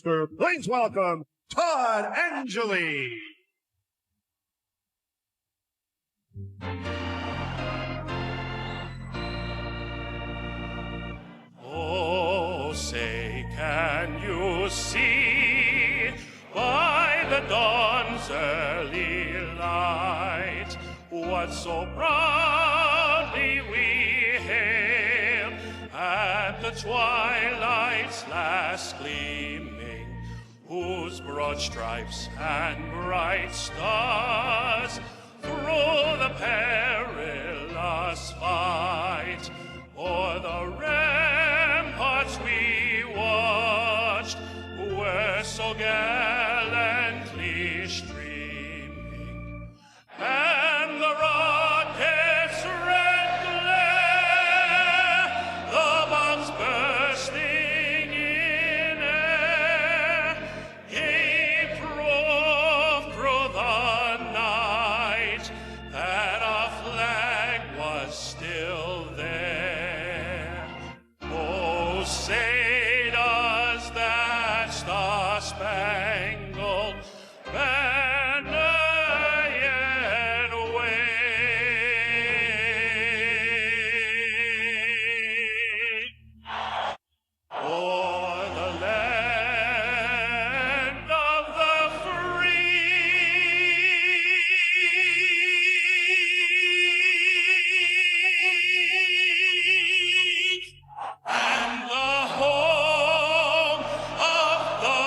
Please welcome Todd Angeli. Oh, say, can you see by the dawn's early light what so proudly we hailed at the twilight's last gleaming, whose broad stripes and bright stars through the perilous fight o'er the ramparts we watched were so gallantly streaming, and the rocket's red glare, the bombs bursting in air, gave proof through the night that our flag was still there. Oh, say does that star-spangled banner yet wave o'er the land of the free, and the home of the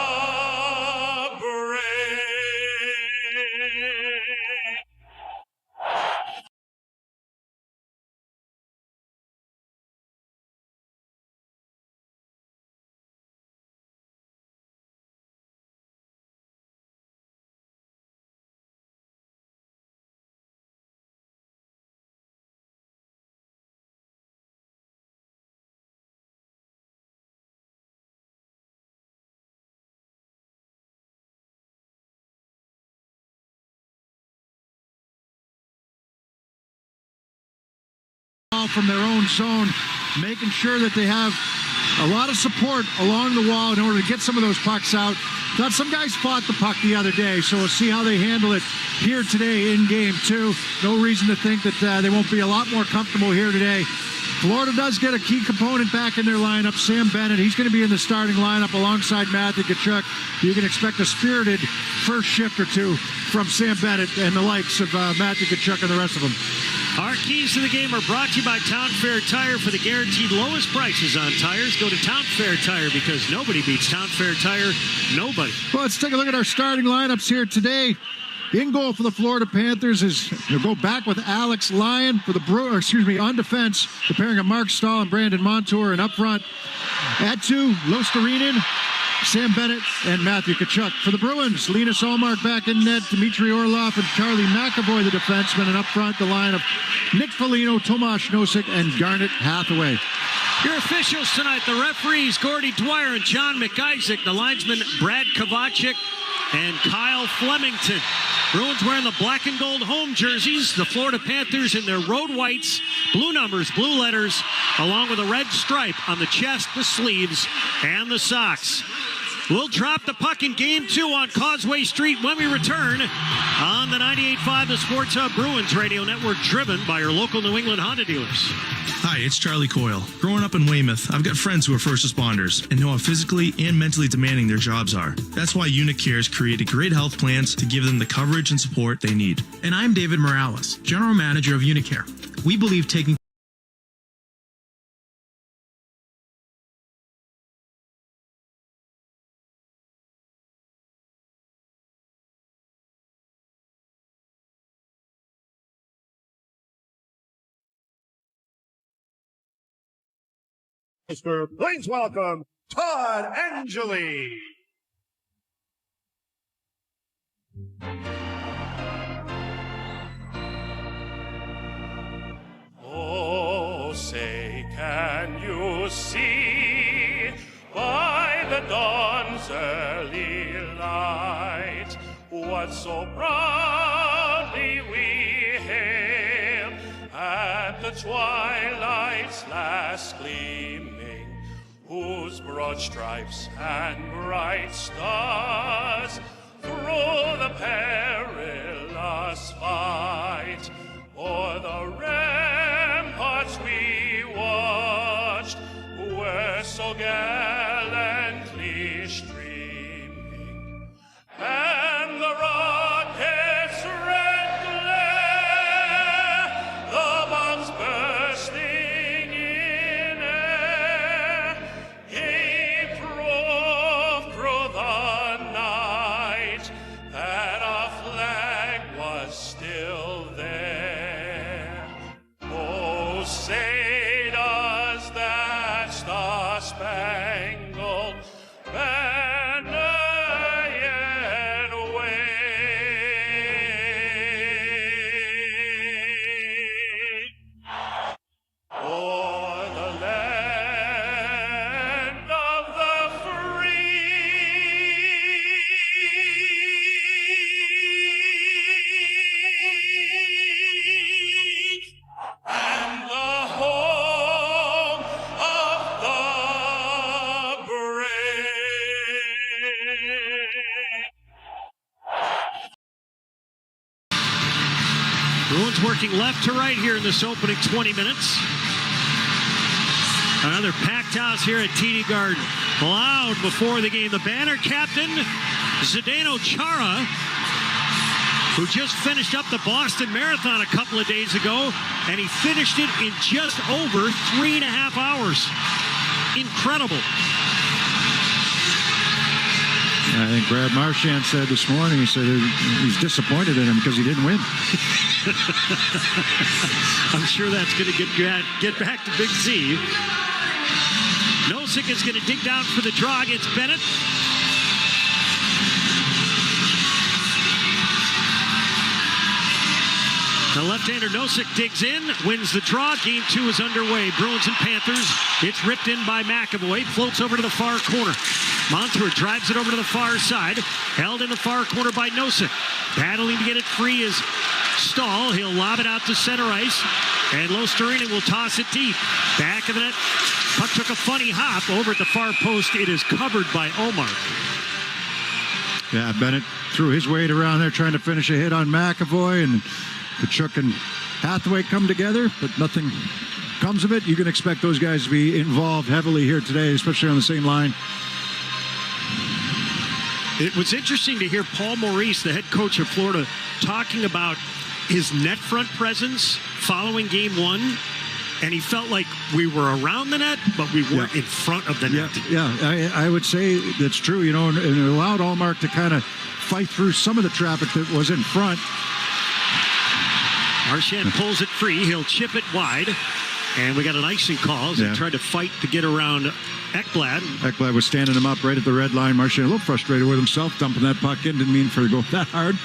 brave. From their own zone, making sure that they have a lot of support along the wall in order to get some of those pucks out. Thought some guys fought the puck the other day, so we'll see how they handle it here today in game two. No reason to think that they won't be a lot more comfortable here today. Florida does get a key component back in their lineup, Sam Bennett. He's going to be in the starting lineup alongside Matthew Tkachuk. You can expect a spirited first shift or two from Sam Bennett and the likes of Matthew Tkachuk and the rest of them. Our keys to the game are brought to you by Town Fair Tire. For the guaranteed lowest prices on tires, go to Town Fair Tire, because nobody beats Town Fair Tire. Nobody. Well, let's take a look at our starting lineups here today. In goal for the Florida Panthers is they'll go back with Alex Lyon for the on defense, the pairing of Mark Stahl and Brandon Montour, and up front at two, Lostarinen, Sam Bennett, and Matthew Tkachuk. For the Bruins, Linus Ullmark back in net, Dmitry Orlov and Charlie McAvoy, the defenseman, and up front the line of Nick Foligno, Tomas Nosek, and Garnet Hathaway. Your officials tonight, the referees, Gordy Dwyer and John McIsaac, the linesman, Brad Kovacic and Kyle Flemington. Bruins wearing the black and gold home jerseys. The Florida Panthers in their road whites, blue numbers, blue letters, along with a red stripe on the chest, the sleeves, and the socks. We'll drop the puck in game two on Causeway Street when we return on the 98.5 The Sports Hub Bruins Radio Network, driven by your local New England Honda dealers. Hi, it's Charlie Coyle. Growing up in Weymouth, I've got friends who are first responders and know how physically and mentally demanding their jobs are. That's why Unicare has created great health plans to give them the coverage and support they need. And I'm David Morales, General Manager of Unicare. We believe taking Please welcome Todd Angeli. Oh, say, can you see by the dawn's early light what so proudly we hailed at the twilight's last gleaming, whose whose broad stripes and bright stars through the perilous fight o'er the ramparts we watched were so gallantly streaming, and the rocket's red glare, the bombs bursting in air, gave proof through the night that our flag was still there. Oh, say does that star-spangled banner yet wave o'er the land of the free and the home of the brave. Bruins working left to right here in this opening 20 minutes. Another packed house here at TD Garden. Loud before the game. The banner captain, Zdeno Chara, who just finished up the Boston Marathon a couple of days ago, and he finished it in just over 3.5 hours. Incredible. I think Brad Marchand said this morning, he said he's disappointed in him because he didn't win. I'm sure that's going to get back to Big Z. Nosek is going to dig down for the draw against Bennett. The left-hander Nosek digs in, wins the draw. Game 2 is underway. Bruins and Panthers. It's ripped in by McAvoy. Floats over to the far corner. Montour drives it over to the far side. Held in the far corner by Nosek. Battling to get it free is Stahl. He'll lob it out to center ice. And Lostarinen will toss it deep. Back of the net. Puck took a funny hop over at the far post. It is covered by Omar. Yeah, Bennett threw his weight around there trying to finish a hit on McAvoy, and Tkachuk and Hathaway come together, but nothing comes of it. You can expect those guys to be involved heavily here today, especially on the same line. It was interesting to hear Paul Maurice, the head coach of Florida, talking about his net front presence following game 1. And he felt like we were around the net, but we weren't in front of the net. Yeah, I would say that's true, you know, and it allowed Allmark to kind of fight through some of the traffic that was in front. Marchand pulls it free. He'll chip it wide. And we got an icing call as he tried to fight to get around Ekblad. Ekblad was standing him up right at the red line. Marchand a little frustrated with himself, dumping that puck in. Didn't mean for it to go that hard.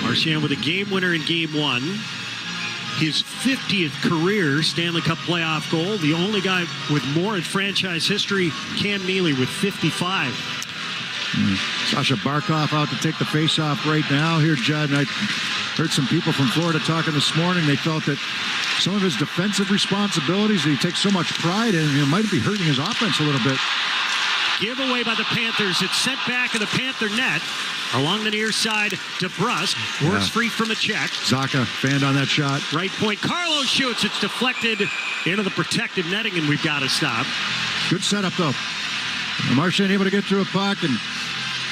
Marchand with a game winner in game 1. His 50th career Stanley Cup playoff goal. The only guy with more in franchise history, Cam Neely with 55. Sasha Barkov out to take the face-off right now here, Judd. And I heard some people from Florida talking this morning. They felt that some of his defensive responsibilities that he takes so much pride in, might be hurting his offense a little bit. Give away by the Panthers. It's sent back in the Panther net. Along the near side, DeBrusk works free from a check. Zaka fanned on that shot. Right point. Carlos shoots. It's deflected into the protective netting, and we've got to stop. Good setup, though. Marchand able to get through a puck, and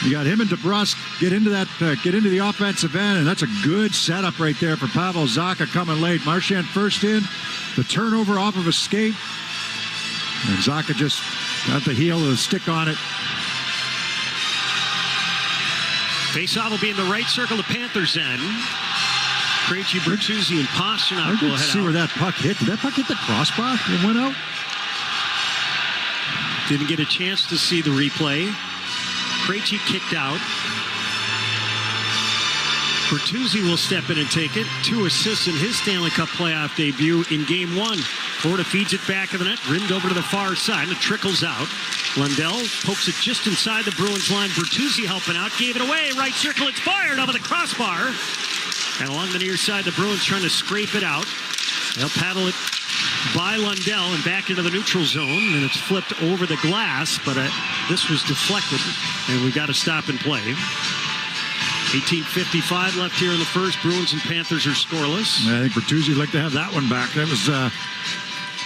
you got him and DeBrusk get into the offensive end, and that's a good setup right there for Pavel Zaka coming late. Marchand first in, the turnover off of a skate, and Zaka just got the heel of the stick on it. Faceoff will be in the right circle, the Panthers end. Krejci, Bertuzzi, and Pasternak will head out. See where that puck hit. Did that puck hit the crossbar and went out? Didn't get a chance to see the replay. Krejci kicked out. Bertuzzi will step in and take it. 2 assists in his Stanley Cup playoff debut in game 1. Florida feeds it back of the net, rimmed over to the far side, and it trickles out. Lundell pokes it just inside the Bruins line. Bertuzzi helping out, gave it away. Right circle, it's fired over the crossbar. And along the near side, the Bruins trying to scrape it out. They'll paddle it by Lundell and back into the neutral zone, and it's flipped over the glass, but this was deflected, and we got to stop and play. 18:55 left here in the first. Bruins and Panthers are scoreless. I think Bertuzzi would like to have that one back. That was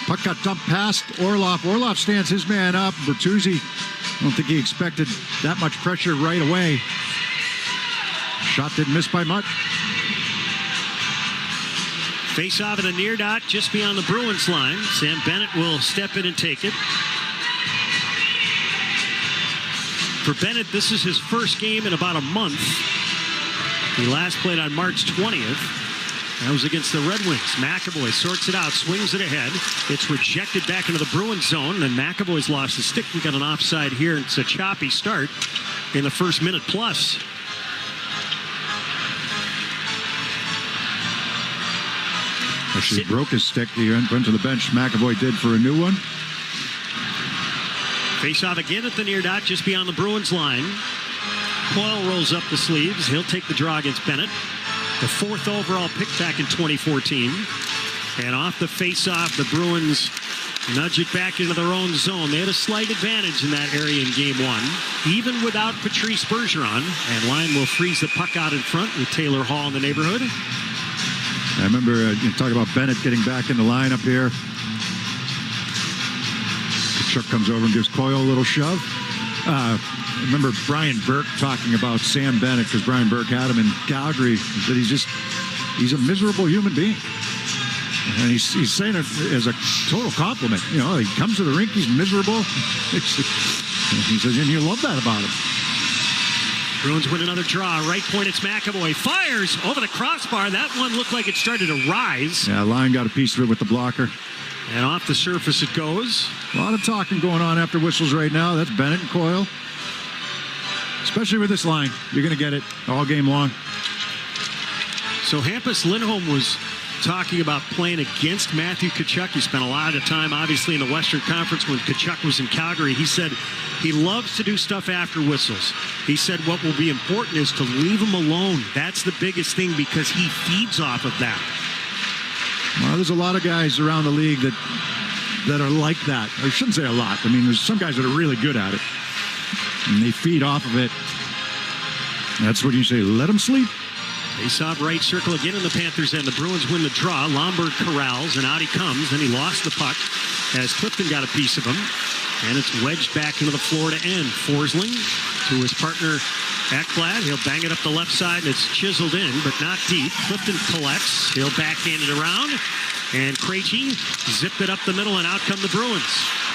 puck got dumped past Orlov. Orlov stands his man up. Bertuzzi, I don't think he expected that much pressure right away. Shot didn't miss by much. Face off in the near dot just beyond the Bruins line. Sam Bennett will step in and take it. For Bennett, this is his first game in about a month. He last played on March 20th. That was against the Red Wings. McAvoy sorts it out, swings it ahead. It's rejected back into the Bruins zone, and McAvoy's lost the stick. We got an offside here. It's a choppy start in the first minute plus. Actually broke his stick. He went to the bench. McAvoy did for a new one. Face off again at the near dot just beyond the Bruins line. Coyle rolls up the sleeves. He'll take the draw against Bennett. The 4th overall pick back in 2014. And off the face-off, the Bruins nudge it back into their own zone. They had a slight advantage in that area in Game 1, even without Patrice Bergeron. And Lyon will freeze the puck out in front with Taylor Hall in the neighborhood. I remember you talk about Bennett getting back in the lineup here. Chuck comes over and gives Coyle a little shove. I remember Brian Burke talking about Sam Bennett because Brian Burke had him in Calgary. That he's a miserable human being. And he's saying it as a total compliment. You know, he comes to the rink, he's miserable. He says, and you love that about him. Bruins win another draw. Right point, it's McAvoy. Fires over the crossbar. That one looked like it started to rise. Yeah, Lyon got a piece of it with the blocker. And off the surface it goes. A lot of talking going on after whistles right now. That's Bennett and Coyle. Especially with this line. You're going to get it all game long. So Hampus Lindholm was talking about playing against Matthew Tkachuk. He spent a lot of time, obviously, in the Western Conference when Tkachuk was in Calgary. He said he loves to do stuff after whistles. He said what will be important is to leave him alone. That's the biggest thing because he feeds off of that. Well, there's a lot of guys around the league that are like that. I shouldn't say a lot. I mean, there's some guys that are really good at it. And they feed off of it. That's what you say, let them sleep. Face-off right circle again in the Panthers end. The Bruins win the draw. Lomberg corrals, and out he comes. Then he lost the puck as Clifton got a piece of him. And it's wedged back into the Florida end. Forsling to his partner Ekblad. He'll bang it up the left side, and it's chiseled in, but not deep. Clifton collects. He'll backhand it around. And Krejci zipped it up the middle, and out come the Bruins.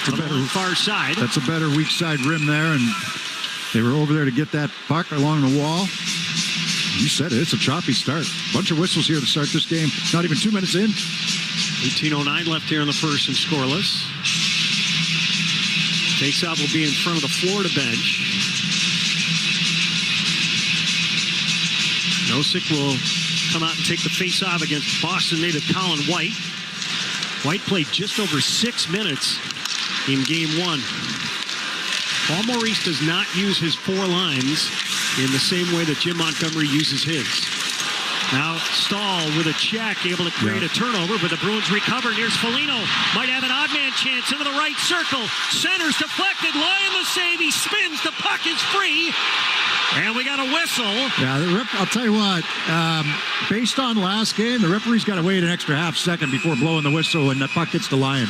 On the far side. That's a better weak side rim there, and they were over there to get that puck along the wall. You said it. It's a choppy start. Bunch of whistles here to start this game. Not even 2 minutes in. 18:09 left here in the first and scoreless. Faceoff will be in front of the Florida bench. Nosek will come out and take the faceoff against Boston native Colin White. White played just over 6 minutes in Game 1. Paul Maurice does not use his 4 lines in the same way that Jim Montgomery uses his. Now Stahl with a check, able to create a turnover, but the Bruins recover. Here's Foligno. Might have an odd man chance into the right circle. Center's deflected. Lyon the save. He spins. The puck is free. And we got a whistle. Yeah, I'll tell you what. Based on last game, the referee's got to wait an extra half second before blowing the whistle when the puck hits the Lyon.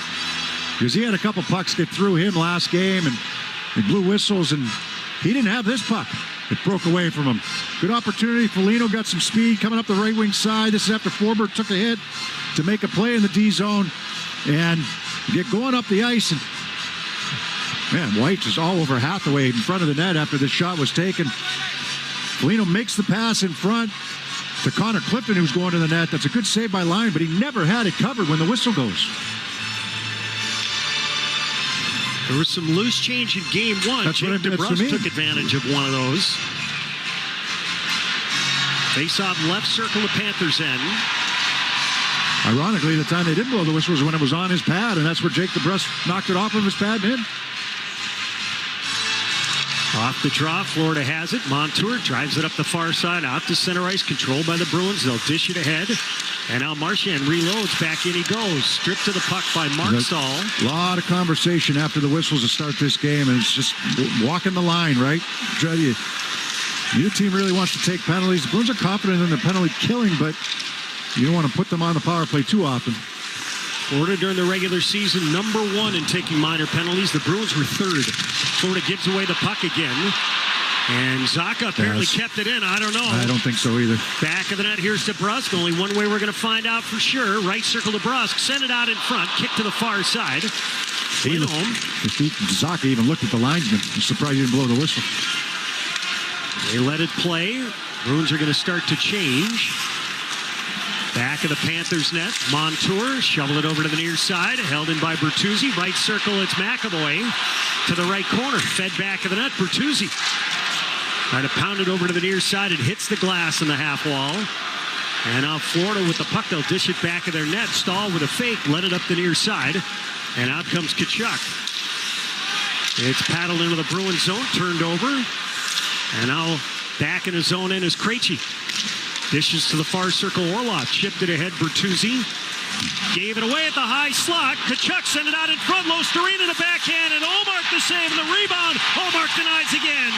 Because he had a couple pucks get through him last game, and he blew whistles, and he didn't have this puck. It broke away from him. Good opportunity. Foligno got some speed coming up the right wing side. This is after Forbert took a hit to make a play in the D zone and get going up the ice. And man, White is all over Hathaway in front of the net after this shot was taken. Foligno makes the pass in front to Connor Clifton, who's going to the net. That's a good save by Lyon, but he never had it covered when the whistle goes. There was some loose change in Game 1. Jake DeBrusk took advantage of one of those. Face-off left circle to Panthers end. Ironically, the time they did blow the whistle was when it was on his pad, and that's where Jake DeBrusk knocked it off of his pad and in. Off the draw, Florida has it. Montour drives it up the far side, out to center ice, controlled by the Bruins. They'll dish it ahead. And now Marchand reloads, back in he goes. Stripped to the puck by Markstall. A lot of conversation after the whistles to start this game, and it's just walking the line, right? Neither team really wants to take penalties. The Bruins are confident in their penalty killing, but you don't want to put them on the power play too often. Florida during the regular season, #1 in taking minor penalties. The Bruins were 3rd. Florida gives away the puck again. And Zacha apparently kept it in. I don't know. I don't think so either. Back of the net, here's DeBrusk. Only one way we're going to find out for sure. Right circle DeBrusk. Send it out in front. Kick to the far side. Home. Zacha even looked at the linesman. I'm surprised he didn't blow the whistle. They let it play. Bruins are going to start to change. Back of the Panthers net. Montour shovel it over to the near side. Held in by Bertuzzi. Right circle, it's McAvoy. To the right corner. Fed back of the net. Bertuzzi. Trying to pound it over to the near side. It hits the glass in the half wall. And now Florida with the puck. They'll dish it back of their net. Stahl with a fake. Let it up the near side. And out comes Tkachuk. It's paddled into the Bruins zone. Turned over. And now back in his zone in is Krejci. Dishes to the far circle. Orlov chipped it ahead. Bertuzzi gave it away at the high slot. Tkachuk sent it out in front. Losterine in the backhand. And Ullmark the save and the rebound. Ullmark denies again.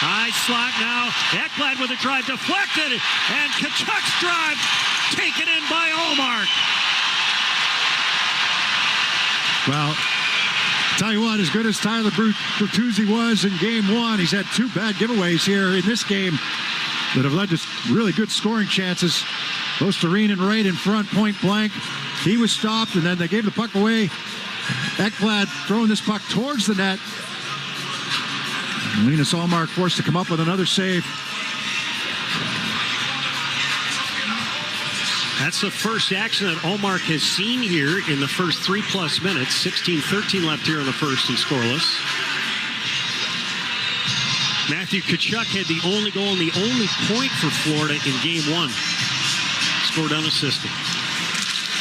High slot now. Ekblad with a drive deflected. And Tkachuk's drive taken in by Ullmark. Well, tell you what, as good as Tyler Bertuzzi was in game 1, he's had 2 bad giveaways here in this game that have led to really good scoring chances. Losterine right in front, point blank. He was stopped, and then they gave the puck away. Ekblad throwing this puck towards the net. Linus Ullmark forced to come up with another save. That's the first action that Ullmark has seen here in the first 3+ minutes. 16-13 left here in the first and scoreless. Matthew Tkachuk had the only goal and the only point for Florida in game 1. Scored unassisted.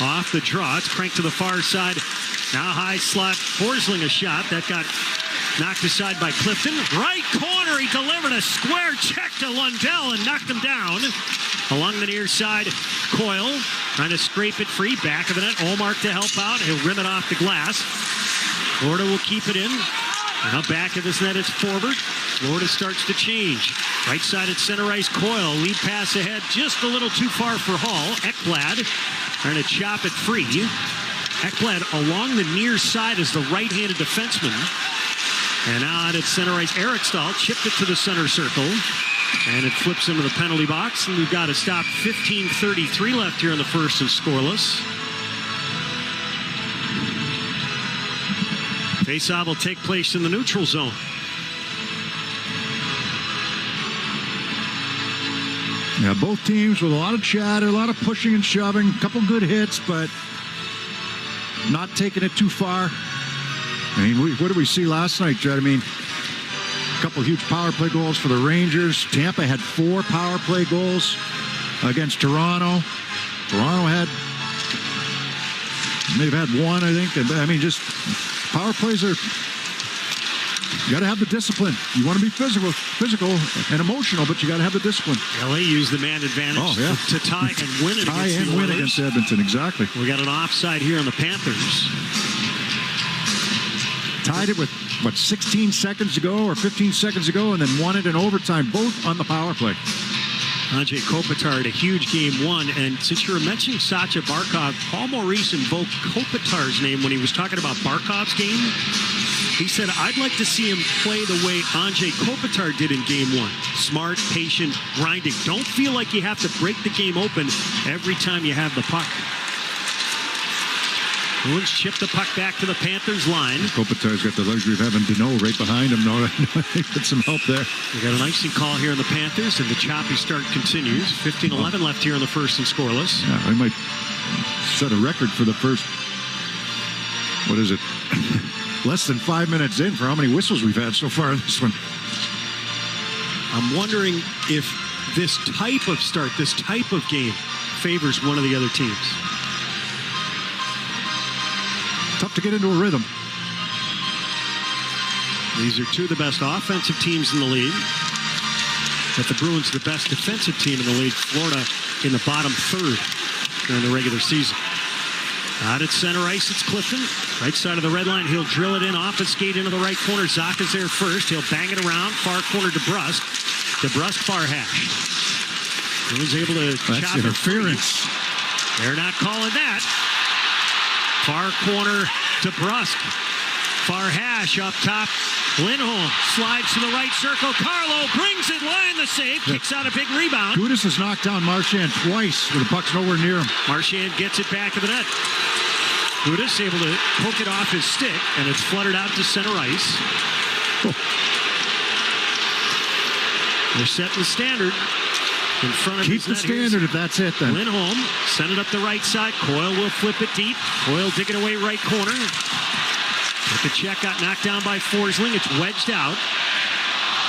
Off the draw, it's cranked to the far side. Now high slot, Forsling a shot. That got knocked aside by Clifton. Right corner, he delivered a square check to Lundell and knocked him down. Along the near side, Coyle trying to scrape it free. Back of the net, Ullmark to help out. He'll rim it off the glass. Florida will keep it in. Now back of his net, it's forward. Florida starts to change. Right side at center ice, Coyle. Lead pass ahead, just a little too far for Hall. Ekblad trying to chop it free. Ekblad along the near side is the right-handed defenseman. And now out at center ice, Eric Stahl chipped it to the center circle. And it flips into the penalty box. And we've got to stop. 15:33 left here in the first and scoreless. Faceoff will take place in the neutral zone. Yeah, both teams with a lot of chatter, a lot of pushing and shoving, a couple good hits, but not taking it too far. I mean, what did we see last night, Judd? I mean, a couple huge power play goals for the Rangers. Tampa had 4 power play goals against Toronto. Toronto may have had 1, I think. I mean, just power plays are, you got to have the discipline. You want to be physical and emotional, but you got to have the discipline. LA used the man advantage to tie and win it against Edmonton, exactly. We got an offside here on the Panthers. Tied it with, 16 seconds ago or 15 seconds ago, and then won it in overtime, both on the power play. Andrei Kopitar had a huge game 1, and since you were mentioning Sacha Barkov, Paul Maurice invoked Kopitar's name when he was talking about Barkov's game. He said, I'd like to see him play the way Andrei Kopitar did in game 1. Smart, patient, grinding. Don't feel like you have to break the game open every time you have the puck. Bruins chip the puck back to the Panthers line. Kopitar's got the luxury of having Deneau right behind him. No, get some help there. We got an icing call here on the Panthers, and the choppy start continues. 15-11 left here in the first and scoreless. Yeah, we might set a record for the first, what is it, less than 5 minutes in for how many whistles we've had so far in this one. I'm wondering if this type of start, this type of game, favors one of the other teams. Tough to get into a rhythm. These are two of the best offensive teams in the league. But the Bruins the best defensive team in the league. Florida in the bottom third during the regular season. Out at center ice, it's Clifton. Right side of the red line, he'll drill it in off a skate into the right corner. Zaka's there first. He'll bang it around. Far corner, DeBrusk. DeBrusk far hash. Bruins able to chop interference. They're not calling that. Far corner, DeBrusk. Far hash up top. Lindholm slides to the right circle. Carlo brings it, line the save, kicks out a big rebound. Gudas has knocked down Marchand twice with the puck's nowhere near him. Marchand gets it back of the net. Gudas able to poke it off his stick, and it's fluttered out to center ice. Oh. They're setting the standard in front of Keep the standard if that's it then. Lindholm send it up the right side. Coyle will flip it deep. Coyle digging away right corner. The check got knocked down by Forsling. It's wedged out.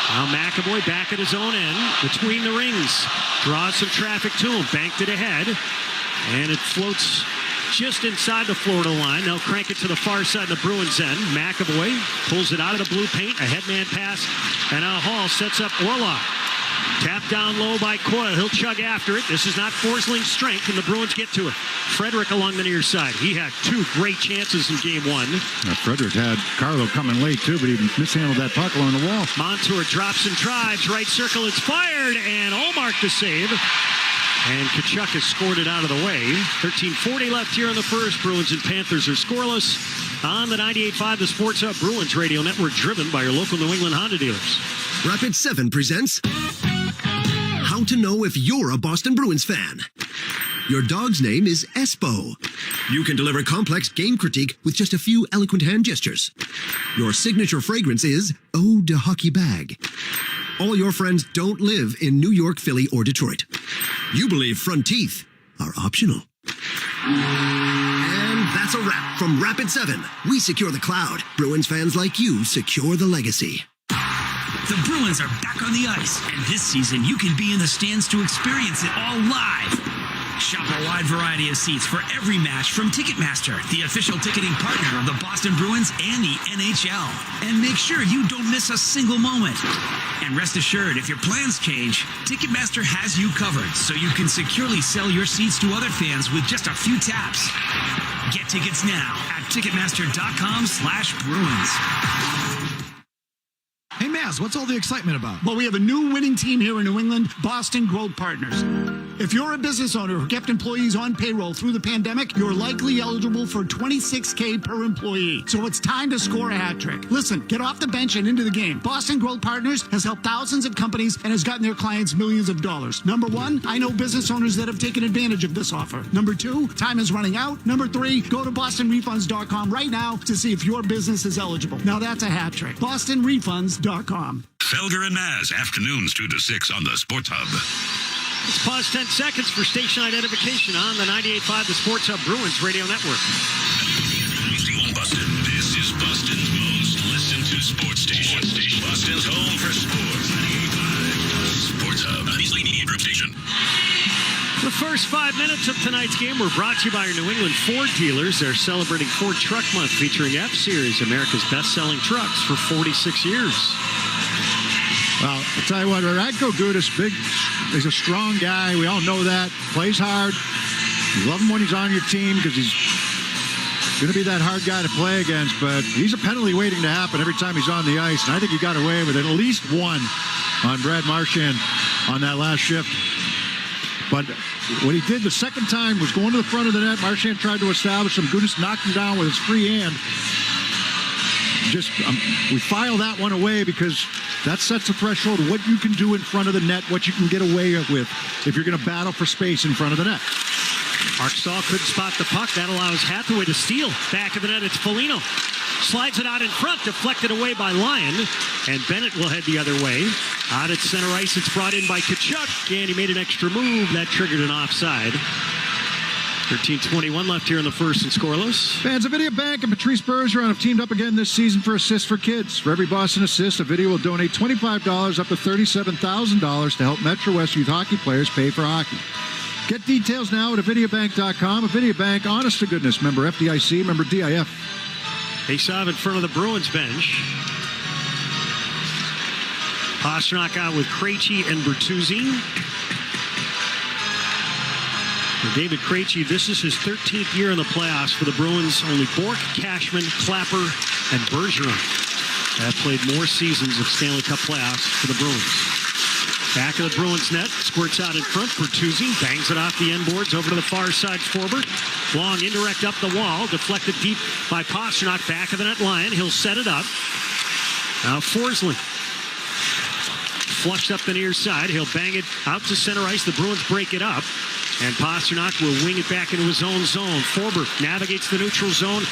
Now McAvoy back at his own end between the rings. Draws some traffic to him. Banked it ahead. And it floats just inside the Florida line. They'll crank it to the far side of the Bruins end. McAvoy pulls it out of the blue paint. A headman pass. And now Hall sets up Orlov. Tapped down low by Coyle. He'll chug after it. This is not Forsling's strength, and the Bruins get to it. Frederick along the near side. He had two great chances in game one. Frederick had Carlo coming late, too, but he mishandled that puck along the wall. Montour drops and drives. Right circle, it's fired, and Ullmark the save. And Tkachuk has scored it out of the way. 13:40 left here in the first. Bruins and Panthers are scoreless. On the 98.5, the Sports Hub Bruins Radio Network, driven by your local New England Honda dealers. Rapid 7 presents How to Know If You're a Boston Bruins Fan. Your dog's name is Espo. You can deliver complex game critique with just a few eloquent hand gestures. Your signature fragrance is Eau de Hockey Bag. All your friends don't live in New York, Philly, or Detroit. You believe front teeth are optional. And that's a wrap from Rapid 7. We secure the cloud. Bruins fans like you secure the legacy. The Bruins are back on the ice, and this season you can be in the stands to experience it all live. Shop a wide variety of seats for every match from Ticketmaster, the official ticketing partner of the Boston Bruins and the NHL. And make sure you don't miss a single moment. And rest assured, if your plans change, Ticketmaster has you covered, so you can securely sell your seats to other fans with just a few taps. Get tickets now at Ticketmaster.com/Bruins. Hey, Maz, what's all the excitement about? Well, we have a new winning team here in New England, Boston Growth Partners. If you're a business owner who kept employees on payroll through the pandemic, you're likely eligible for $26K per employee. So it's time to score a hat trick. Listen, get off the bench and into the game. Boston Growth Partners has helped thousands of companies and has gotten their clients millions of dollars. Number one, I know business owners that have taken advantage of this offer. Number two, time is running out. Number three, go to BostonRefunds.com right now to see if your business is eligible. Now that's a hat trick. BostonRefunds.com. Felger and Maz, afternoons 2 to 6 on the Sports Hub. Let's pause 10 seconds for station identification on the 98.5, the Sports Hub Bruins Radio Network. Broadcasting on Boston, this is Boston's most listened to sports station. Boston's home for sports. 98.5 Sports Hub, the Beasley Media Group station. The first 5 minutes of tonight's game were brought to you by your New England Ford dealers. They're celebrating Ford Truck Month, featuring F-Series, America's best-selling trucks, for 46 years. Well, I'll tell you what, Radko Gudas, he's a strong guy. We all know that. Plays hard. You love him when he's on your team because he's going to be that hard guy to play against, but he's a penalty waiting to happen every time he's on the ice, and I think he got away with at least one on Brad Marchand on that last shift. But what he did the second time was going to the front of the net. Marchand tried to establish him. Gudas knocked him down with his free hand. We file that one away because that sets a threshold of what you can do in front of the net, what you can get away with if you're going to battle for space in front of the net. Mark Stahl couldn't spot the puck. That allows Hathaway to steal. Back of the net, it's Foligno. Slides it out in front, deflected away by Lyon, and Bennett will head the other way. Out at center ice, it's brought in by Tkachuk, and he made an extra move. That triggered an offside. 13:21 left here in the first and scoreless. Fans of Video Bank and Patrice Bergeron have teamed up again this season for Assists for Kids. For every Boston assist, a video will donate $25 up to $37,000 to help Metro West youth hockey players pay for hockey. Get details now at avideobank.com. A Video Bank, honest to goodness, member FDIC, member DIF. Face off in front of the Bruins bench. Pastrnak out with Krejci and Bertuzzi. For David Krejci, this is his 13th year in the playoffs for the Bruins. Only Bork, Cashman, Clapper, and Bergeron have played more seasons of Stanley Cup playoffs for the Bruins. Back of the Bruins net, squirts out in front. Bertuzzi bangs it off the end boards over to the far side forward. Long indirect up the wall, deflected deep by Pastrnak, back of the net line. He'll set it up. Now Forsling. Flushed up the near side. He'll bang it out to center ice. The Bruins break it up. And Pastrnak will wing it back into his own zone. Forbert navigates the neutral zone.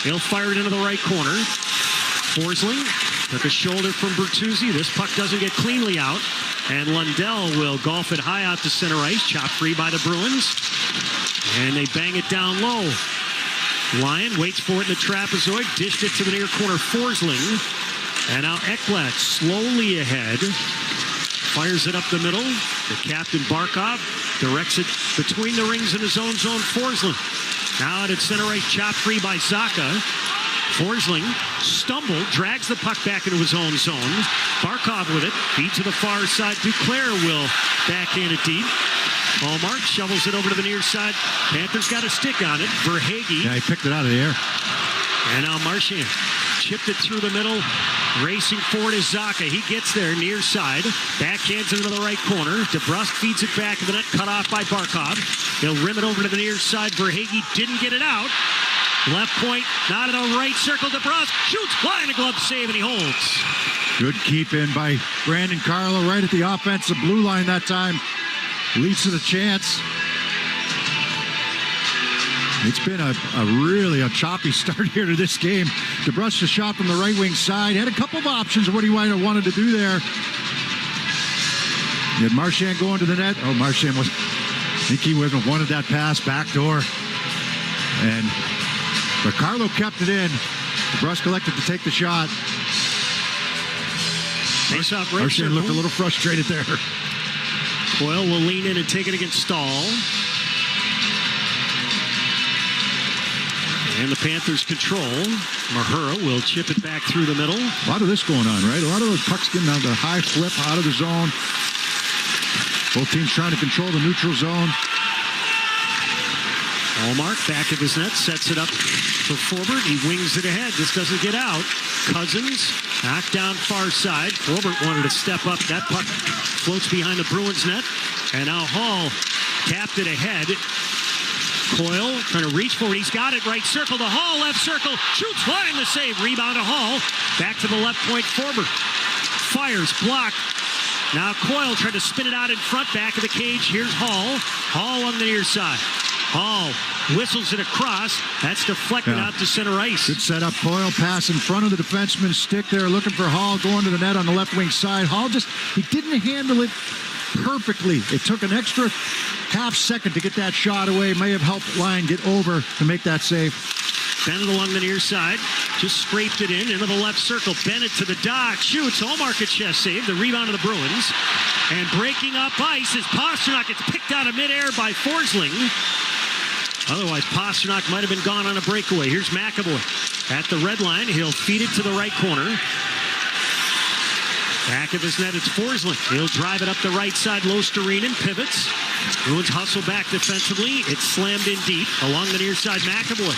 He'll fire it into the right corner. Forsling took a shoulder from Bertuzzi. This puck doesn't get cleanly out. And Lundell will golf it high out to center ice. Chopped free by the Bruins. And they bang it down low. Lyon waits for it in the trapezoid. Dished it to the near corner. Forsling. And now Ekblad slowly ahead. Fires it up the middle. The captain Barkov directs it between the rings in his own zone. Forsling now out at center ice, chopped free by Zacha. Forsling stumbled, drags the puck back into his own zone. Barkov with it, feed to the far side. Duclair will backhand it deep. Hallmark shovels it over to the near side. Panthers got a stick on it. Verhaeghe. Yeah, he picked it out of the air. And now Marchand chipped it through the middle. Racing forward is Zacha. He gets there near side. Backhands it into the right corner. DeBrusque feeds it back in the net. Cut off by Barkov. He'll rim it over to the near side. Verhaeghe didn't get it out. Left point. Not in the right circle. DeBrusque shoots. Flying a glove save and he holds. Good keep in by Brandon Carlo right at the offensive blue line that time. Leads to the chance. It's been a really choppy start here to this game. DeBrusque a shot from the right wing side. Had a couple of options of what he might have wanted to do there. You had Marchand going to the net. Oh, Marchand was, I think he wanted that pass backdoor. But Carlo kept it in. DeBrusque elected to take the shot. Marchand looked a little frustrated there. Coyle will lean in and take it against Stahl. And the Panthers control. Mahura will chip it back through the middle. A lot of this going on, right? A lot of those pucks getting on the high flip out of the zone. Both teams trying to control the neutral zone. Hallmark back of his net, sets it up for Forbert. He wings it ahead. This doesn't get out. Cousins knocked down far side. Forbert wanted to step up. That puck floats behind the Bruins net. And now Hall tapped it ahead. Coyle trying to reach for it. He's got it. Right circle to Hall. Left circle. Shoots. Flying the save. Rebound to Hall. Back to the left point. Forbert fires. Blocked. Now Coyle tried to spin it out in front. Back of the cage. Here's Hall. Hall on the near side. Hall whistles it across. That's deflected out to center ice. Good setup. Coyle pass in front of the defenseman's stick there. Looking for Hall going to the net on the left wing side. Hall he didn't handle it perfectly. It took an extra half second to get that shot away. May have helped Lyon get over to make that save. Bennett along the near side. Just scraped it into the left circle. Bennett to the dot. Shoots. Hallmark a chest save. The rebound of the Bruins. And breaking up ice is Pastrnak. It's picked out of midair by Forsling. Otherwise, Pastrnak might have been gone on a breakaway. Here's McAvoy at the red line. He'll feed it to the right corner. Back of his net, it's Forsling. He'll drive it up the right side. Losterinen pivots. Bruins hustle back defensively. It's slammed in deep along the near side. McAvoy.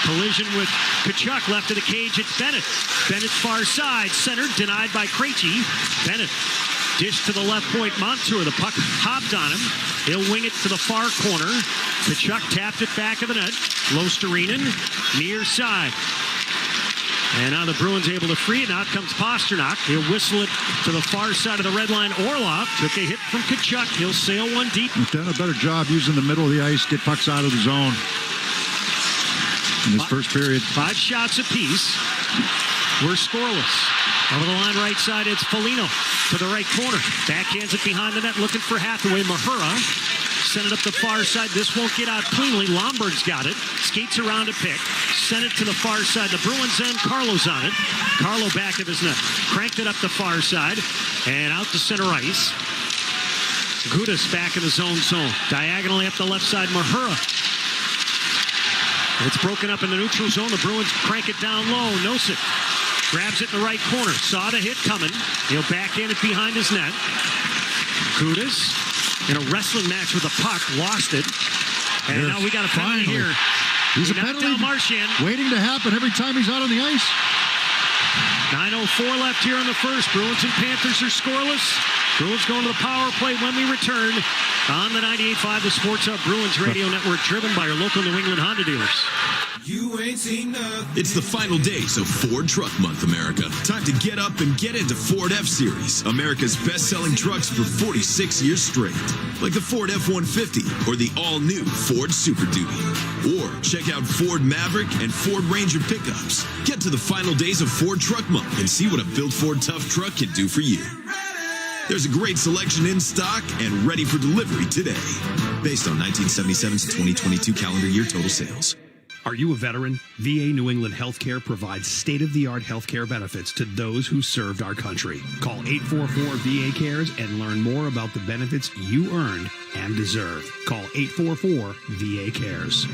Collision with Tkachuk. Left of the cage, it's Bennett. Bennett's far side. Centered, denied by Krejci. Bennett. Dish to the left point. Montour. The puck hopped on him. He'll wing it to the far corner. Tkachuk tapped it back of the net. Losterinen near side. And now the Bruins able to free it. Now comes Pastrnak. He'll whistle it to the far side of the red line. Orlov took a hit from Tkachuk. He'll sail one deep. He's done a better job using the middle of the ice, get pucks out of the zone in this first period. 5 shots apiece. We're scoreless. Over the line right side, it's Foligno to the right corner. Backhands it behind the net, looking for Hathaway. Mahura sent it up the far side. This won't get out cleanly. Lombard's got it. Skates around a pick. Sent it to the far side. The Bruins end. Carlo's on it. Carlo back of his net. Cranked it up the far side. And out to center ice. Gudas back in the zone. Diagonally up the left side. Mahura. It's broken up in the neutral zone. The Bruins crank it down low. Nosek Grabs it in the right corner. Saw the hit coming. He'll backhand it behind his net. Kudus in a wrestling match with the puck. Lost it. And now we got a penalty here. He's a penalty waiting to happen every time he's out on the ice. 9:04 left here in the first. Bruins and Panthers are scoreless. Bruins going to the power play when we return on the 98.5 The Sports Hub Bruins Radio Network, driven by your local New England Honda dealers. You ain't seen nothing. It's the final days of Ford Truck Month, America. Time to get up and get into Ford F-Series, America's best-selling trucks for 46 years straight. Like the Ford F-150 or the all-new Ford Super Duty. Or check out Ford Maverick and Ford Ranger pickups. Get to the final days of Ford Truck Month and see what a built Ford Tough truck can do for you. There's a great selection in stock and ready for delivery today. Based on 1977 to 2022 calendar year total sales. Are you a veteran? VA New England Healthcare provides state-of-the-art healthcare benefits to those who served our country. Call 844-VA-CARES and learn more about the benefits you earned and deserve. Call 844-VA-CARES.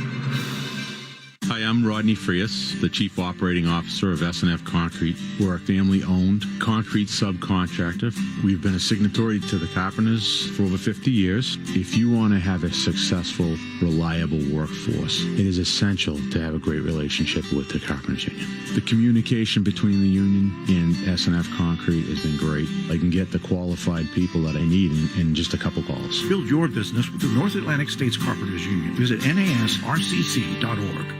Hi, I'm Rodney Frias, the Chief Operating Officer of S&F Concrete. We're a family-owned concrete subcontractor. We've been a signatory to the Carpenters for over 50 years. If you want to have a successful, reliable workforce, it is essential to have a great relationship with the Carpenters Union. The communication between the union and S&F Concrete has been great. I can get the qualified people that I need in just a couple calls. Build your business with the North Atlantic States Carpenters Union. Visit NASRCC.org.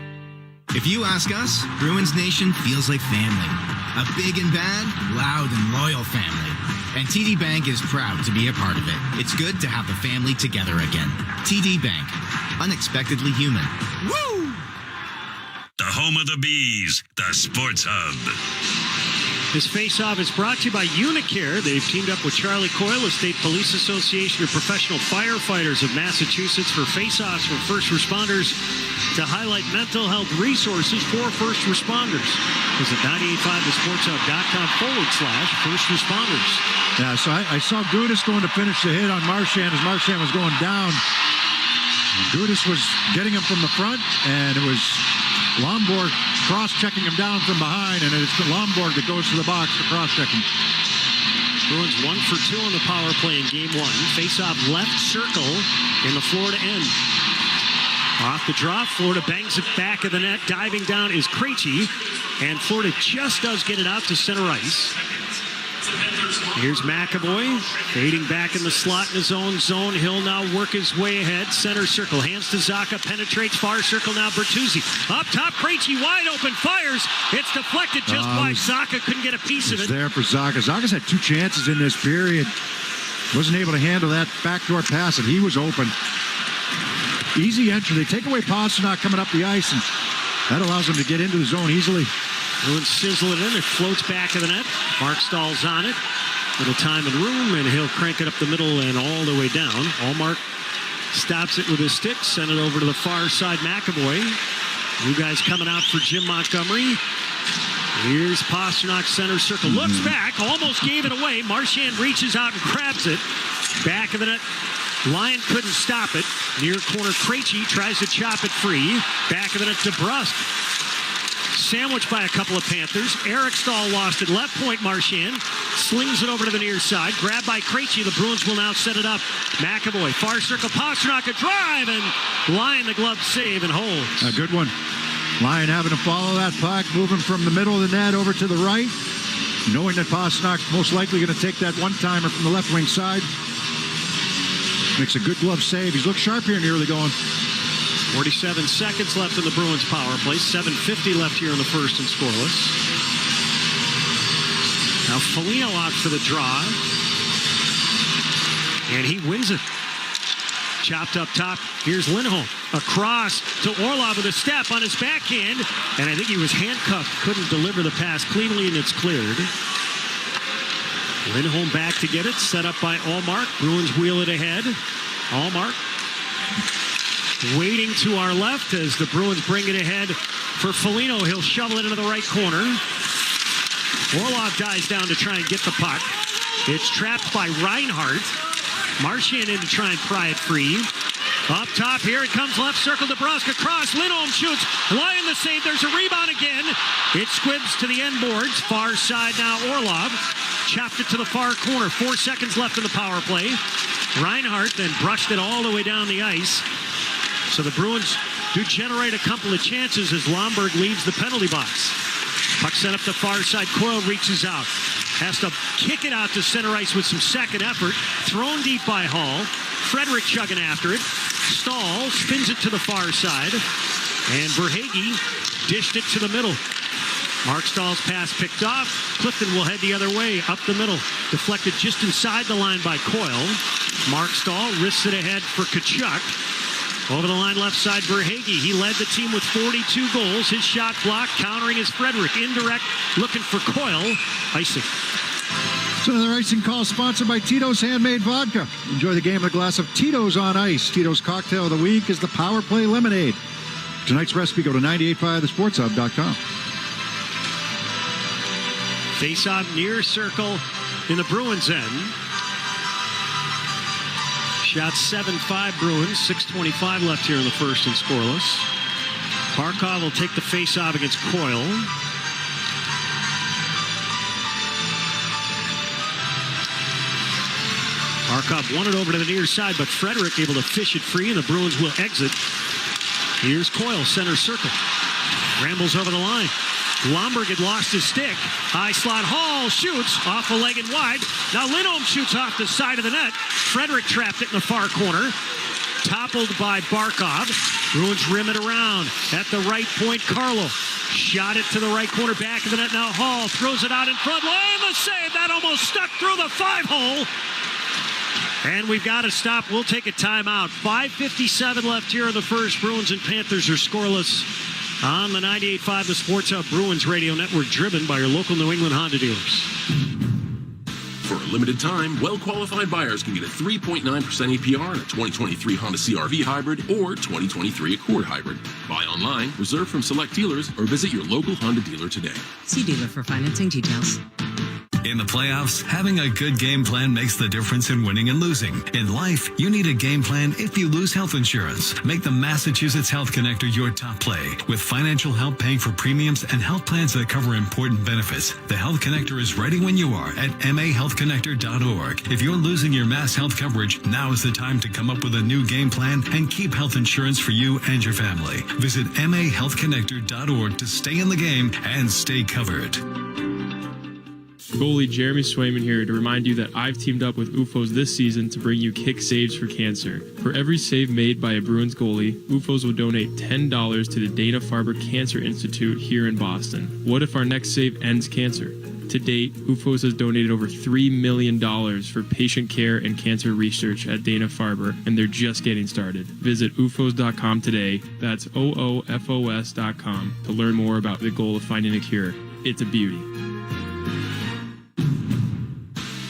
If you ask us, Bruins Nation feels like family. A big and bad, loud and loyal family. And TD Bank is proud to be a part of it. It's good to have the family together again. TD Bank. Unexpectedly human. Woo! The home of the Bees, the Sports Hub. This face-off is brought to you by Unicare. They've teamed up with Charlie Coyle, the State Police Association of Professional Firefighters of Massachusetts, for face-offs for first responders to highlight mental health resources for first responders. Visit 985thesportshub.com/first responders. Yeah, so I saw Gudis going to finish the hit on Marchand as Marchand was going down. Gudis was getting him from the front, and it was Lomborg cross-checking him down from behind, and it's Lomborg that goes to the box to cross-check him. Bruins 1 for 2 on the power play in game 1. Face-off left circle in the Florida end. Off the draw, Florida bangs it back of the net. Diving down is Krejci, and Florida just does get it out to center ice. Here's McAvoy, fading back in the slot in his own zone. He'll now work his way ahead. Center circle, hands to Zacha, penetrates far circle now. Bertuzzi up top, Krejci wide open, fires. It's deflected just wide. Zacha couldn't get a piece of it. There for Zacha. Zacha's had 2 chances in this period. Wasn't able to handle that backdoor pass, and he was open. Easy entry. They take away Pastrnak coming up the ice, and that allows them to get into the zone easily. Bruins sizzle it in. It floats back of the net. Markstall's on it. Little time and room, and he'll crank it up the middle and all the way down. Allmark stops it with his stick. Send it over to the far side. McAvoy. You guys coming out for Jim Montgomery. Here's Pastrnak, center circle. Looks back. Almost gave it away. Marchand reaches out and grabs it. Back of the net. Lyon couldn't stop it. Near corner, Krejci tries to chop it free. Back of the net, DeBrusk. Sandwiched by a couple of Panthers. Eric Stahl lost it. Left point, Marchand slings it over to the near side. Grabbed by Krejci. The Bruins will now set it up. McAvoy, far circle, Pastrnak, a drive, and Lyon the glove save and holds. A good one. Lyon having to follow that puck, moving from the middle of the net over to the right, knowing that Pastrnak's most likely going to take that one-timer from the left wing side. Makes a good glove save. He's looked sharp here in the early going. 47 seconds left in the Bruins power play. 7:50 left here in the first and scoreless. Now Foligno out for the draw. And he wins it. Chopped up top. Here's Lindholm. Across to Orlov with a step on his backhand. And I think he was handcuffed. Couldn't deliver the pass cleanly, and it's cleared. Lindholm back to get it. Set up by Allmark. Bruins wheel it ahead. Allmark waiting to our left as the Bruins bring it ahead for Foligno. He'll shovel it into the right corner. Orlov dives down to try and get the puck. It's trapped by Reinhart. Marchand in to try and pry it free. Up top, here it comes, left circle, DeBrusk across, Lindholm shoots, Lyon the save, there's a rebound again. It squibs to the end boards, far side now Orlov. Chopped it to the far corner, 4 seconds left in the power play. Reinhart then brushed it all the way down the ice. So the Bruins do generate a couple of chances as Lomberg leaves the penalty box. Puck sent up the far side, Coyle reaches out. Has to kick it out to center ice with some second effort. Thrown deep by Hall. Frederick chugging after it. Stahl spins it to the far side. And Verhaeghe dished it to the middle. Mark Stahl's pass picked off. Clifton will head the other way, up the middle. Deflected just inside the line by Coyle. Mark Stahl risks it ahead for Tkachuk. Over the line, left side, Verhaeghe. He led the team with 42 goals. His shot blocked, countering is Frederick. Indirect, looking for Coyle. Icing. So another icing call sponsored by Tito's Handmade Vodka. Enjoy the game with a glass of Tito's on ice. Tito's cocktail of the week is the Power Play Lemonade. Tonight's recipe, go to 985thesportshub.com. Face-off near circle in the Bruins end. Shot 7-5 Bruins, 6:25 left here in the first and scoreless. Barkov will take the face-off against Coyle. Barkov won it over to the near side, but Frederick able to fish it free, and the Bruins will exit. Here's Coyle, center circle. Rambles over the line. Lomberg had lost his stick. High slot, Hall shoots off a leg and wide. Now Lindholm shoots off the side of the net. Frederick trapped it in the far corner. Toppled by Barkov. Bruins rim it around. At the right point, Carlo. Shot it to the right corner, back of the net. Now Hall throws it out in front. Lyon the save. That almost stuck through the 5-hole. And we've got to stop. We'll take a timeout. 5:57 left here in the first. Bruins and Panthers are scoreless. On the 98.5 The Sports Hub Bruins Radio Network, driven by your local New England Honda dealers. For a limited time, well-qualified buyers can get a 3.9% APR on a 2023 Honda CR-V Hybrid or 2023 Accord Hybrid. Buy online, reserve from select dealers, or visit your local Honda dealer today. See dealer for financing details. In the playoffs, having a good game plan makes the difference in winning and losing. In life, you need a game plan if you lose health insurance. Make the Massachusetts Health Connector your top play. With financial help paying for premiums and health plans that cover important benefits, the Health Connector is ready when you are at mahealthconnector.org. If you're losing your Mass Health coverage, now is the time to come up with a new game plan and keep health insurance for you and your family. Visit mahealthconnector.org to stay in the game and stay covered. Goalie Jeremy Swayman here to remind you that I've teamed up with UFOs this season to bring you Kick Saves for Cancer. For every save made by a Bruins goalie, UFOs will donate $10 to the Dana-Farber Cancer Institute here in Boston. What if our next save ends cancer? To date, UFOs has donated over $3 million for patient care and cancer research at Dana-Farber, and they're just getting started. Visit UFOs.com today, that's OOFOS.com, to learn more about the goal of finding a cure. It's a beauty.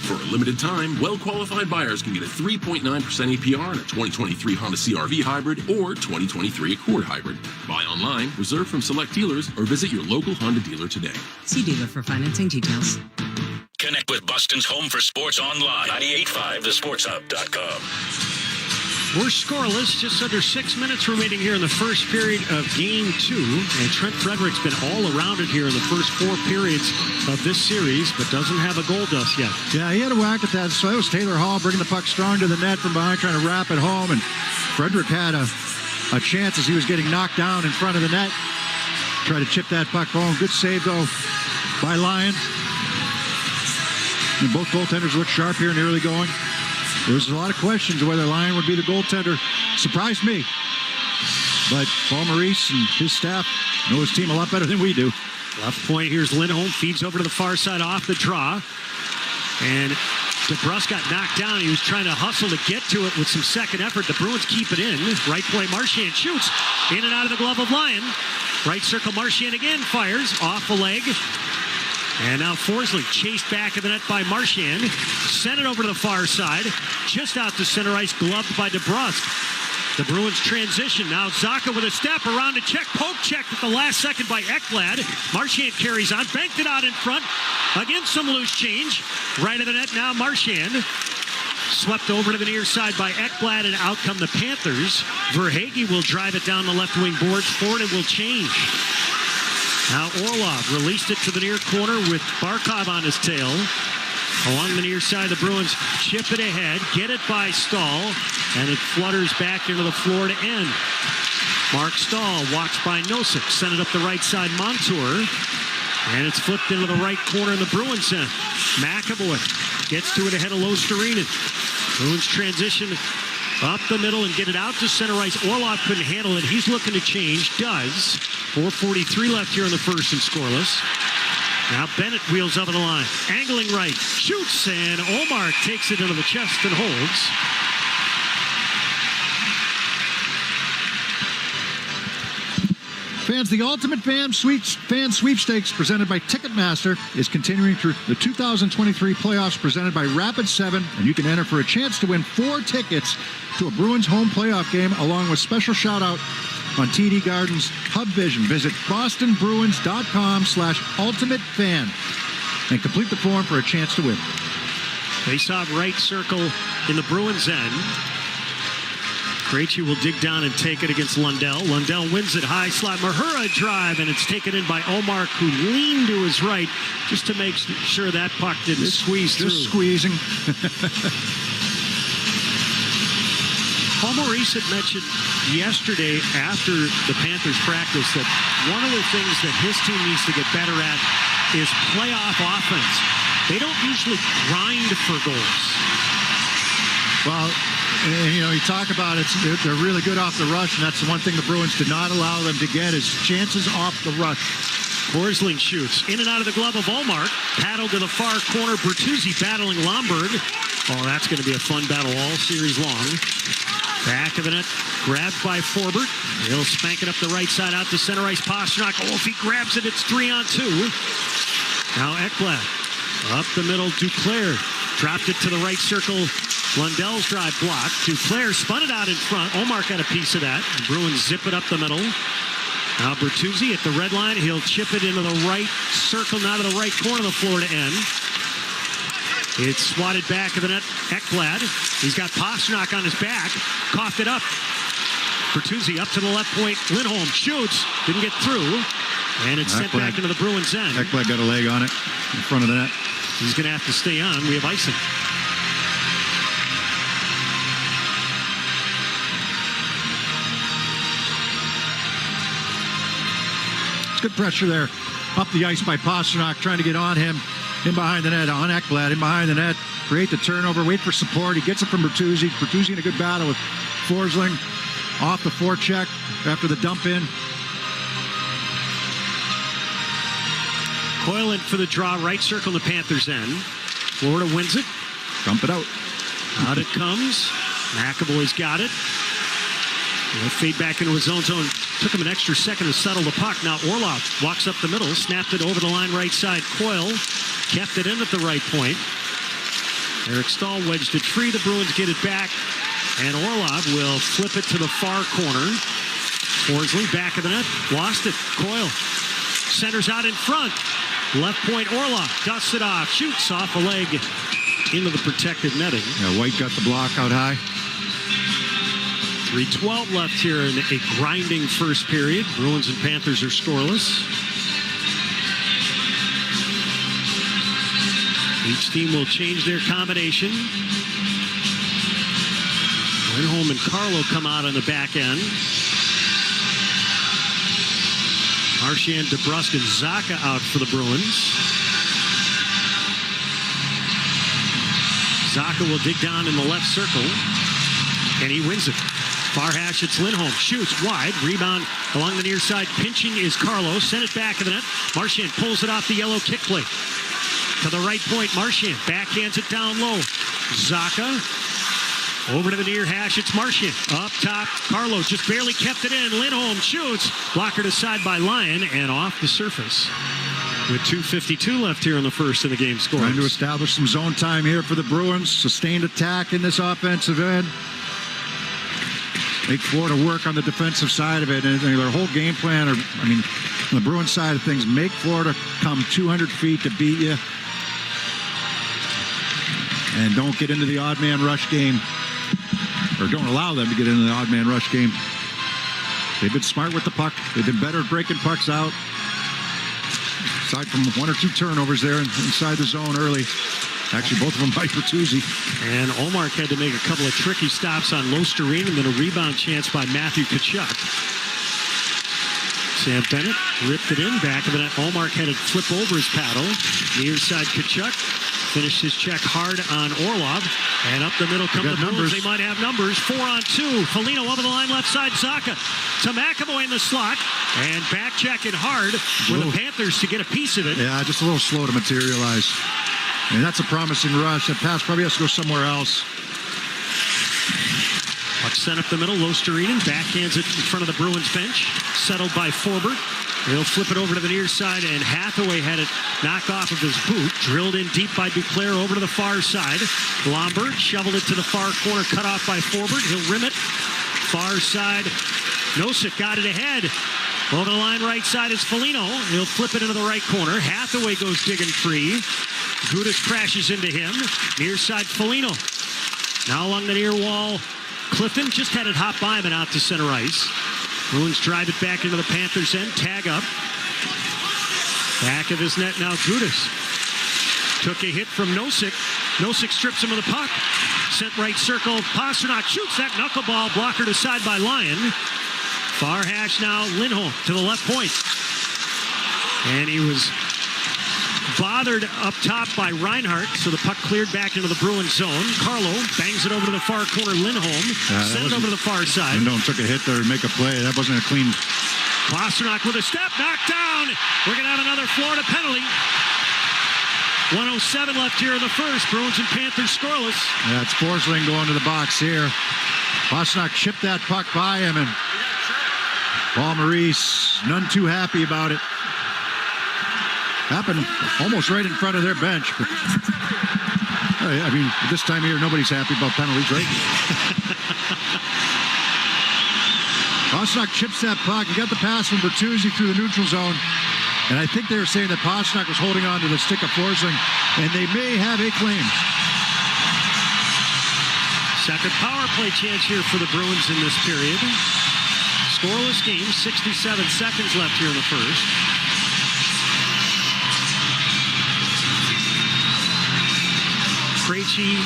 For a limited time, well-qualified buyers can get a 3.9% APR on a 2023 Honda CR-V Hybrid or 2023 Accord Hybrid. Buy online, reserve from select dealers, or visit your local Honda dealer today. See dealer for financing details. Connect with Boston's home for sports online. 98.5thesportshub.com. We're scoreless, just under 6 minutes remaining here in the first period of Game 2. And Trent Frederick's been all around it here in the first 4 periods of this series, but doesn't have a goal dust yet. Yeah, he had a whack at that. So it was Taylor Hall bringing the puck strong to the net from behind, trying to wrap it home. And Frederick had a chance as he was getting knocked down in front of the net. Tried to chip that puck home. Good save, though, by Lyon. And both goaltenders look sharp here in the early going. There's a lot of questions whether Lyon would be the goaltender. Surprised me. But Paul Maurice and his staff know his team a lot better than we do. Left point, here's Lindholm. Feeds over to the far side off the draw. And DeBrusk got knocked down. He was trying to hustle to get to it with some second effort. The Bruins keep it in. Right point, Marchand shoots. In and out of the glove of Lyon. Right circle, Marchand again fires. Off a leg. And now Forsling chased back of the net by Marchand. Sent it over to the far side. Just out to center ice, gloved by DeBrusk. The Bruins transition. Now Zacha with a step around to check. Poke checked at the last second by Ekblad. Marchand carries on. Banked it out in front. Again, some loose change. Right of the net now, Marchand. swept over to the near side by Ekblad, and out come the Panthers. Verhaeghe will drive it down the left wing boards. Florida will change. Now Orlov released it to the near corner with Barkov on his tail. Along the near side, the Bruins chip it ahead, get it by Stahl, and it flutters back into the Florida end. Mark Stahl watched by Nosek, sent it up the right side, Montour, and it's flipped into the right corner in the Bruins end. McAvoy gets to it ahead of Losterinen. Bruins transition up the middle and get it out to center ice. Orlov couldn't handle it. He's looking to change. Does. 4:43 left here in the first and scoreless. Now Bennett wheels over the line. Angling right. Shoots, and Omar takes it into the chest and holds. Fans, the Ultimate Fan Sweepstakes presented by Ticketmaster is continuing through the 2023 playoffs presented by Rapid 7, and you can enter for a chance to win 4 tickets to a Bruins home playoff game along with special shout-out on TD Garden's Hub Vision. Visit bostonbruins.com/ultimatefan and complete the form for a chance to win. Face-off right circle in the Bruins end. Krejci will dig down and take it against Lundell. Lundell wins it high slot. Mahura drive, and it's taken in by Omar, who leaned to his right just to make sure that puck didn't squeeze through. Just squeezing. Paul Maurice had mentioned yesterday after the Panthers practice that one of the things that his team needs to get better at is playoff offense. They don't usually grind for goals. Well, and, you talk about it, they're really good off the rush, and that's the one thing the Bruins did not allow them to get is chances off the rush. Forsling shoots in and out of the glove of Ullmark. Paddle to the far corner. Bertuzzi battling Lomberg. Oh, that's going to be a fun battle all series long. Back of the net, grabbed by Forbert. He'll spank it up the right side out to center ice. Pastrnak. Oh, if he grabs it, it's 3-on-2. Now Ekblad up the middle. Duclair dropped it to the right circle. Lundell's drive blocked. Duclair spun it out in front. Omar got a piece of that. The Bruins zip it up the middle. Now Bertuzzi at the red line. He'll chip it into the right circle, now to the right corner of the Florida end. It's swatted back of the net. Ekblad. He's got Pastrnak on his back. Coughed it up. Bertuzzi up to the left point. Lindholm shoots. Didn't get through. And it's sent back into the Bruins end. Ekblad got a leg on it in front of the net. He's going to have to stay on. We have icing. Good pressure there up the ice by Pastrnak, trying to get on him in behind the net, on Ekblad, in behind the net, create the turnover, wait for support. He gets it from Bertuzzi. Bertuzzi in a good battle with Forsling off the forecheck after the dump in. Coyle in for the draw, right circle in the Panthers end. Florida wins it. Dump it out. Out it comes. McAvoy's got it. He'll fade back into his own zone. Took him an extra second to settle the puck. Now Orlov walks up the middle, snapped it over the line right side. Coyle kept it in at the right point. Eric Stahl wedged it free. The Bruins get it back. And Orlov will flip it to the far corner. Forsling back of the net. Lost it. Coyle centers out in front. Left point Orlov dusts it off. Shoots off a leg into the protected netting. Yeah, White got the block out high. 3:12 left here in a grinding first period. Bruins and Panthers are scoreless. Each team will change their combination. Lindholm and Carlo come out on the back end. Marchand, DeBrusk, and Zacha out for the Bruins. Zacha will dig down in the left circle, and he wins it. Far hash, it's Lindholm. Shoots wide. Rebound along the near side. Pinching is Carlo. Sent it back of the net. Marchand pulls it off the yellow kick plate. To the right point, Marchand backhands it down low. Zacha over to the near hash. It's Marchand. Up top, Carlo just barely kept it in. Lindholm shoots. Blockered aside by Lyon and off the surface. With 2:52 left here in the first of the game score. Trying to establish some zone time here for the Bruins. Sustained attack in this offensive end. Make Florida work on the defensive side of it. And their whole game plan, on the Bruins side of things, make Florida come 200 feet to beat you. and don't get into the odd man rush game, or don't allow them to get into the odd man rush game. They've been smart with the puck. They've been better at breaking pucks out. Aside from 1 or 2 turnovers there inside the zone early. Actually, both of them by Bertuzzi. And Olmark had to make a couple of tricky stops on Losterine, and then a rebound chance by Matthew Tkachuk. Sam Bennett ripped it in, back of the net. Olmark had it flip over his paddle. Near side Tkachuk finished his check hard on Orlov. And up the middle come the Bruins. They might have numbers. 4-on-2. Foligno over the line, left side. Zaka to McAvoy in the slot. And back checking hard for the Panthers to get a piece of it. Yeah, just a little slow to materialize. And that's a promising rush. That pass probably has to go somewhere else. Puck sent up the middle. Losterinen backhands it in front of the Bruins bench. Settled by Forbert. He'll flip it over to the near side, and Hathaway had it knocked off of his boot. Drilled in deep by Duclair over to the far side. Lombard shoveled it to the far corner, cut off by Forbert. He'll rim it. Far side. Nosek got it ahead. Over the line right side is Foligno. He'll flip it into the right corner. Hathaway goes digging free. Gudas crashes into him. Near side Foligno. Now along the near wall, Clifton just had it hop by him and out to center ice. Bruins drive it back into the Panthers end. Tag up. Back of his net now Gudas. Took a hit from Nosek. Nosek strips him of the puck. Sent right circle. Pasternak shoots that knuckleball. Blocker to side by Lyon. Far hash now. Lindholm to the left point. And he was bothered up top by Reinhart, so the puck cleared back into the Bruins zone. Carlo bangs it over to the far corner. Lindholm sent it over to the far side. Lindholm took a hit there to make a play. That wasn't a clean. Pasternak with a step, knocked down. We're going to have another Florida penalty. 1:07 left here in the first. Bruins and Panthers scoreless. Yeah, it's Forsling going to the box here. Pasternak chipped that puck by him, and Paul Maurice, none too happy about it. Happened almost right in front of their bench. But, I mean, this time of year, nobody's happy about penalties, right? Pasternak chips that puck. He got the pass from Bertuzzi through the neutral zone. And I think they were saying that Pasternak was holding on to the stick of Forsling, and they may have a claim. Second power play chance here for the Bruins in this period. Scoreless game, 67 seconds left here in the first. Krejci,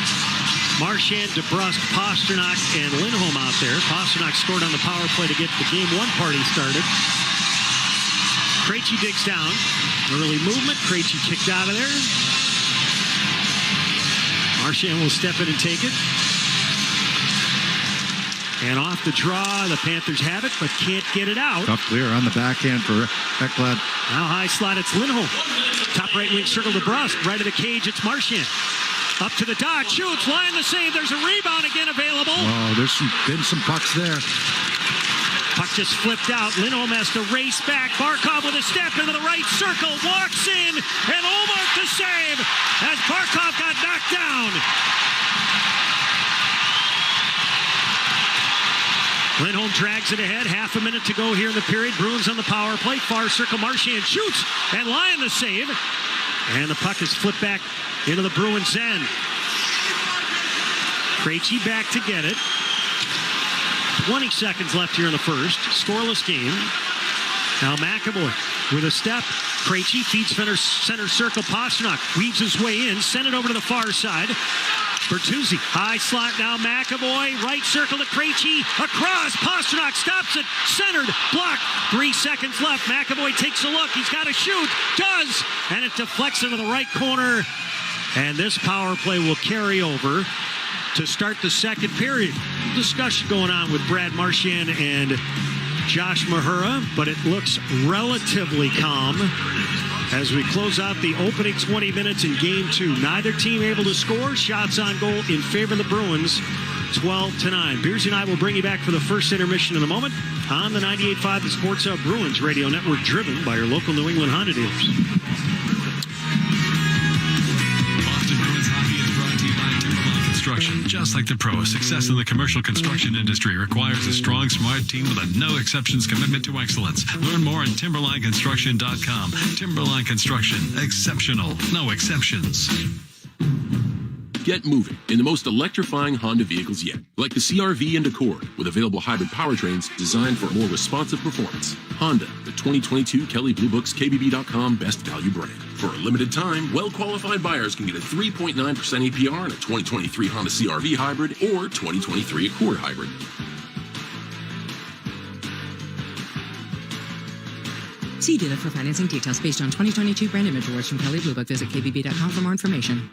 Marchand, DeBrusk, Pasternak, and Lindholm out there. Pasternak scored on the power play to get the game one party started. Krejci digs down. Early movement. Krejci kicked out of there. Marchand will step in and take it. And off the draw, the Panthers have it, but can't get it out. Tough clear on the backhand for Ekblad. Now high slot, it's Lindholm. Top right wing circle to Brusk. Right of the cage, it's Marchand. Up to the dot, shoots, line the save. There's a rebound again available. Oh, there's been some pucks there. Puck just flipped out. Lindholm has to race back. Barkov with a step into the right circle. Walks in, and Olmark to save as Barkov got knocked down. Lindholm drags it ahead. Half a minute to go here in the period. Bruins on the power play. Far circle. Marchand shoots, and Lyon the save. And the puck is flipped back into the Bruins' end. Krejci back to get it. 20 seconds left here in the first. Scoreless game. Now McAvoy with a step. Krejci feeds center circle. Pasternak weaves his way in. Send it over to the far side. Bertuzzi, high slot now. McAvoy, right circle to Krejci. Across. Pasternak stops it. Centered. Blocked. 3 seconds left. McAvoy takes a look. He's got to shoot. Does. And it deflects into the right corner. And this power play will carry over to start the second period. Discussion going on with Brad Marchand and Josh Mahura, but it looks relatively calm as we close out the opening 20 minutes in game two. Neither team able to score. Shots on goal in favor of the Bruins, 12-9. Beers and I will bring you back for the first intermission in a moment on the 98.5 The Sports Hub Bruins Radio Network, driven by your local New England Honda dealers. Just like the pros, success in the commercial construction industry requires a strong, smart team with a no-exceptions commitment to excellence. Learn more at timberlineconstruction.com. Timberline Construction. Exceptional. No exceptions. Get moving in the most electrifying Honda vehicles yet, like the CR-V and Accord, with available hybrid powertrains designed for more responsive performance. Honda, the 2022 Kelley Blue Book's KBB.com Best Value brand. For a limited time, well-qualified buyers can get a 3.9% APR on a 2023 Honda CR-V hybrid or 2023 Accord hybrid. See dealer for financing details based on 2022 brand image awards from Kelley Blue Book. Visit kbb.com for more information.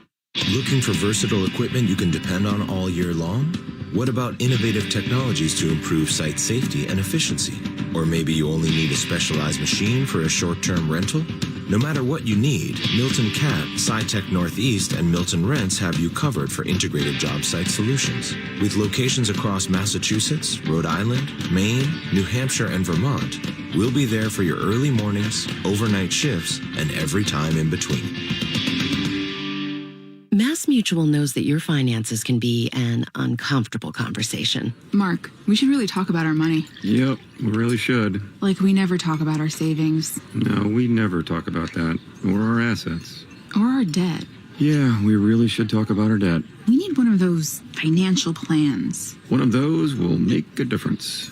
Looking for versatile equipment you can depend on all year long? What about innovative technologies to improve site safety and efficiency? Or maybe you only need a specialized machine for a short-term rental? No matter what you need, Milton Cat, SciTech Northeast, and Milton Rents have you covered for integrated job site solutions. With locations across Massachusetts, Rhode Island, Maine, New Hampshire, and Vermont, we'll be there for your early mornings, overnight shifts, and every time in between. Mass Mutual knows that your finances can be an uncomfortable conversation. Mark, we should really talk about our money. Yep, we really should. Like we never talk about our savings. No, we never talk about that. Or our assets. Or our debt. Yeah, we really should talk about our debt. We need one of those financial plans. One of those will make a difference.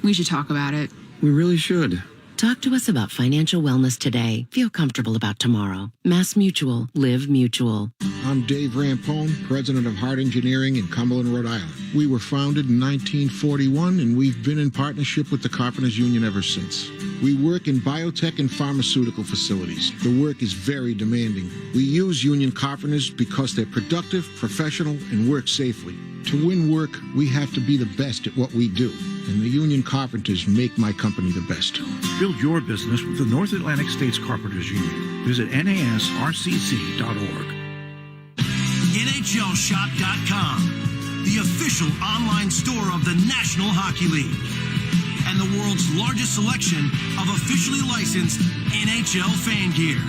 We should talk about it. We really should. Talk to us about financial wellness today. Feel comfortable about tomorrow. Mass Mutual. Live Mutual. I'm Dave Rampone, president of Hart Engineering in Cumberland, Rhode Island. We were founded in 1941, and we've been in partnership with the Carpenters Union ever since. We work in biotech and pharmaceutical facilities. The work is very demanding. We use union carpenters because they're productive, professional, and work safely. To win work, we have to be the best at what we do, and the union carpenters make my company the best. Build your business with the North Atlantic States Carpenters Union. Visit nasrcc.org. NHLShop.com, the official online store of the National Hockey League, and the world's largest selection of officially licensed NHL fan gear,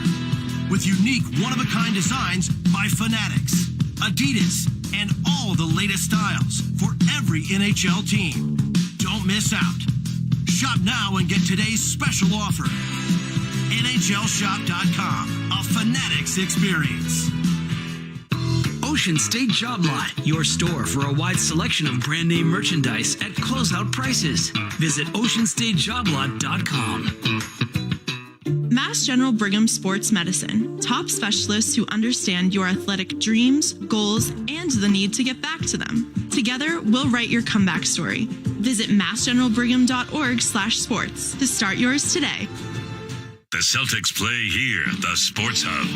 with unique one-of-a-kind designs by Fanatics, Adidas, and all the latest styles for every NHL team. Don't miss out. Shop now and get today's special offer. NHLShop.com, a Fanatics experience. Ocean State Job Lot, your store for a wide selection of brand name merchandise at closeout prices. Visit OceanStateJobLot.com. Mass General Brigham Sports Medicine. Top specialists who understand your athletic dreams, goals, and the need to get back to them. Together, we'll write your comeback story. Visit massgeneralbrigham.org/sports to start yours today. The Celtics play here at the Sports Hub.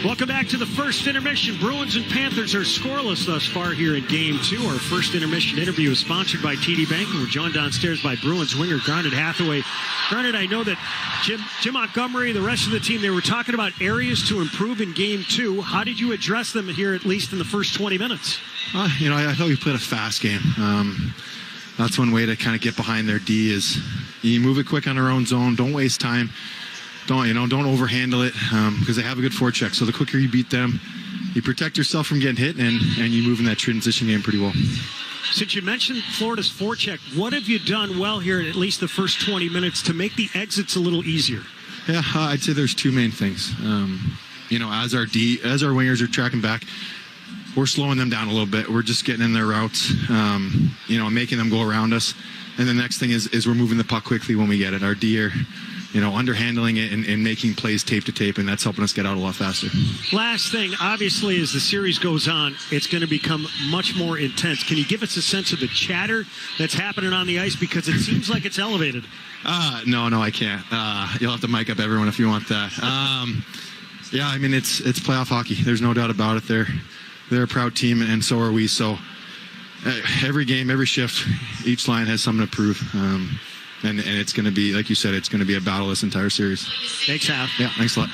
Welcome back to the first intermission. Bruins and Panthers are scoreless thus far here in Game 2. Our first intermission interview is sponsored by TD Bank, and we're joined downstairs by Bruins winger Garnet Hathaway. Garnet, I know that Jim Montgomery, the rest of the team, they were talking about areas to improve in Game 2. How did you address them here, at least in the first 20 minutes? I thought we played a fast game. That's one way to kind of get behind their D is you move it quick on their own zone. Don't waste time. Don't overhandle it because they have a good forecheck. So the quicker you beat them, you protect yourself from getting hit, and you move in that transition game pretty well. Since you mentioned Florida's forecheck, what have you done well here in at least the first 20 minutes to make the exits a little easier? Yeah, I'd say there's two main things. As our wingers are tracking back, we're slowing them down a little bit. We're just getting in their routes, making them go around us. And the next thing is we're moving the puck quickly when we get it. Our D are underhandling it and making plays tape to tape, and that's helping us get out a lot faster. Last thing, obviously, as the series goes on, it's going to become much more intense. Can you give us a sense of the chatter that's happening on the ice? Because it seems like it's elevated. No, I can't. You'll have to mic up everyone if you want that. It's playoff hockey. There's no doubt about it. They're a proud team, and so are we. So every game, every shift, each line has something to prove. And it's going to be, like you said, it's going to be a battle this entire series. Thanks, Hal. Yeah, thanks a lot.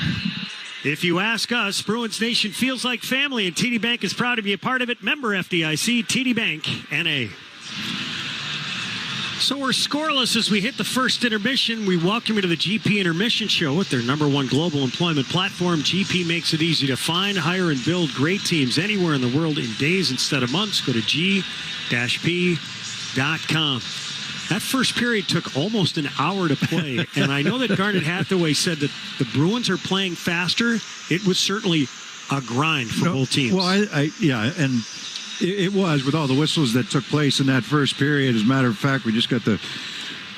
If you ask us, Bruins Nation feels like family, and TD Bank is proud to be a part of it. Member FDIC, TD Bank, N.A. So we're scoreless as we hit the first intermission. We welcome you to the GP Intermission Show with their #1 global employment platform. GP makes it easy to find, hire, and build great teams anywhere in the world in days instead of months. Go to g-p.com. That first period took almost an hour to play, and I know that Garnet Hathaway said that the Bruins are playing faster. It was certainly a grind for both teams. Well, and it was with all the whistles that took place in that first period. As a matter of fact, we just got the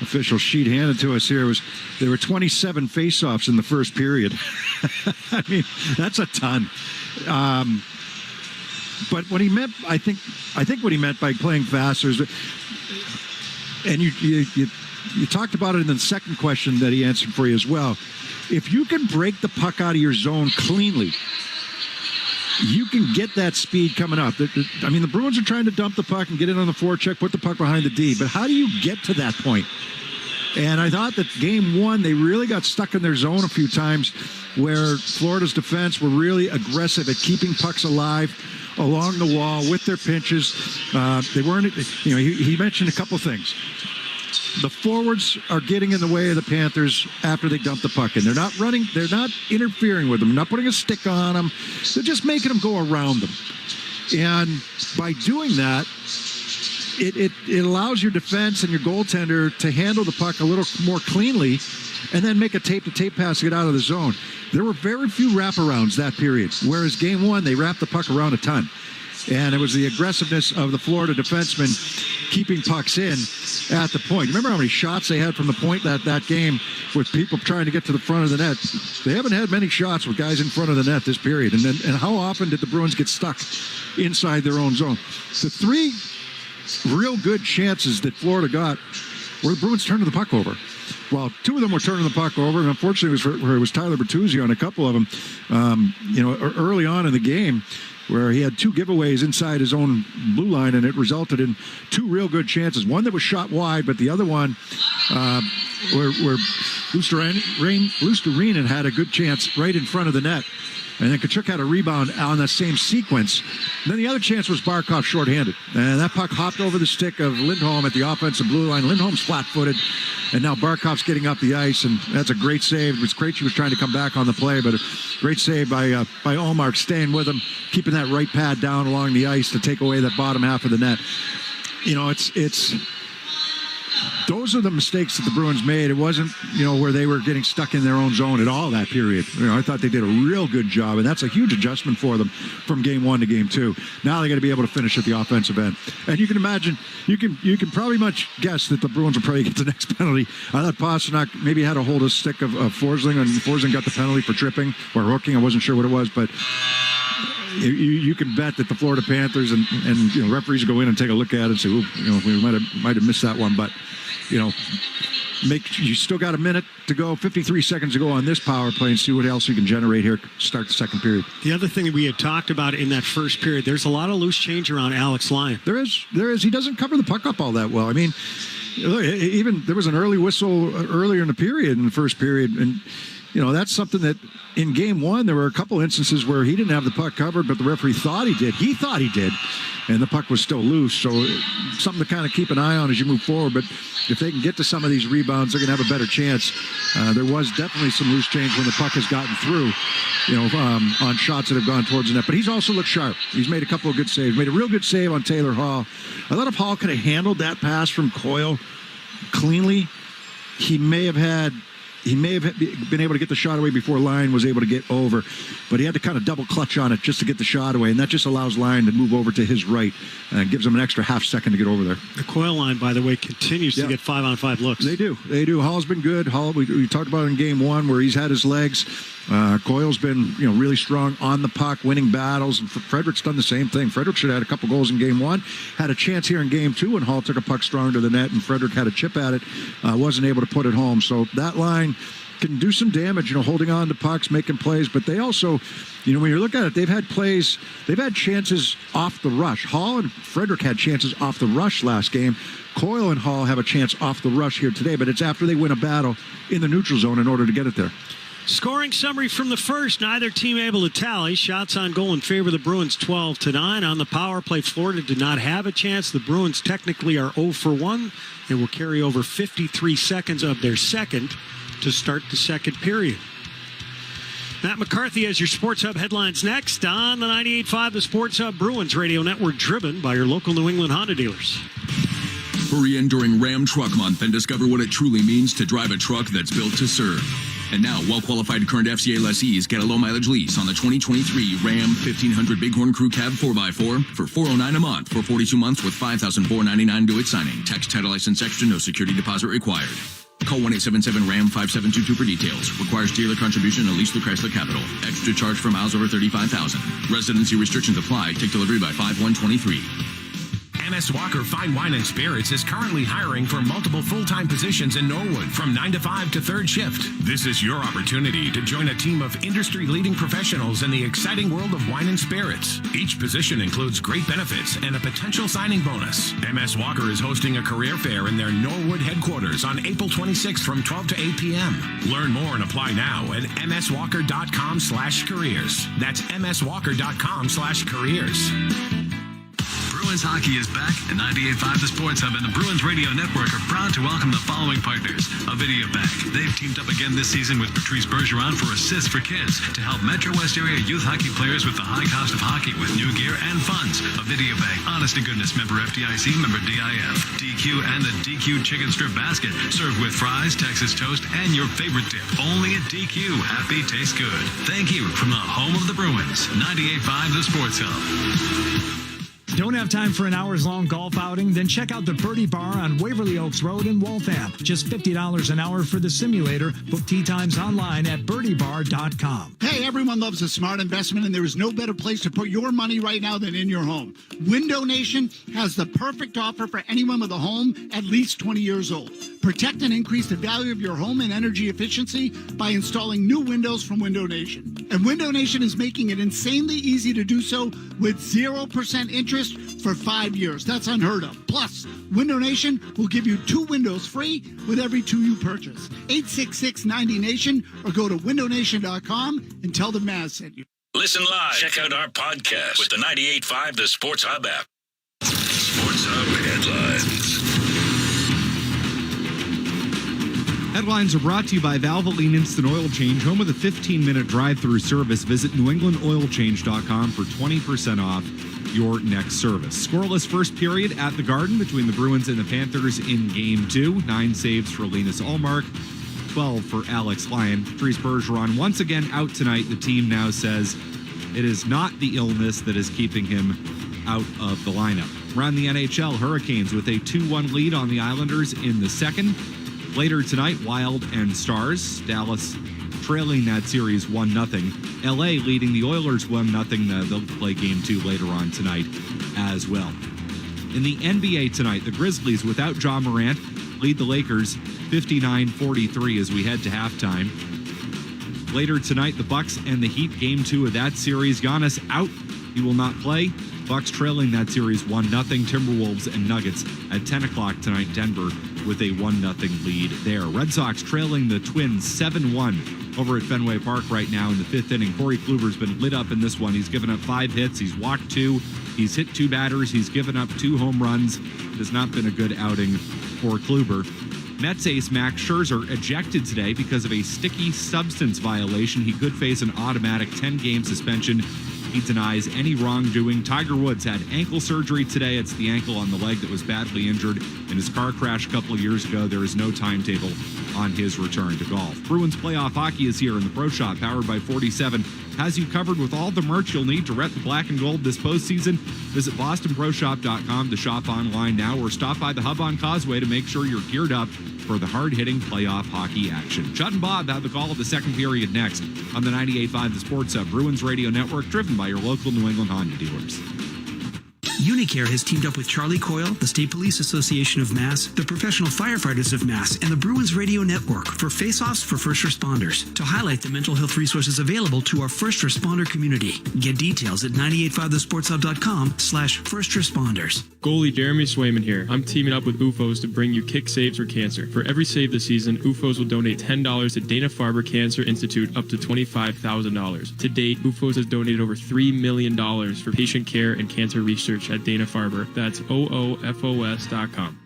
official sheet handed to us here. There were 27 faceoffs in the first period. I mean, that's a ton. But what he meant, I think what he meant by playing faster is, and you talked about it in the second question that he answered for you as well. If you can break the puck out of your zone cleanly, you can get that speed coming up. I mean, the Bruins are trying to dump the puck and get it on the forecheck, put the puck behind the D. But how do you get to that point? And I thought that game one, they really got stuck in their zone a few times where Florida's defense were really aggressive at keeping pucks alive along the wall with their pinches. They weren't, he mentioned a couple things. The forwards are getting in the way of the Panthers after they dump the puck in. They're not running. They're not interfering with them. They're not putting a stick on them. They're just making them go around them. And by doing that, it allows your defense and your goaltender to handle the puck a little more cleanly and then make a tape-to-tape pass to get out of the zone. There were very few wraparounds that period, whereas game one, they wrapped the puck around a ton. And it was the aggressiveness of the Florida defensemen keeping pucks in at the point. Remember how many shots they had from the point that game with people trying to get to the front of the net? They haven't had many shots with guys in front of the net this period. And how often did the Bruins get stuck inside their own zone? The three real good chances that Florida got were the Bruins turning the puck over. Well, two of them were turning the puck over, and unfortunately it was Tyler Bertuzzi on a couple of them, early on in the game, where he had two giveaways inside his own blue line, and it resulted in two real good chances. One that was shot wide, but the other one where Luostarinen had a good chance right in front of the net. And then Tkachuk had a rebound on that same sequence. And then the other chance was Barkov shorthanded. And that puck hopped over the stick of Lindholm at the offensive blue line. Lindholm's flat-footed, and now Barkov's getting up the ice, and that's a great save. It was Krejci was trying to come back on the play, but a great save by Ullmark, staying with him, keeping that right pad down along the ice to take away that bottom half of the net. It's those are the mistakes that the Bruins made. It wasn't, where they were getting stuck in their own zone at all that period. I thought they did a real good job, and that's a huge adjustment for them from game one to game two. Now they got to be able to finish at the offensive end. And you can imagine, you can probably much guess that the Bruins will probably get the next penalty. I thought Pasternak maybe had a hold of stick of Forsling, and Forsling got the penalty for tripping or hooking. I wasn't sure what it was, but you can bet that the Florida Panthers and referees go in and take a look at it and say, we might have missed that one, but you still got a minute to go, 53 seconds to go on this power play, and see what else you can generate here to start the second period. The other thing that we had talked about in that first period, there's a lot of loose change around Alex Lyon. There is. He doesn't cover the puck up all that well. I mean, even there was an early whistle earlier in the period, in the first period, and that's something that in game one, there were a couple instances where he didn't have the puck covered, but the referee thought he did. He thought he did, and the puck was still loose. So something to kind of keep an eye on as you move forward. But if they can get to some of these rebounds, they're going to have a better chance. There was definitely some loose change when the puck has gotten through, on shots that have gone towards the net. But he's also looked sharp. He's made a couple of good saves. Made a real good save on Taylor Hall. I thought if Hall could have handled that pass from Coyle cleanly, he may have been able to get the shot away before Lyon was able to get over, but he had to kind of double clutch on it just to get the shot away, and that just allows Lyon to move over to his right and gives him an extra half second to get over there. The Coyle line, by the way, continues to get 5-on-5 looks. They do. Hall's been good. Hall, we talked about in game one where he's had his legs. Coyle's been really strong on the puck, winning battles, and Frederick's done the same thing. Frederick should have had a couple goals in game one, had a chance here in game two, and Hall took a puck strong to the net, and Frederick had a chip at it, wasn't able to put it home. So that line can do some damage, holding on to pucks, making plays, but they also, when you look at it, they've had chances off the rush. Hall and Frederick had chances off the rush last game. Coyle and Hall have a chance off the rush here today, but it's after they win a battle in the neutral zone in order to get it there. Scoring summary from the first. Neither team able to tally. Shots on goal in favor of the Bruins 12-9. On the power play, Florida did not have a chance. The Bruins technically are 0 for 1 and will carry over 53 seconds of their second to start the second period. Matt McCarthy has your Sports Hub headlines next on the 98.5 The Sports Hub Bruins Radio Network, driven by your local New England Honda dealers. Hurry in during Ram Truck Month and discover what it truly means to drive a truck that's built to serve. And now, well-qualified current FCA lessees get a low-mileage lease on the 2023 Ram 1500 Bighorn Crew Cab 4x4 for $409 a month for 42 months with $5,499 due at signing. Tax, title, license extra, no security deposit required. Call 1-877-RAM-5722 for details. Requires dealer contribution and lease through Chrysler Capital. Extra charge for miles over 35,000. Residency restrictions apply. Take delivery by 5/1/23. MS Walker Fine Wine and Spirits is currently hiring for multiple full-time positions in Norwood from 9 to 5 to third shift. This is your opportunity to join a team of industry-leading professionals in the exciting world of wine and spirits. Each position includes great benefits and a potential signing bonus. MS Walker is hosting a career fair in their Norwood headquarters on April 26th from 12 to 8 p.m. Learn more and apply now at mswalker.com/careers. That's mswalker.com/careers. Bruins hockey is back, and 98.5 The Sports Hub and the Bruins Radio Network are proud to welcome the following partners. A Video Bank. They've teamed up again this season with Patrice Bergeron for Assists for Kids to help Metro West area youth hockey players with the high cost of hockey with new gear and funds. A Video Bank. Honest to goodness, member FDIC, member DIF. DQ and the DQ Chicken Strip Basket. Served with fries, Texas toast, and your favorite dip. Only at DQ. Happy tastes good. Thank you from the home of the Bruins. 98.5 The Sports Hub. Don't have time for an hours-long golf outing? Then check out the Birdie Bar on Waverly Oaks Road in Waltham. Just $50 an hour for the simulator. Book tee times online at birdiebar.com. Hey, everyone loves a smart investment, and there is no better place to put your money right now than in your home. Window Nation has the perfect offer for anyone with a home at least 20 years old. Protect and increase the value of your home and energy efficiency by installing new windows from Window Nation. And Window Nation is making it insanely easy to do so with 0% interest for 5 years. That's unheard of. Plus, Window Nation will give you 2 windows free with every 2 you purchase. 866-90-NATION or go to windownation.com and tell them Maz sent you. Listen live. Check out our podcast with the 98.5 The Sports Hub app. Sports Hub headlines. Headlines are brought to you by Valvoline Instant Oil Change, home of the 15-minute drive-through service. Visit newenglandoilchange.com for 20% off your next service. Scoreless first period at the Garden between the Bruins and the Panthers in Game 2. 9 saves for Linus Ullmark, 12 for Alex Lyon. Patrice Bergeron once again out tonight. The team now says it is not the illness that is keeping him out of the lineup. Around the NHL, Hurricanes with a 2-1 lead on the Islanders in the second. Later tonight, Wild and Stars. Dallas trailing that series 1-0. LA leading the Oilers 1-0. They'll play Game 2 later on tonight as well. In the NBA tonight, the Grizzlies without Ja Morant lead the Lakers 59-43 as we head to halftime. Later tonight, the Bucks and the Heat, Game 2 of that series. Giannis out. He will not play. Bucks trailing that series 1-0. Timberwolves and Nuggets at 10 o'clock tonight. Denver with a 1-0 lead there. Red Sox trailing the Twins 7-1 over at Fenway Park right now in the 5th inning. Corey Kluber's been lit up in this one. He's given up 5 hits. He's walked 2. He's hit 2 batters. He's given up 2 home runs. It has not been a good outing for Kluber. Mets ace Max Scherzer ejected today because of a sticky substance violation. He could face an automatic 10-game suspension. He denies any wrongdoing. Tiger Woods had ankle surgery today. It's the ankle on the leg that was badly injured in his car crash a couple of years ago. There is no timetable on his return to golf. Bruins playoff hockey is here, and the Pro Shop, powered by 47, has you covered with all the merch you'll need to rep the black and gold this postseason. Visit bostonproshop.com to shop online now, or stop by the Hub on Causeway to make sure you're geared up for the hard-hitting playoff hockey action. Judd and Bob have the call of the second period next on the 98.5 The Sports Hub Bruins Radio Network, driven by your local New England Honda dealers. Unicare has teamed up with Charlie Coyle, the State Police Association of Mass, the Professional Firefighters of Mass, and the Bruins Radio Network for face-offs for first responders to highlight the mental health resources available to our first responder community. Get details at 985thesportshub.com/first responders. Goalie Jeremy Swayman here. I'm teaming up with UFOs to bring you Kick Saves for Cancer. For every save this season, UFOs will donate $10 to Dana-Farber Cancer Institute up to $25,000. To date, UFOs has donated over $3 million for patient care and cancer research at Dana-Farber. That's OOFOS.com.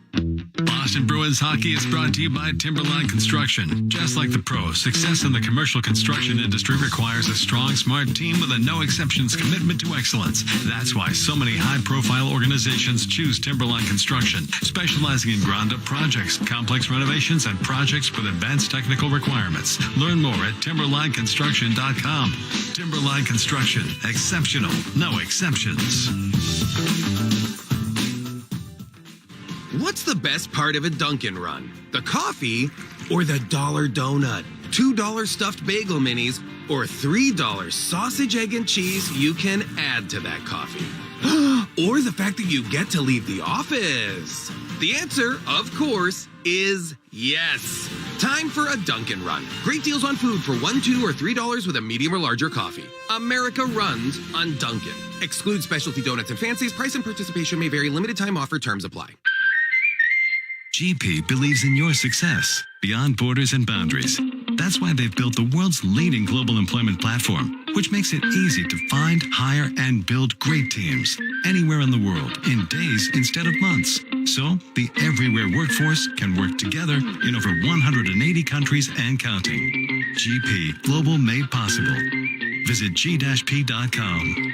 Boston Bruins hockey is brought to you by Timberline Construction. Just like the pros, success in the commercial construction industry requires a strong, smart team with a no-exceptions commitment to excellence. That's why so many high-profile organizations choose Timberline Construction, specializing in ground-up projects, complex renovations, and projects with advanced technical requirements. Learn more at timberlineconstruction.com. Timberline Construction. Exceptional. No exceptions. What's the best part of a Dunkin' run? The coffee or the dollar donut? $2 stuffed bagel minis or $3 sausage, egg, and cheese you can add to that coffee? Or the fact that you get to leave the office? The answer, of course, is yes. Time for a Dunkin' run. Great deals on food for $1, $2, or $3 with a medium or larger coffee. America runs on Dunkin'. Excludes specialty donuts and fancies. Price and participation may vary. Limited time offer. Terms apply. GP believes in your success beyond borders and boundaries. That's why they've built the world's leading global employment platform, which makes it easy to find, hire, and build great teams anywhere in the world in days instead of months. So the everywhere workforce can work together in over 180 countries and counting. GP, global made possible. Visit g-p.com.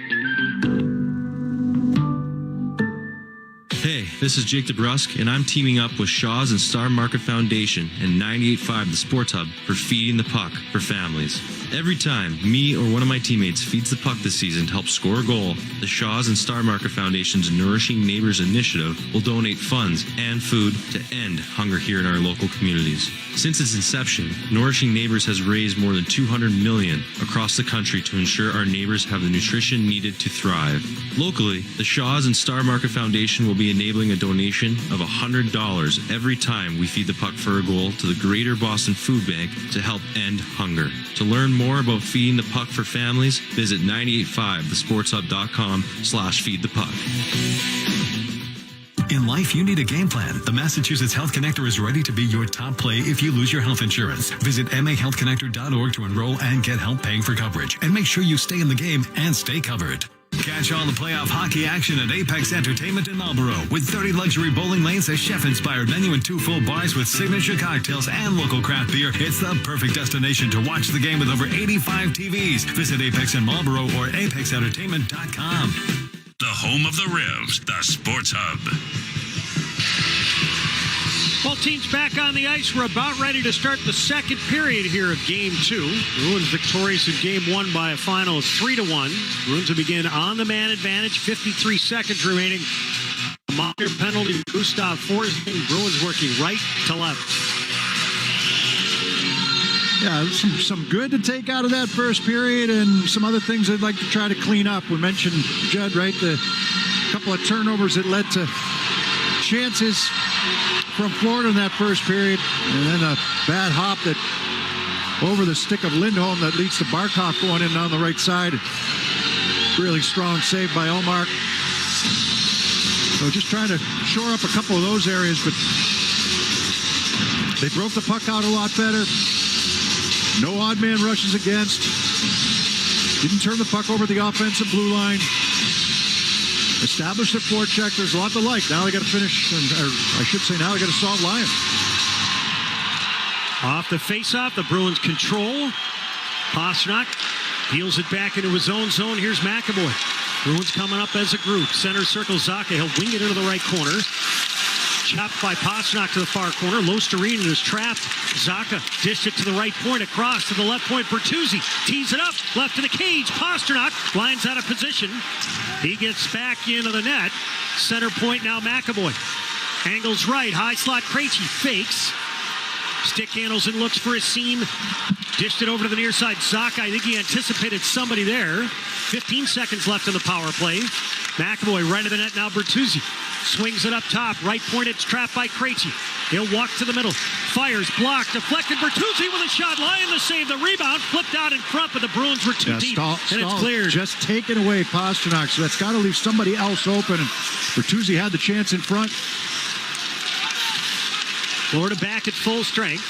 Hey, this is Jake DeBrusque, and I'm teaming up with Shaw's and Star Market Foundation and 98.5 The Sports Hub for Feeding the Puck for families. Every time me or one of my teammates feeds the puck this season to help score a goal, the Shaw's and Star Market Foundation's Nourishing Neighbors initiative will donate funds and food to end hunger here in our local communities. Since its inception, Nourishing Neighbors has raised more than $200 million across the country to ensure our neighbors have the nutrition needed to thrive. Locally, the Shaw's and Star Market Foundation will be enabling a donation of $100 every time we feed the puck for a goal to the Greater Boston Food Bank to help end hunger. To learn more about feeding the puck for families, visit 985thesportshub.com/feedthepuck. In life, you need a game plan. The Massachusetts Health Connector is ready to be your top play if you lose your health insurance. Visit mahealthconnector.org to enroll and get help paying for coverage. And make sure you stay in the game and stay covered. Catch all the playoff hockey action at Apex Entertainment in Marlboro with 30 luxury bowling lanes, a chef-inspired menu, and 2 full bars with signature cocktails and local craft beer. It's the perfect destination to watch the game with over 85 TVs. Visit Apex in Marlboro or apexentertainment.com. The home of the Revs, the Sports Hub. Both teams back on the ice. We're about ready to start the second period here of Game 2. Bruins victorious in Game 1 by a final of 3-1. Bruins will begin on the man advantage. 53 seconds remaining. A minor penalty to Gustav Forsling. Bruins working right to left. Yeah, some good to take out of that first period and some other things I'd like to try to clean up. We mentioned, Judd, right, the couple of turnovers that led to chances from Florida in that first period, and then a bad hop that over the stick of Lindholm that leads to Barkov going in on the right side. Really strong save by Omar. So just trying to shore up a couple of those areas, but they broke the puck out a lot better. No odd man rushes against. Didn't turn the puck over the offensive blue line. Established their forecheck. There's a lot to like. Now they got to finish, or I should say now they got to solve Lyon. Off the faceoff, the Bruins control. Pastrnak deals it back into his own zone. Here's McAvoy. Bruins coming up as a group. Center circle Zacha. He'll wing it into the right corner. Chopped by Pastrnak to the far corner. Lostereen is trapped. Zacha dished it to the right point. Across to the left point. Bertuzzi tees it up. Left to the cage. Pastrnak lines out of position. He gets back into the net. Center point now McAvoy. Angles right. High slot Krejci fakes. Stick handles and looks for a seam. Dished it over to the near side. Zacha, I think he anticipated somebody there. 15 seconds left in the power play. McAvoy right to the net now. Bertuzzi swings it up top. Right point, it's trapped by Krejci. He'll walk to the middle. Fires, blocked, deflected. Bertuzzi with a shot. Lyon to save the rebound. Flipped out in front, but the Bruins were too deep. And it's cleared. Just taken away Pastrnak, so that's got to leave somebody else open. And Bertuzzi had the chance in front. Florida back at full strength.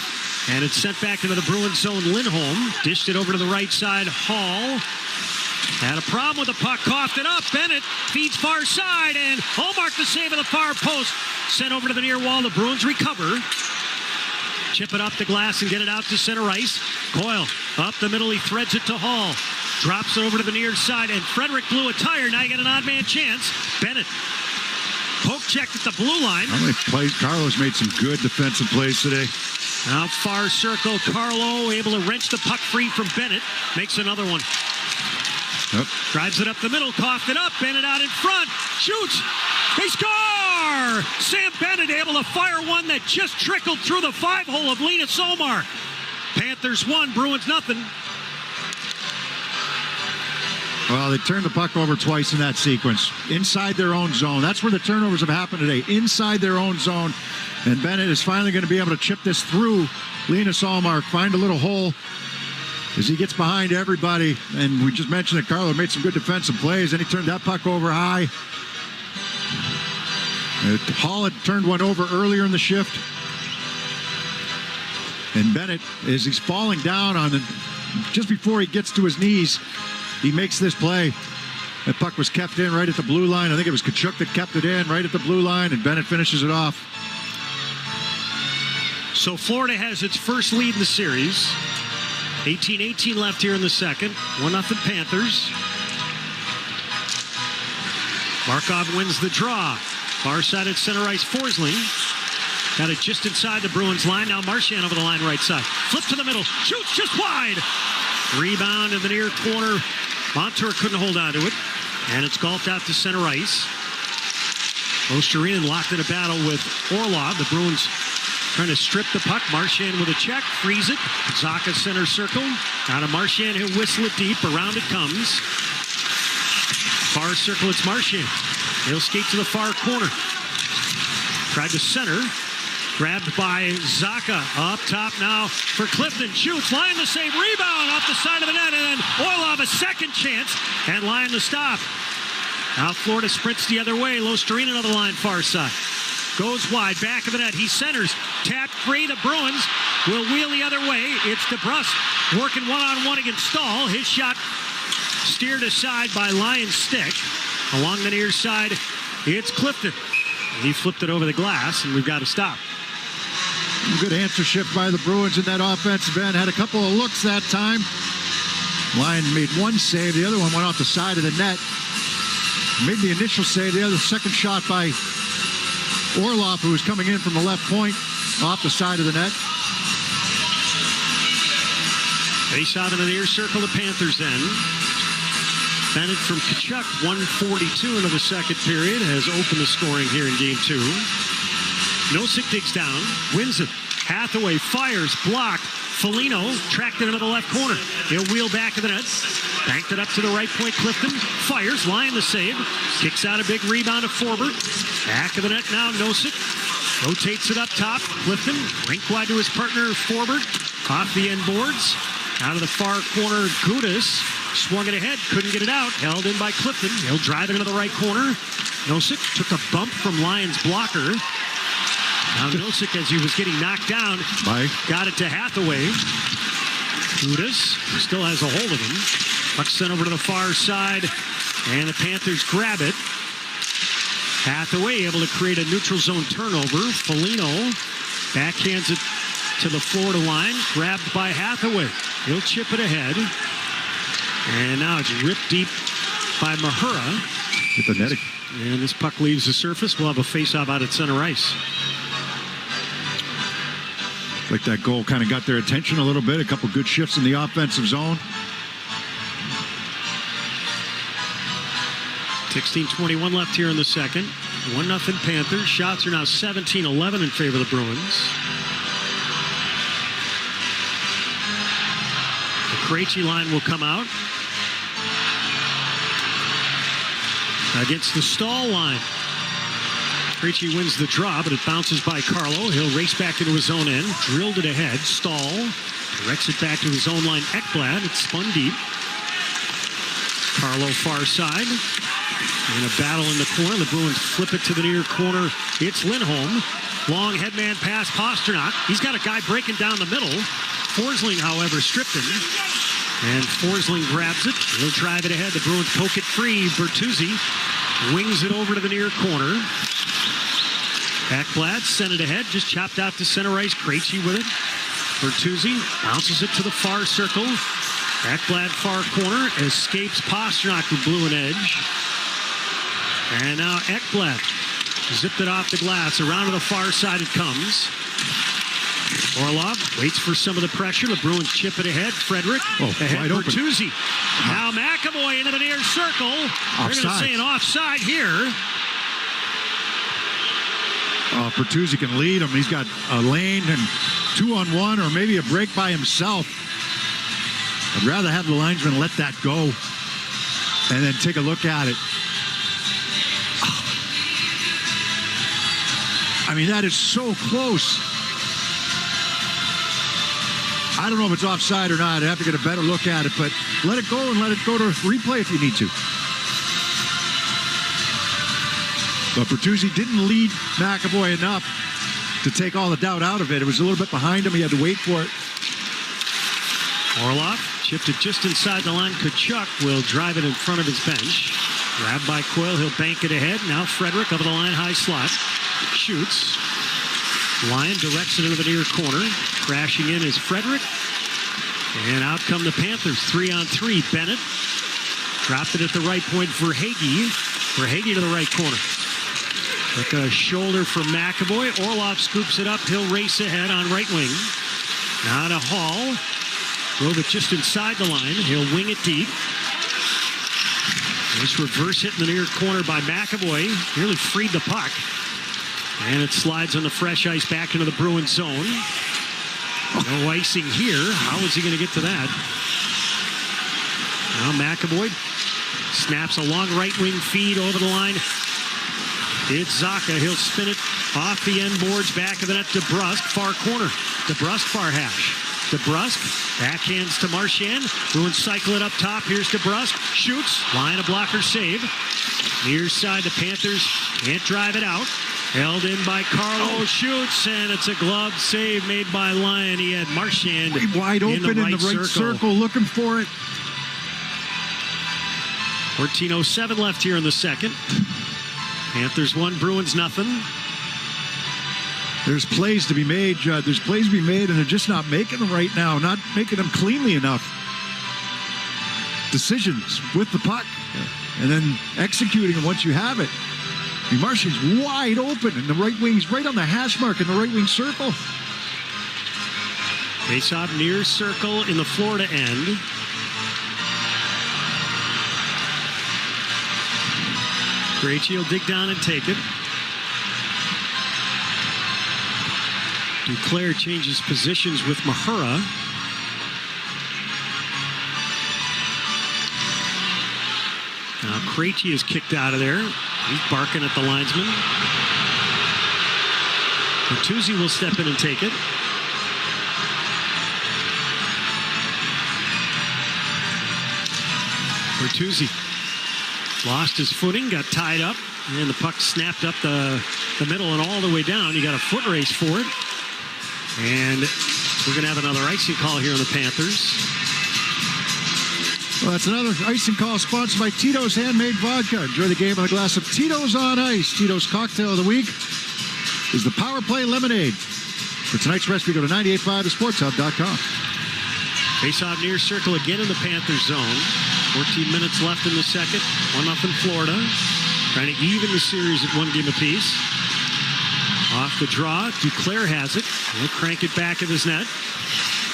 And it's sent back into the Bruins zone. Lindholm dished it over to the right side. Hall Had a problem with the puck, coughed it up. Bennett feeds far side, and Hallmark the save at the far post. Sent over to the near wall. The Bruins recover. Chip it up the glass and get it out to center ice. Coyle up the middle. He threads it to Hall. Drops it over to the near side, and Frederick blew a tire. Now you get an odd man chance. Bennett poke checked at the blue line. How many plays? Carlo's made some good defensive plays today. Out far circle, Carlo able to wrench the puck free from Bennett. Makes another one. Yep. Drives it up the middle, coughed it up. Bennett out in front. Shoots. They score! Sam Bennett able to fire one that just trickled through the 5-hole of Linus Ullmark. Panthers 1, Bruins nothing. Well, they turned the puck over twice in that sequence. Inside their own zone. That's where the turnovers have happened today. Inside their own zone. And Bennett is finally going to be able to chip this through Linus Ullmark. Find a little hole as he gets behind everybody. And we just mentioned that Carlo made some good defensive plays. Then he turned that puck over high. Hall had turned one over earlier in the shift. And Bennett, as he's falling down on it, just before he gets to his knees, he makes this play. That puck was kept in right at the blue line. I think it was Tkachuk that kept it in right at the blue line, and Bennett finishes it off. So Florida has its first lead in the series. 18-18 left here in the second. 1-0 Panthers. Markov wins the draw. Far side at center ice, Forsling. Got it just inside the Bruins line. Now Marchand over the line right side. Flip to the middle. Shoots just wide. Rebound in the near corner. Montour couldn't hold on to it. And it's golfed out to center ice. Osterinen locked in a battle with Orlov. The Bruins trying to strip the puck. Marchand with a check. Frees it. Zaka center circle. Out of Marchand. He'll whistle it deep. Around it comes. Far circle. It's Marchand. He'll skate to the far corner. Tried to center. Grabbed by Zaka. Up top now for Clifton. Shoots. Lyon the save. Rebound off the side of the net. And then Orlov a second chance. And Lyon the stop. Now Florida sprints the other way. Losterinen on the line far side. Goes wide. Back of the net. He centers. Tapped free. The Bruins will wheel the other way. It's DeBrusque working one-on-one against Stahl. His shot steered aside by Lyon's stick. Along the near side, it's Clifton. He flipped it over the glass, and we've got to stop. Good answer shift by the Bruins in that offensive end. Had a couple of looks that time. Lyon made one save. The other one went off the side of the net. Made the initial save. The other second shot by Orlov, who was coming in from the left point, off the side of the net. Face out in the near circle, the Panthers end. Bennett from Tkachuk, 1:42 into the second period, has opened the scoring here in game 2. Nosek digs down, wins it. Hathaway fires, blocked. Foligno tracked it into the left corner. He'll wheel back to the net. Banked it up to the right point. Clifton fires, Lyon the save. Kicks out a big rebound to Forbert. Back of the net now, Nosek. Rotates it up top. Clifton, rink wide to his partner, Forbert. Off the end boards. Out of the far corner, Gudas. Swung it ahead, couldn't get it out. Held in by Clifton. He'll drive it into the right corner. Nosek took a bump from Lyon's blocker. Now Nosek, as he was getting knocked down, got it to Hathaway. Gudas still has a hold of him. Puck sent over to the far side, and the Panthers grab it. Hathaway able to create a neutral zone turnover. Foligno backhands it to the Florida line. Grabbed by Hathaway. He'll chip it ahead. And now it's ripped deep by Mahura. With the netting. And this puck leaves the surface. We'll have a face-off out at center ice. Like that goal kind of got their attention a little bit. A couple good shifts in the offensive zone. 16:21 left here in the second. 1-0 Panthers. Shots are now 17-11 in favor of the Bruins. The Krejci line will come out against the Stahl line. Krejci wins the draw, but it bounces by Carlo. He'll race back into his own end. Drilled it ahead. Stahl directs it back to his own line. Ekblad. It's spun deep. Carlo far side. In a battle in the corner. The Bruins flip it to the near corner. It's Lindholm. Long headman pass Pasternak. He's got a guy breaking down the middle. Forsling, however, stripped him. And Forsling grabs it. He'll drive it ahead. The Bruins poke it free. Bertuzzi wings it over to the near corner. Ekblad sent it ahead. Just chopped out to center ice. Krejci with it. Bertuzzi bounces it to the far circle. Ekblad far corner. Escapes Pastrnak, who blew an edge. And now Ekblad zipped it off the glass. Around to the far side it comes. Orlov waits for some of the pressure. The Bruins chip it ahead. Frederick ahead. Bertuzzi. Now McAvoy into the near circle. They're going to say an offside here. Bertuzzi can lead him. He's got a lane and 2-on-1 or maybe a break by himself. I'd rather have the linesman let that go and then take a look at it. I mean, that is so close. I don't know if it's offside or not. I have to get a better look at it, but let it go and let it go to replay if you need to. But Bertuzzi didn't lead McAvoy enough to take all the doubt out of it. It was a little bit behind him. He had to wait for it. Orlov chipped it just inside the line. Kachuk will drive it in front of his bench. Grabbed by Coyle. He'll bank it ahead. Now Frederick over the line, high slot. Shoots. Lyon directs it into the near corner. Crashing in is Frederick. And out come the Panthers. 3-on-3. Bennett dropped it at the right point for Hagee. For Hagee to the right corner. Took a shoulder from McAvoy. Orlov scoops it up. He'll race ahead on right wing. Now to Hall. Drove it just inside the line. He'll wing it deep. Nice reverse hit in the near corner by McAvoy. Nearly freed the puck. And it slides on the fresh ice back into the Bruins zone. No icing here. How is he going to get to that? Now McAvoy snaps a long right wing feed over the line. It's Zacha. He'll spin it off the end boards, back of the net. DeBrusk, far corner. DeBrusk, far hash. DeBrusk, backhands to Marchand. Bruins cycle it up top. Here's DeBrusk. Shoots. Line a blocker save. Near side, the Panthers can't drive it out. Held in by Carlo. Shoots, and it's a glove save made by Lyon. He had Marchand wide open in the right circle, looking for it. 14:07 left here in the second. Panthers 1, Bruins nothing. There's plays to be made, Judd. There's plays to be made, and they're just not making them right now. Not making them cleanly enough. Decisions with the puck, and then executing them once you have it. Martian's wide open, and the right wing's right on the hash mark in the right wing circle. Face-off near circle in the Florida end. Krejci will dig down and take it. Duclair changes positions with Mahura. Now Krejci is kicked out of there. He's barking at the linesman. Bertuzzi will step in and take it. Bertuzzi lost his footing, got tied up, and the puck snapped up the middle and all the way down. He got a foot race for it. And we're going to have another icing call here on the Panthers. Well, that's another icing call sponsored by Tito's Handmade Vodka. Enjoy the game with a glass of Tito's on Ice. Tito's cocktail of the week is the Power Play Lemonade. For tonight's recipe, go to 985thesportshub.com. Face-off near circle again in the Panthers zone. 14 minutes left in the second. 1-0 Florida. Trying to even the series at 1 game apiece. Off the draw. Duclair has it. He'll crank it back in his net.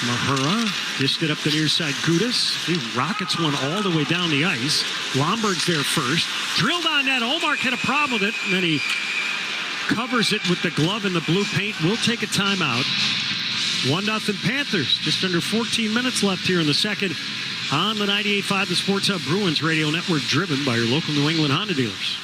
Mahura dished it up the near side. Gudas. He rockets one all the way down the ice. Lomberg's there first. Drilled on net. Olmark had a problem with it. And then he covers it with the glove in the blue paint. We'll take a timeout. 1-0 Panthers. Just under 14 minutes left here in the second. On the 98.5 The Sports Hub Bruins Radio Network, driven by your local New England Honda dealers.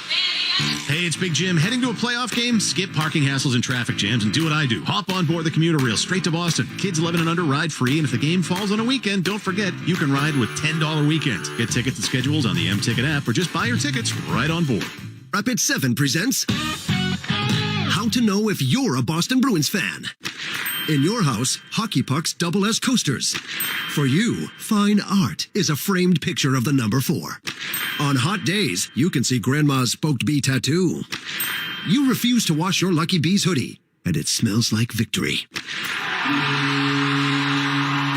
Hey, it's Big Jim. Heading to a playoff game? Skip parking hassles and traffic jams and do what I do. Hop on board the commuter rail straight to Boston. Kids 11 and under ride free, and if the game falls on a weekend, don't forget, you can ride with $10 weekends. Get tickets and schedules on the M-Ticket app or just buy your tickets right on board. Rapid 7 presents How to Know If You're a Boston Bruins Fan. In your house, hockey pucks double as coasters. For you, fine art is a framed picture of the number 4. On hot days, you can see Grandma's spoked bee tattoo. You refuse to wash your Lucky Bees hoodie, and it smells like victory.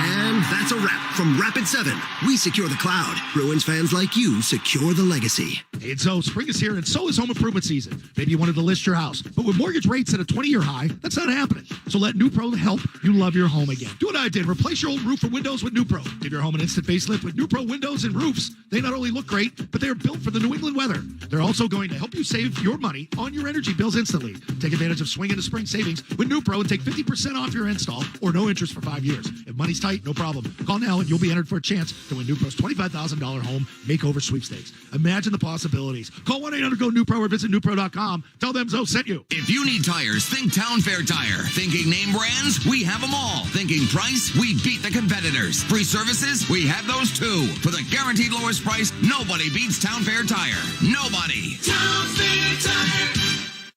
And that's a wrap from Rapid 7. We secure the cloud. Bruins fans like you secure the legacy. Hey, so spring is here, and so is home improvement season. Maybe you wanted to list your house, but with mortgage rates at a 20-year high, that's not happening. So let NewPro help you love your home again. Do what I did. Replace your old roof or windows with NewPro. Give your home an instant facelift with NewPro windows and roofs. They not only look great, but they are built for the New England weather. They're also going to help you save your money on your energy bills instantly. Take advantage of swing into spring savings with NewPro and take 50% off your install or no interest for 5 years. If money's tight, no problem. Call now and you'll be entered for a chance to win NewPro's $25,000 home makeover sweepstakes. Imagine the possibilities. Call 1-800-GO-NewPro or visit newpro.com. Tell them Zoe sent you. If you need tires, think Town Fair Tire. Thinking name brands? We have them all. Thinking price? We beat the competitors. Free services? We have those too. For the guaranteed lowest price, nobody beats Town Fair Tire. Nobody. Town Fair Tire.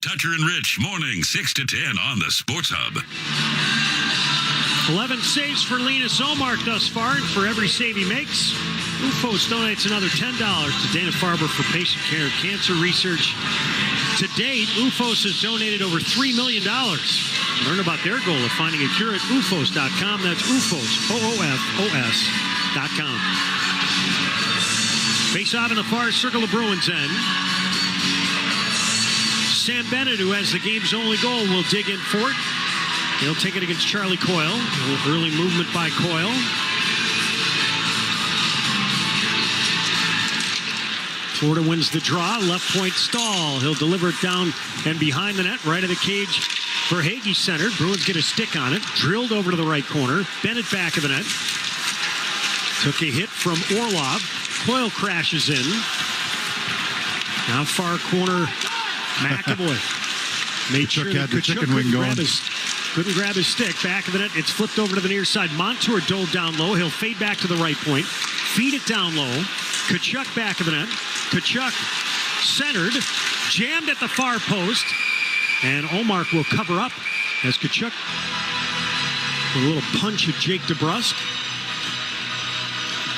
Tucker and Rich, morning 6 to 10 on the Sports Hub. 11 saves for Linus Ullmark thus far, and for every save he makes, UFOS donates another $10 to Dana-Farber for patient care and cancer research. To date, UFOS has donated over $3 million. Learn about their goal of finding a cure at UFOS.com. That's UFOS, OOFOS.com. Face off in the far circle of Bruins end. Sam Bennett, who has the game's only goal, will dig in for it. He'll take it against Charlie Coyle. A little early movement by Coyle. Florida wins the draw. Left point Stahl. He'll deliver it down and behind the net, right of the cage for Hagee centered. Bruins get a stick on it. Drilled over to the right corner. Bennett back of the net. Took a hit from Orlov. Coyle crashes in. Now far corner, McAvoy. Made sure that Kachuk couldn't grab his stick. Back of the net. It's flipped over to the near side. Montour dove down low. He'll fade back to the right point. Feed it down low. Kachuk back of the net. Kachuk centered. Jammed at the far post. And Ullmark will cover up as Kachuk with a little punch at Jake DeBrusk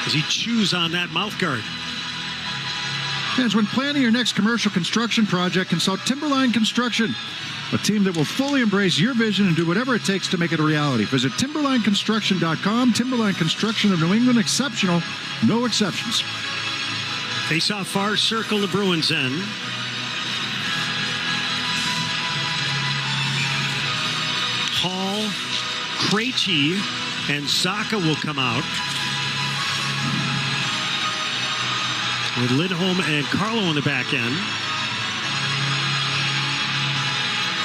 as he chews on that mouth guard. Fans, when planning your next commercial construction project, consult Timberline Construction, a team that will fully embrace your vision and do whatever it takes to make it a reality. Visit timberlineconstruction.com. Timberline Construction of New England, exceptional, no exceptions. Face off far circle, the Bruins end. Hall, Krejci, and Zacha will come out. With Lindholm and Carlo on the back end.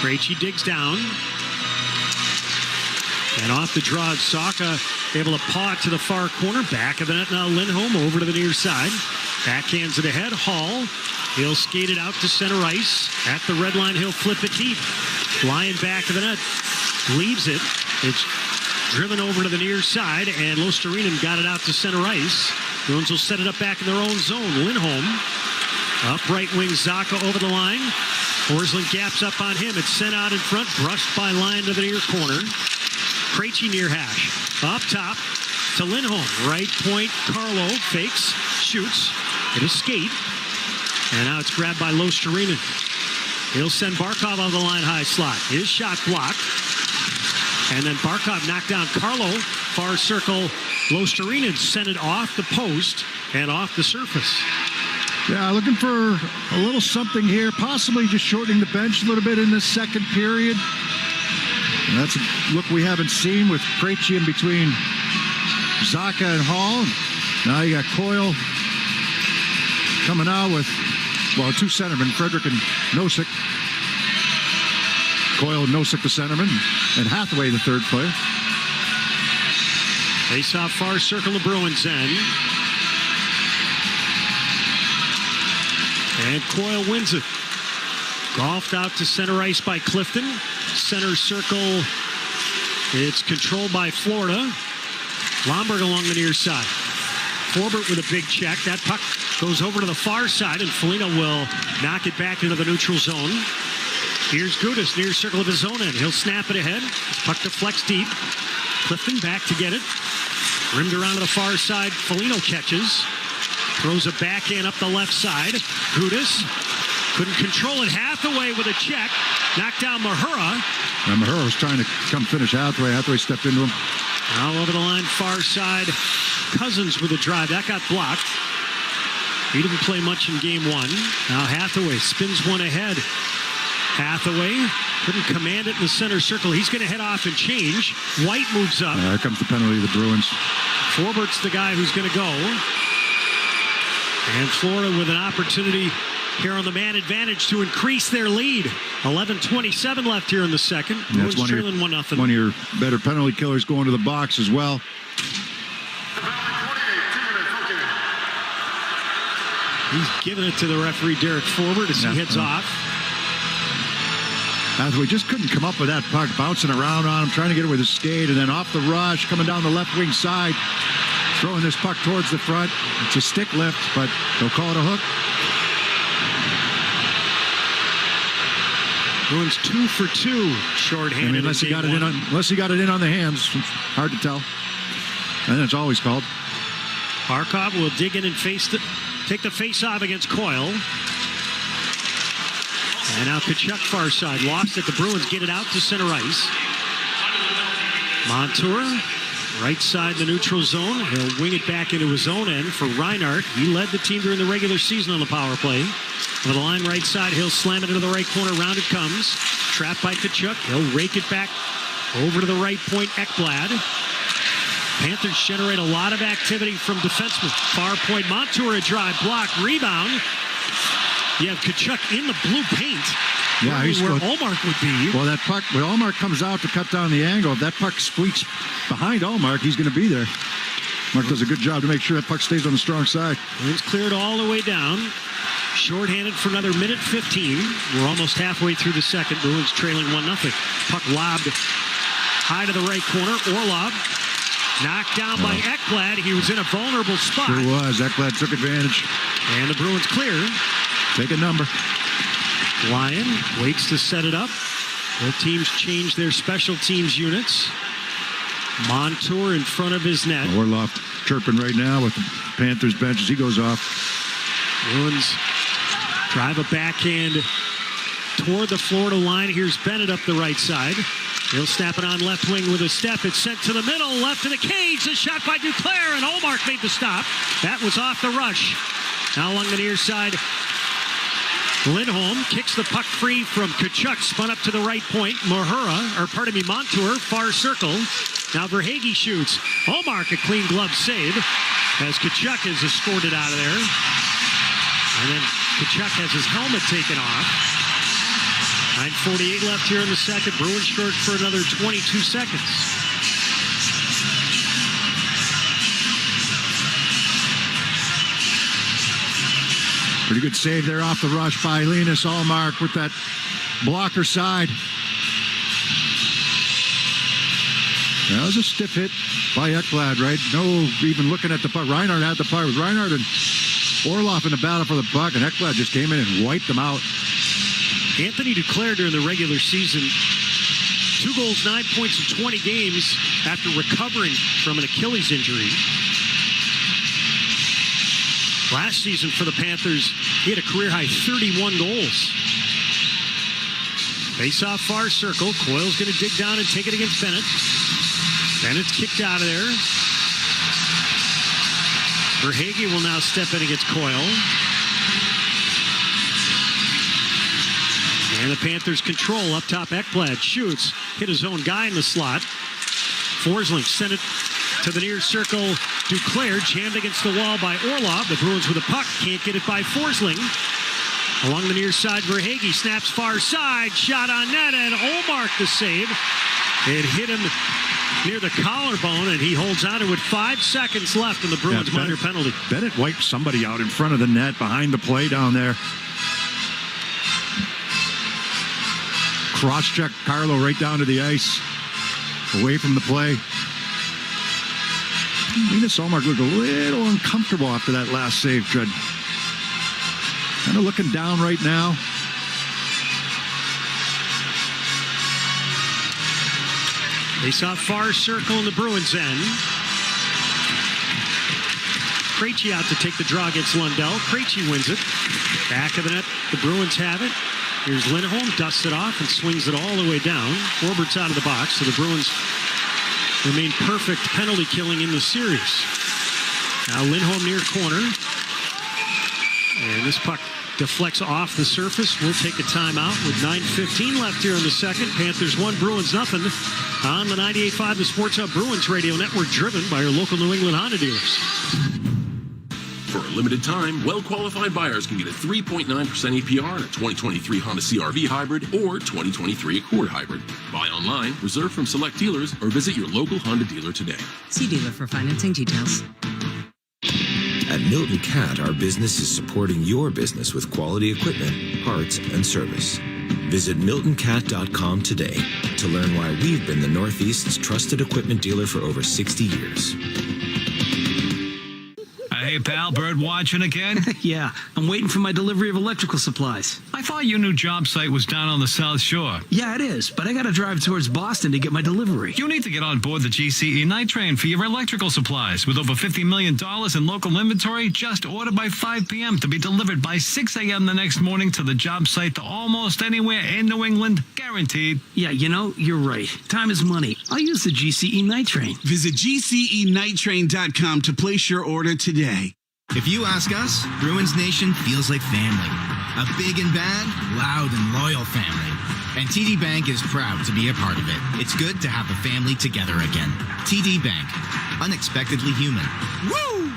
Krejci digs down. And off the draw, Zacha able to paw it to the far corner. Back of the net now, Lindholm over to the near side. Backhands it ahead. Hall. He'll skate it out to center ice. At the red line, he'll flip it deep. Flying back of the net. Leaves it. It's driven over to the near side, and Lostarinen got it out to center ice. Bruins will set it up back in their own zone. Lindholm, up right wing, Zacha over the line. Forsling gaps up on him. It's sent out in front, brushed by line to the near corner. Krejci near hash. Up top to Lindholm. Right point, Carlo fakes, shoots. It is skate. And now it's grabbed by Lostarinen. He'll send Barkov on the line high slot. His shot blocked. And then Barkov knocked down Carlo. Far circle, Lostarinen sent it off the post and off the surface. Yeah, looking for a little something here, possibly just shortening the bench a little bit in this second period. And that's a look we haven't seen with Krejci in between Zacha and Hall. Now you got Coyle coming out with, well, two centermen, Frederick and Nosek. Coyle and Nosek, the centerman, and Hathaway, the third player. Face off far circle of Bruins end. And Coyle wins it. Golfed out to center ice by Clifton. Center circle, it's controlled by Florida. Lomberg along the near side. Forbert with a big check. That puck goes over to the far side, and Foligno will knock it back into the neutral zone. Here's Gudis, near circle of his own end. He'll snap it ahead. Puck deflects deep. Clifton back to get it. Rimmed around to the far side. Foligno catches. Throws a backhand up the left side. Gudis couldn't control it. Hathaway with a check. Knocked down Mahura. And Mahura was trying to come finish Hathaway. Hathaway stepped into him. All over the line, far side. Cousins with a drive. That got blocked. He didn't play much in game one. Now Hathaway spins one ahead. Hathaway couldn't command it in the center circle. He's going to head off and change. White moves up. There comes the penalty of the Bruins. Forbert's the guy who's going to go. And Florida with an opportunity here on the man advantage to increase their lead. 11:27 left here in the second. That's Bruins trailing 1-0. One of your better penalty killers going to the box as well. He's giving it to the referee, Derek Forbert, as he heads off. Hathaway just couldn't come up with that puck, bouncing around on him, trying to get it with his skate, and then off the rush, coming down the left wing side, throwing this puck towards the front. It's a stick lift, but they'll call it a hook. Bruins 2 for 2, shorthanded. Unless he got it in on the hands, it's hard to tell. And it's always called. Barkov will dig in and take the face off against Coyle. And now Tkachuk far side. Lost it. The Bruins get it out to center ice. Montour, right side the neutral zone. He'll wing it back into his own end for Reinhart. He led the team during the regular season on the power play. With the line right side, he'll slam it into the right corner. Round it comes. Trapped by Tkachuk. He'll rake it back over to the right point. Ekblad. Panthers generate a lot of activity from defensemen. Far point. Montour a drive. Block. Rebound. You have Tkachuk in the blue paint. Yeah, he's where Ullmark would be. Well, that puck, when Ullmark comes out to cut down the angle, if that puck squeaks behind Ullmark, he's going to be there. Mark does a good job to make sure that puck stays on the strong side. It's cleared all the way down. Shorthanded for another minute 15. We're almost halfway through the second. Bruins trailing 1-0. Puck lobbed high to the right corner. Orlov knocked down by Ekblad. He was in a vulnerable spot. Sure was. Ekblad took advantage. And the Bruins clear. Take a number. Lyon waits to set it up. Both teams change their special teams units. Montour in front of his net. Orlov chirping right now with the Panthers bench as he goes off. Bruins drive a backhand toward the Florida line. Here's Bennett up the right side. He'll snap it on left wing with a step. It's sent to the middle, left of the cage. A shot by Duclair, and Ullmark made the stop. That was off the rush. Now along the near side, Lindholm kicks the puck free from Tkachuk, spun up to the right point. Montour, far circle. Now Verhaeghe shoots. Ullmark a clean glove save as Tkachuk is escorted out of there. And then Tkachuk has his helmet taken off. 9:48 left here in the second. Bruins short for another 22 seconds. Pretty good save there off the rush by Linus Ullmark with that blocker side. That was a stiff hit by Ekblad, right? No even looking at the puck. Reinhart had the puck. It was Reinhart and Orlov in the battle for the puck, and Ekblad just came in and wiped them out. Anthony Duclair during the regular season, 2 goals, 9 points in 20 games after recovering from an Achilles injury. Last season for the Panthers, he had a career-high 31 goals. Face-off far circle. Coyle's going to dig down and take it against Bennett. Bennett's kicked out of there. Verhaeghe will now step in against Coyle. And the Panthers control up top. Ekblad shoots, hit his own guy in the slot. Forsling sent it to the near circle. Duclair jammed against the wall by Orlov. The Bruins with a puck, can't get it by Forsling. Along the near side, Verhaeghe snaps far side, shot on net, and Ullmark the save. It hit him near the collarbone, and he holds on to it. 5 seconds left in the Bruins minor penalty. Bennett wiped somebody out in front of the net behind the play down there. Cross-check Carlo right down to the ice, away from the play. Linus Ullmark looked a little uncomfortable after that last save, Judd. Kind of looking down right now. Face-off far circle in the Bruins end. Krejci out to take the draw against Lundell. Krejci wins it. Back of the net, the Bruins have it. Here's Lindholm, dusts it off and swings it all the way down. Forbert's out of the box, so the Bruins remain perfect penalty killing in the series. Now Lindholm near corner. And this puck deflects off the surface. We'll take a timeout with 9:15 left here in the second. Panthers 1, Bruins nothing. On the 98.5 The Sports Hub Bruins Radio Network, driven by your local New England Honda dealers. For a limited time, well-qualified buyers can get a 3.9% APR on a 2023 Honda CR-V Hybrid or 2023 Accord Hybrid. Buy online, reserve from select dealers, or visit your local Honda dealer today. See dealer for financing details. At Milton Cat, our business is supporting your business with quality equipment, parts, and service. Visit MiltonCat.com today to learn why we've been the Northeast's trusted equipment dealer for over 60 years. Hey, pal, bird watching again? Yeah, I'm waiting for my delivery of electrical supplies. I thought your new job site was down on the South Shore. Yeah, it is, but I gotta drive towards Boston to get my delivery. You need to get on board the GCE Night Train for your electrical supplies. With over $50 million in local inventory, just order by 5 p.m. to be delivered by 6 a.m. the next morning to the job site to almost anywhere in New England, guaranteed. Yeah, you know, you're right. Time is money. I'll use the GCE Night Train. Visit GCENightTrain.com to place your order today. If you ask us, Bruins Nation feels like family. A big and bad, loud and loyal family. And TD Bank is proud to be a part of it. It's good to have the family together again. TD Bank. Unexpectedly human. Woo!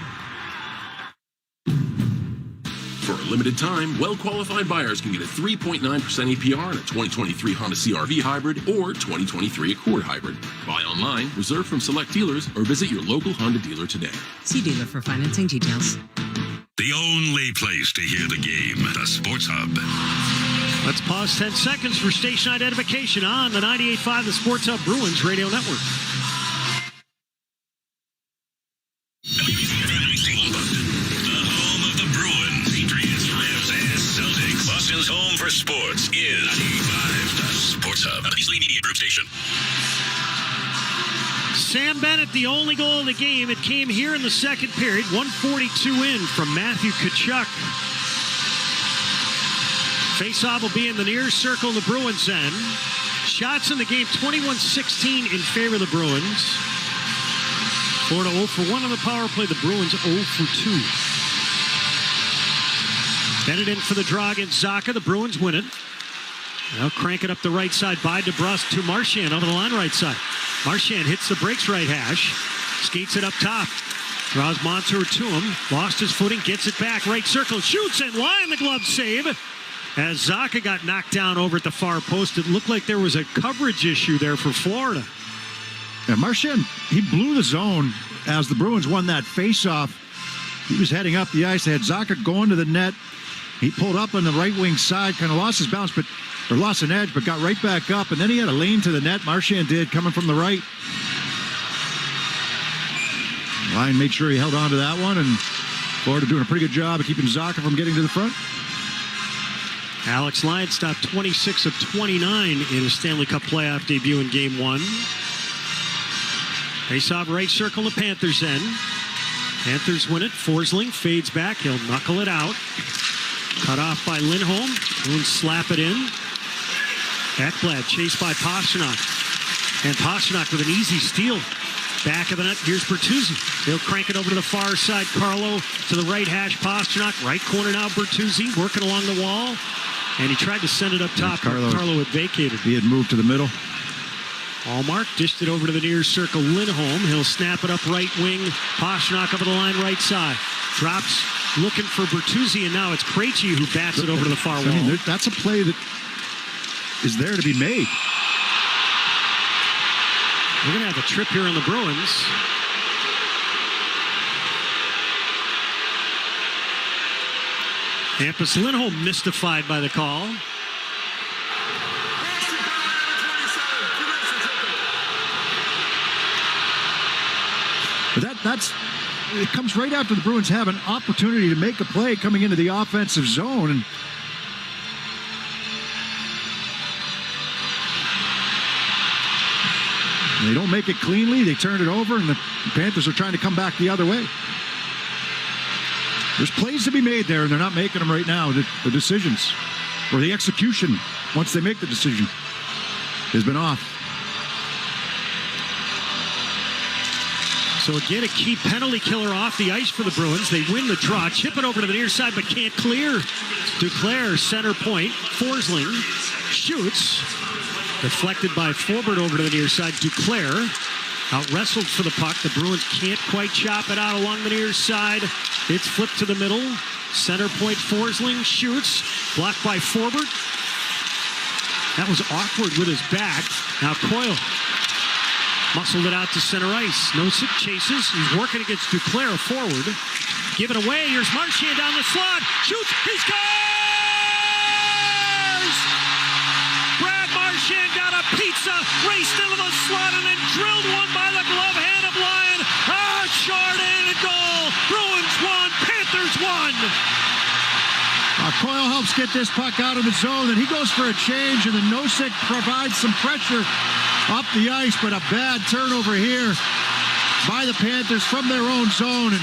For a limited time, well-qualified buyers can get a 3.9% APR on a 2023 Honda CR-V Hybrid or 2023 Accord Hybrid. Buy online, reserve from select dealers, or visit your local Honda dealer today. See dealer for financing details. The only place to hear the game, the Sports Hub. Let's pause 10 seconds for station identification on the 98.5 The Sports Hub Bruins Radio Network. Boston's home for sports is 95 The Sports Hub, a Beasley Media Group station. Sam Bennett, the only goal of the game. It came here in the second period. 1:42 in from Matthew Tkachuk. Faceoff will be in the near circle in the Bruins end. Shots in the game, 21-16 in favor of the Bruins. Florida 0 for 1 on the power play. The Bruins 0 for 2. Bennett in for the draw against Zacha. The Bruins win it. Now crank it up the right side by DeBrusque to Marchand over the line right side. Marchand hits the brakes right hash. Skates it up top. Draws Montour to him. Lost his footing. Gets it back. Right circle. Shoots and line the glove save. As Zacha got knocked down over at the far post, it looked like there was a coverage issue there for Florida. Yeah, Marchand, he blew the zone as the Bruins won that face-off. He was heading up the ice. They had Zacha going to the net. He pulled up on the right wing side, kind of lost his balance, or lost an edge, but got right back up. And then he had a lane to the net. Marchand did, coming from the right. Ryan made sure he held on to that one, and Florida doing a pretty good job of keeping Zacha from getting to the front. Alex Lyon stopped 26 of 29 in his Stanley Cup playoff debut in Game 1. Face-off right circle to Panthers end. Panthers win it. Forsling fades back. He'll knuckle it out. Cut off by Lindholm. Bruins slap it in. Ekblad chased by Pastrnak. And Pastrnak with an easy steal. Back of the net. Here's Bertuzzi. They'll crank it over to the far side. Carlo to the right hash. Pastrnak. Right corner now. Bertuzzi working along the wall. And he tried to send it up top. Carlo had vacated. He had moved to the middle. Allmark dished it over to the near circle. Lindholm. He'll snap it up right wing. Pastrnak over the line right side. Drops looking for Bertuzzi, and now it's Krejci who bats it over to the far wall. I mean, that's a play that is there to be made. We're going to have a trip here on the Bruins. Hampus Lindholm mystified by the call. But it comes right after the Bruins have an opportunity to make a play coming into the offensive zone. And They don't make it cleanly. They turn it over, and the Panthers are trying to come back the other way. There's plays to be made there, and they're not making them right now. The decisions, or the execution, once they make the decision, has been off. So again, a key penalty killer off the ice for the Bruins. They win the draw, chip it over to the near side, but can't clear. Duclair, center point. Forsling shoots. Deflected by Forbert over to the near side. Duclair out-wrestled for the puck. The Bruins can't quite chop it out along the near side. It's flipped to the middle. Center point, Forsling shoots. Blocked by Forbert. That was awkward with his back. Now Coyle muscled it out to center ice. Nosek chases. He's working against Duclair forward. Give it away. Here's Marchand down the slot. Shoots. He scores! Brad Marchand got a pizza, raced into the slot, and then drilled one by the glove hand of Lyon. Chardin a goal. Bruins won. Panthers won. Coyle helps get this puck out of the zone, and he goes for a change, and then Nosek provides some pressure up the ice, but a bad turnover here by the Panthers from their own zone, and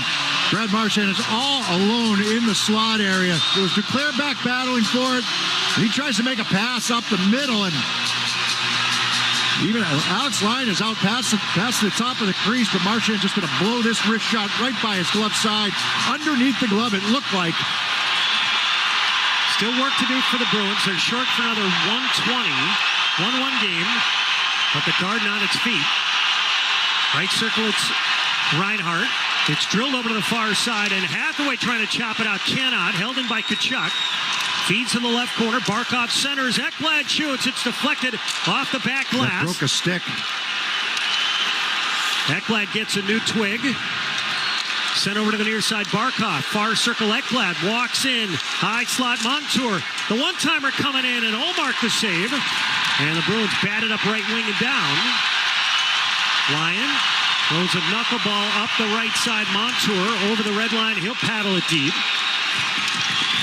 Brad Marchand is all alone in the slot area. It was Duclair back battling for it, and he tries to make a pass up the middle, and even Alex Lyon is out past the top of the crease, but Marchand just going to blow this wrist shot right by his glove side. Underneath the glove, it looked like. Still work to do for the Bruins. They're short for another 120. 1-1 game. But the Garden on its feet. Right circle, it's Reinhart. It's drilled over to the far side, and Hathaway trying to chop it out. Cannot. Held in by Tkachuk. Feeds in the left corner. Barkov centers. Ekblad shoots. It's deflected off the back glass. That broke a stick. Ekblad gets a new twig. Sent over to the near side, Barkov. Far circle, Ekblad walks in. High slot, Montour. The one-timer coming in, and Ullmark the save. And the Bruins batted up right wing and down. Lyon throws a knuckleball up the right side. Montour over the red line. He'll paddle it deep.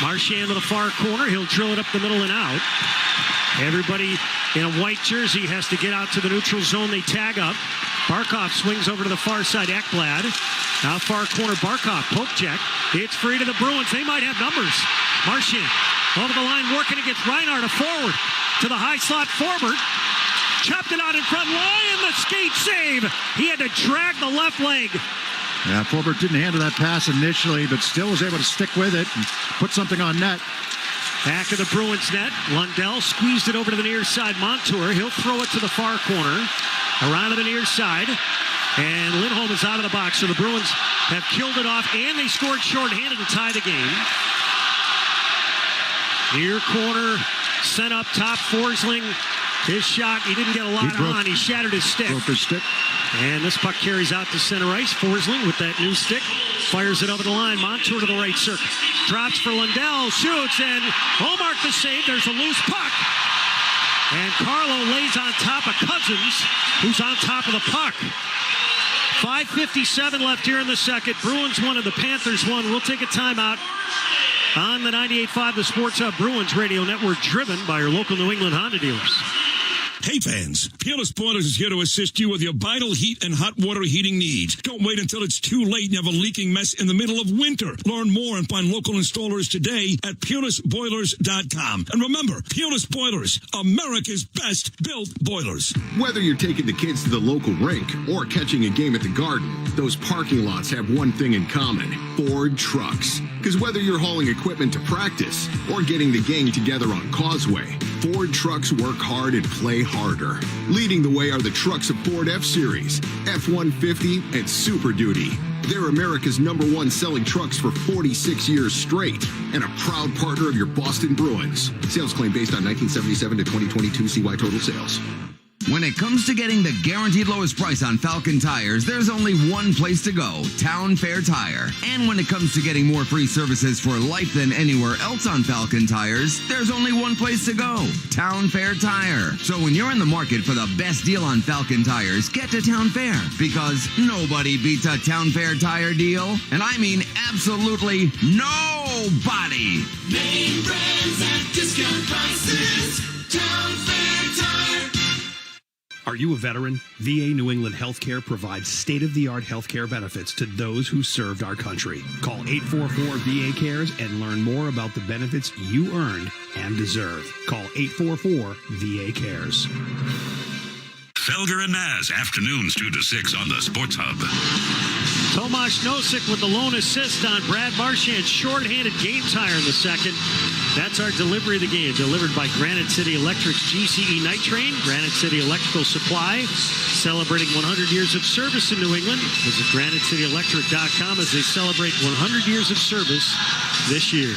Marchand to the far corner. He'll drill it up the middle and out. Everybody in a white jersey has to get out to the neutral zone. They tag up. Barkov swings over to the far side. Ekblad. Now far corner, Barkov. Poke check. It's free to the Bruins. They might have numbers. Marchand over the line working against Reinhart. A forward to the high slot. Forbert chopped it out in front. Lyon, the skate save. He had to drag the left leg. Yeah, Forbert didn't handle that pass initially, but still was able to stick with it and put something on net. Back of the Bruins net. Lundell squeezed it over to the near side. Montour, he'll throw it to the far corner. Around to the near side. And Lindholm is out of the box. So the Bruins have killed it off, and they scored shorthanded to tie the game. Near corner, sent up top. Forsling, his shot, he didn't get a lot on. He shattered his stick. Broke his stick. And this puck carries out to center ice. Forsling with that new stick. Fires it over the line. Montour to the right circle. Drops for Lundell. Shoots, and Ullmark the save. There's a loose puck. And Carlo lays on top of Cousins, who's on top of the puck. 5:57 left here in the second. Bruins won and the Panthers won. We'll take a timeout on the 98.5 The Sports Hub Bruins Radio Network, driven by your local New England Honda dealers. Hey fans, Peerless Boilers is here to assist you with your vital heat and hot water heating needs. Don't wait until it's too late and you have a leaking mess in the middle of winter. Learn more and find local installers today at peerlessboilers.com. And remember, Peerless Boilers, America's best built boilers. Whether you're taking the kids to the local rink or catching a game at the Garden, those parking lots have one thing in common: Ford trucks. Because whether you're hauling equipment to practice or getting the gang together on Causeway, Ford trucks work hard and play harder. Leading the way are the trucks of Ford F-Series, F-150, and Super Duty. They're America's #1 selling trucks for 46 years straight and a proud partner of your Boston Bruins. Sales claim based on 1977 to 2022 CY total sales. When it comes to getting the guaranteed lowest price on Falcon tires, there's only one place to go: Town Fair Tire. And when it comes to getting more free services for life than anywhere else on Falcon tires, there's only one place to go: Town Fair Tire. So when you're in the market for the best deal on Falcon tires, get to Town Fair, because nobody beats a Town Fair tire deal. And I mean absolutely nobody. Name brands at discount prices. Town Fair Tire. Are you a veteran? VA New England Healthcare provides state-of-the-art healthcare benefits to those who served our country. Call 844-VA-CARES and learn more about the benefits you earned and deserve. Call 844-VA-CARES. Felger and Maz, afternoons 2 to 6 on the Sports Hub. Tomas Nosek with the lone assist on Brad Marchand's shorthanded game tire in the second. That's our delivery of the game, delivered by Granite City Electric's GCE Night Train. Granite City Electrical Supply, celebrating 100 years of service in New England. Visit GraniteCityElectric.com as they celebrate 100 years of service this year.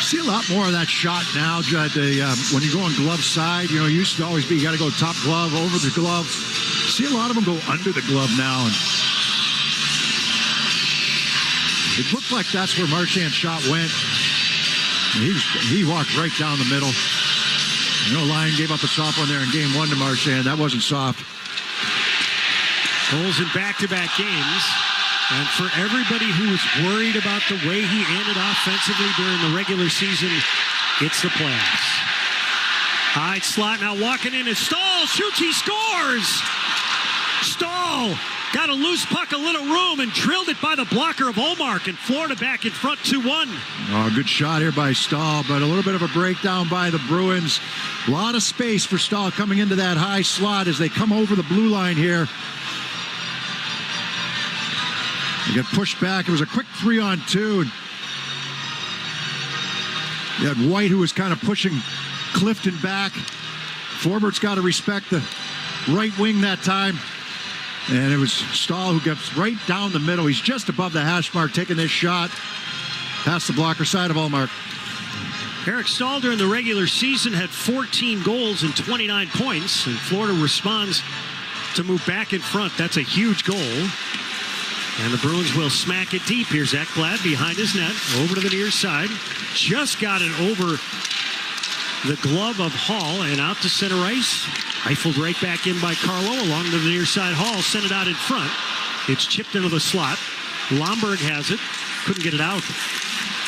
See a lot more of that shot now, Judd. When you go on glove side, it used to always be you got to go top glove, over the glove. See a lot of them go under the glove now. And it looked like that's where Marchand's shot went. And he walked right down the middle. Lyon gave up a soft one there in game 1 to Marchand. That wasn't soft. Goals in back-to-back games. And for everybody who was worried about the way he ended offensively during the regular season, it's the playoffs. High slot now walking in is Stahl. Shoots, he scores! Stahl got a loose puck, a little room, and drilled it by the blocker of Olmark, and Florida back in front 2-1. Oh, good shot here by Stahl, but a little bit of a breakdown by the Bruins. A lot of space for Stahl coming into that high slot as they come over the blue line here. They got pushed back. It was a quick 3-on-2. You had White, who was kind of pushing Clifton back. Forbert's got to respect the right wing that time. And it was Stahl who gets right down the middle. He's just above the hash mark, taking this shot past the blocker side of Olmark. Eric Stahl during the regular season had 14 goals and 29 points. And Florida responds to move back in front. That's a huge goal. And the Bruins will smack it deep. Here's Ekblad behind his net, over to the near side. Just got it over the glove of Hall and out to center ice. Rifled right back in by Carlo along to the near side. Hall sent it out in front. It's chipped into the slot. Lomberg has it. Couldn't get it out.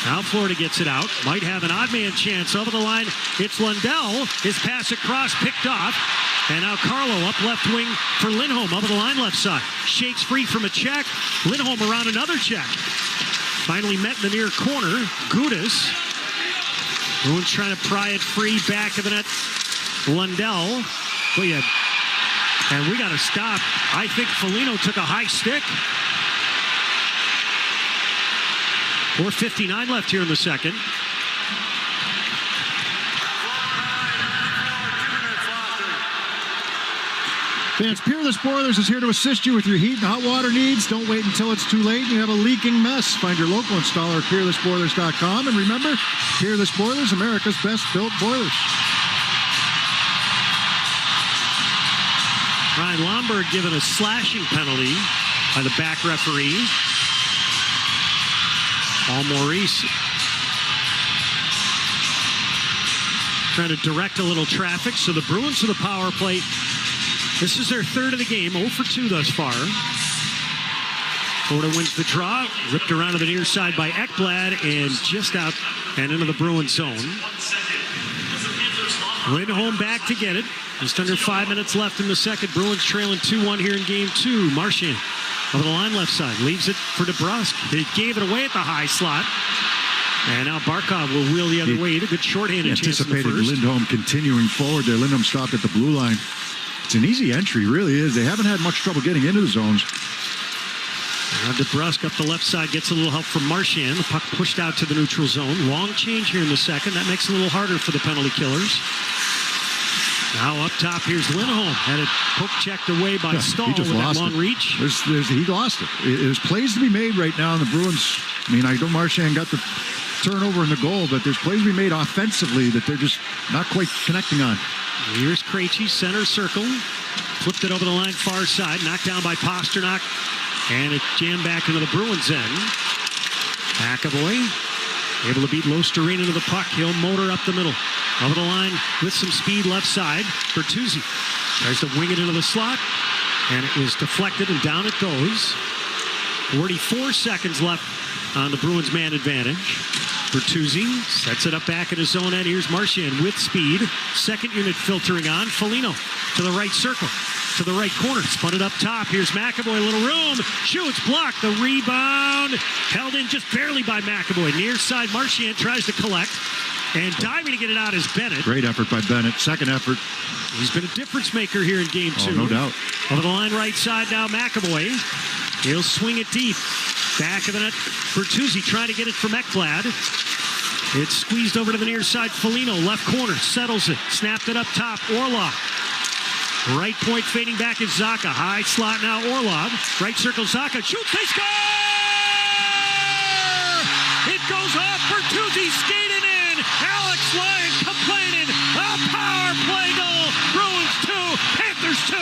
Now Florida gets it out. Might have an odd man chance over the line. It's Lundell. His pass across, picked off. And now Carlo up left wing for Lindholm over the line left side. Shakes free from a check. Lindholm around another check. Finally met in the near corner. Gudas. Bruins trying to pry it free back of the net. Lundell. And we got to stop. I think Foligno took a high stick. 4:59 left here in the second. Fans, Peerless Boilers is here to assist you with your heat and hot water needs. Don't wait until it's too late and you have a leaking mess. Find your local installer at peerlessboilers.com. And remember, Peerless Boilers, America's best built boilers. Ryan Lomberg given a slashing penalty by the back referee. Paul Maurice trying to direct a little traffic. So the Bruins to the power play. This is their third of the game, 0 for 2 thus far. Florida wins the draw, ripped around to the near side by Ekblad, and just out and into the Bruins zone. Lindholm back to get it. Just under 5 minutes left in the second. Bruins trailing 2-1 here in game 2. Marchand over the line left side, leaves it for DeBrusk. They gave it away at the high slot. And now Barkov will wheel the other way. A good shorthanded chance in the first. Anticipated Lindholm continuing forward there. Lindholm stopped at the blue line. It's an easy entry, really is. They haven't had much trouble getting into the zones. Now DeBrusk up the left side gets a little help from Marchand. The puck pushed out to the neutral zone. Long change here in the second. That makes it a little harder for the penalty killers. Now up top, here's Lindholm. Had it poke checked away by Stahl with that long reach. He lost it. There's plays to be made right now in the Bruins. I mean, I know Marchand got the turnover and the goal, but there's plays to be made offensively that they're just not quite connecting on. Here's Krejci, center circle. Flipped it over the line, far side. Knocked down by Pasternak. And it jammed back into the Bruins end. McAvoy able to beat Losterine into the puck. He'll motor up the middle. Over the line with some speed left side. Bertuzzi tries to wing it into the slot. And it was deflected and down it goes. 44 seconds left on the Bruins man advantage. Bertuzzi sets it up back in his own end. Here's Marchand with speed. Second unit filtering on. Foligno to the right circle. To the right corner. Spun it up top. Here's McAvoy. A little room. Shoots. Blocked. The rebound. Held in just barely by McAvoy. Near side. Marchand tries to collect. And diving to get it out is Bennett. Great effort by Bennett. Second effort. He's been a difference maker here in game 2. Oh, no doubt. Over the line right side now. McAvoy. He'll swing it deep. Back of the net. Bertuzzi trying to get it from Ekblad. It's squeezed over to the near side. Foligno, left corner, settles it. Snapped it up top. Orlov. Right point fading back is Zacha. High slot now. Orlov. Right circle. Zacha shoots. They score! It goes off. Bertuzzi skating in. Alex Lyon complaining. A power play goal. Bruins 2. Panthers 2.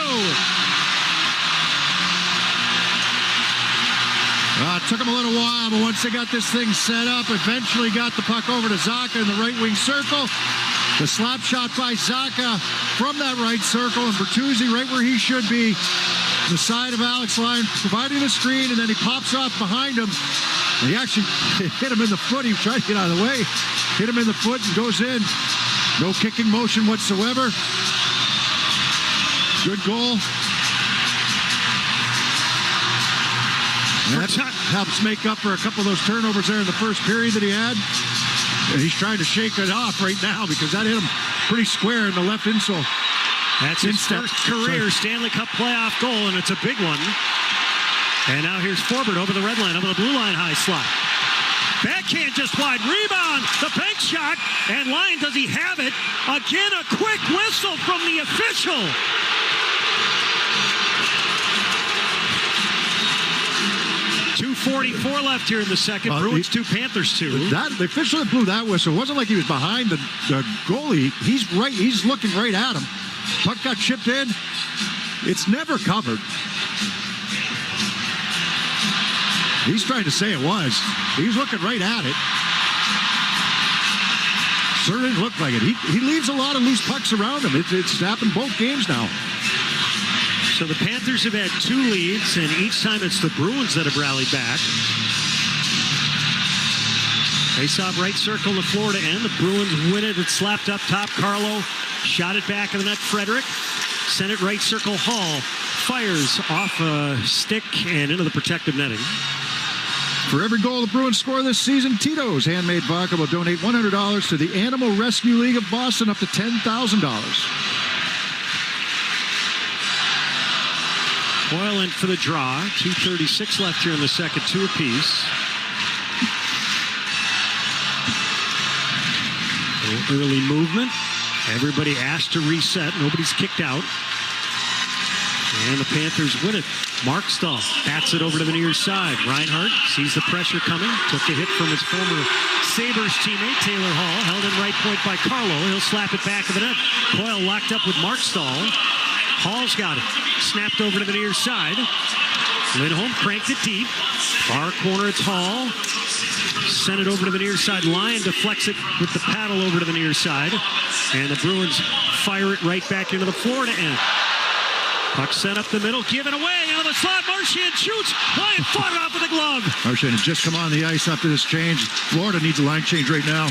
It took him a little while, but once they got this thing set up, eventually got the puck over to Zacha in the right wing circle. The slap shot by Zacha from that right circle, and Bertuzzi right where he should be, the side of Alex Lyon, providing the screen, and then he pops off behind him. And he actually hit him in the foot. He tried to get out of the way, hit him in the foot, and goes in. No kicking motion whatsoever. Good goal. And that helps make up for a couple of those turnovers there in the first period that he had. And he's trying to shake it off right now because that hit him pretty square in the left insole. That's his first career Stanley Cup playoff goal, and it's a big one. And now here's Forbert over the red line, over the blue line high slot. Backhand just wide. Rebound. The bank shot. And Lyon, does he have it? Again, a quick whistle from the official. 2:44 left here in the second. Bruins 2, Panthers 2. The official that blew that whistle, it wasn't like he was behind the goalie. He's looking right at him. Puck got chipped in. It's never covered. He's trying to say it was. He's looking right at it. Sure didn't look like it. He leaves a lot of loose pucks around him. It's happened both games now. So the Panthers have had 2 leads, and each time it's the Bruins that have rallied back. Face-off right circle to Florida end. The Bruins win it. It's slapped up top. Carlo shot it back in the net. Frederick sent it right circle. Hall fires off a stick and into the protective netting. For every goal the Bruins score this season, Tito's Handmade Vodka will donate $100 to the Animal Rescue League of Boston, up to $10,000. Coyle in for the draw. 2:36 left here in the second, 2 apiece. Early movement. Everybody asked to reset. Nobody's kicked out. And the Panthers win it. Mark Stahl bats it over to the near side. Reinhart sees the pressure coming. Took a hit from his former Sabres teammate, Taylor Hall. Held in right point by Carlo. He'll slap it back of the net. Coyle locked up with Mark Stahl. Hall's got it. Snapped over to the near side. Lindholm cranked it deep. Far corner, it's Hall. Sent it over to the near side. Lyon deflects it with the paddle over to the near side. And the Bruins fire it right back into the Florida end. Puck sent up the middle, given away. Out of the slot, Marchand shoots. Lyon fought it off with a glove. Marchand has just come on the ice after this change. Florida needs a line change right now.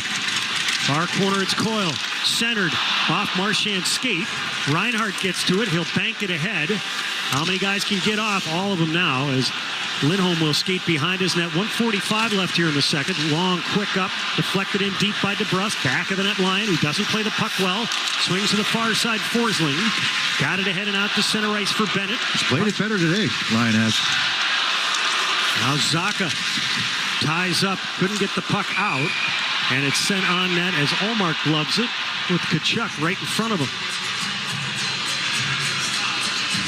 Far corner, it's Coyle. Centered off Marchand's skate. Reinhart gets to it. He'll bank it ahead. How many guys can get off? All of them now, as Lindholm will skate behind his net. 1:45 left here in the second. Long, quick up. Deflected in deep by DeBrusque. Back of the net line, who doesn't play the puck well. Swings to the far side, Forsling. Got it ahead and out to center ice for Bennett. He's played it better today, Lyon has. Now Zacha ties up. Couldn't get the puck out. And it's sent on net as Ullmark gloves it with Tkachuk right in front of him.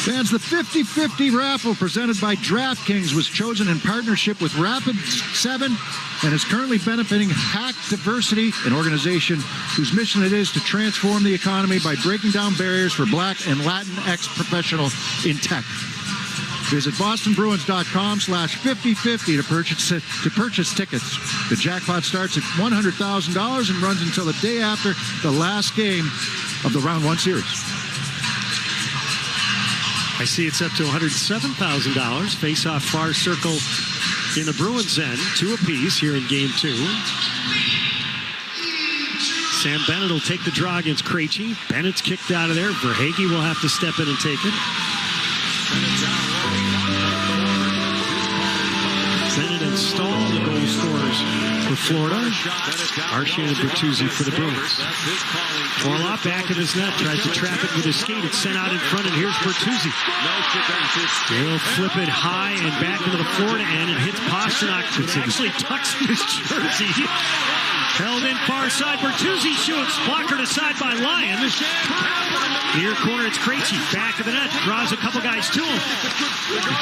Fans, the 50-50 raffle presented by DraftKings was chosen in partnership with Rapid7 and is currently benefiting Hack Diversity, an organization whose mission it is to transform the economy by breaking down barriers for Black and Latinx professionals in tech. Visit bostonbruins.com/5050 to purchase tickets. The jackpot starts at $100,000 and runs until the day after the last game of the Round 1 series. I see it's up to $107,000. Face-off far circle in the Bruins end. 2 apiece here in Game 2. Sam Bennett will take the draw against Krejci. Bennett's kicked out of there. Verhaeghe will have to step in and take it. Bennett and Stahl, the goal scorers for Florida. Marchand and Bertuzzi for the Bruins. Orlov back of his net, tries to trap it with his skate. It's sent out in front, and here's Bertuzzi. He'll flip it high and back into the Florida end and hits Pastrnak. It's actually tucks in his jersey. Held in far side. Bertuzzi shoots. Blockered aside by Lyon. Near corner, it's Krejci. Back of the net. Draws a couple guys to him.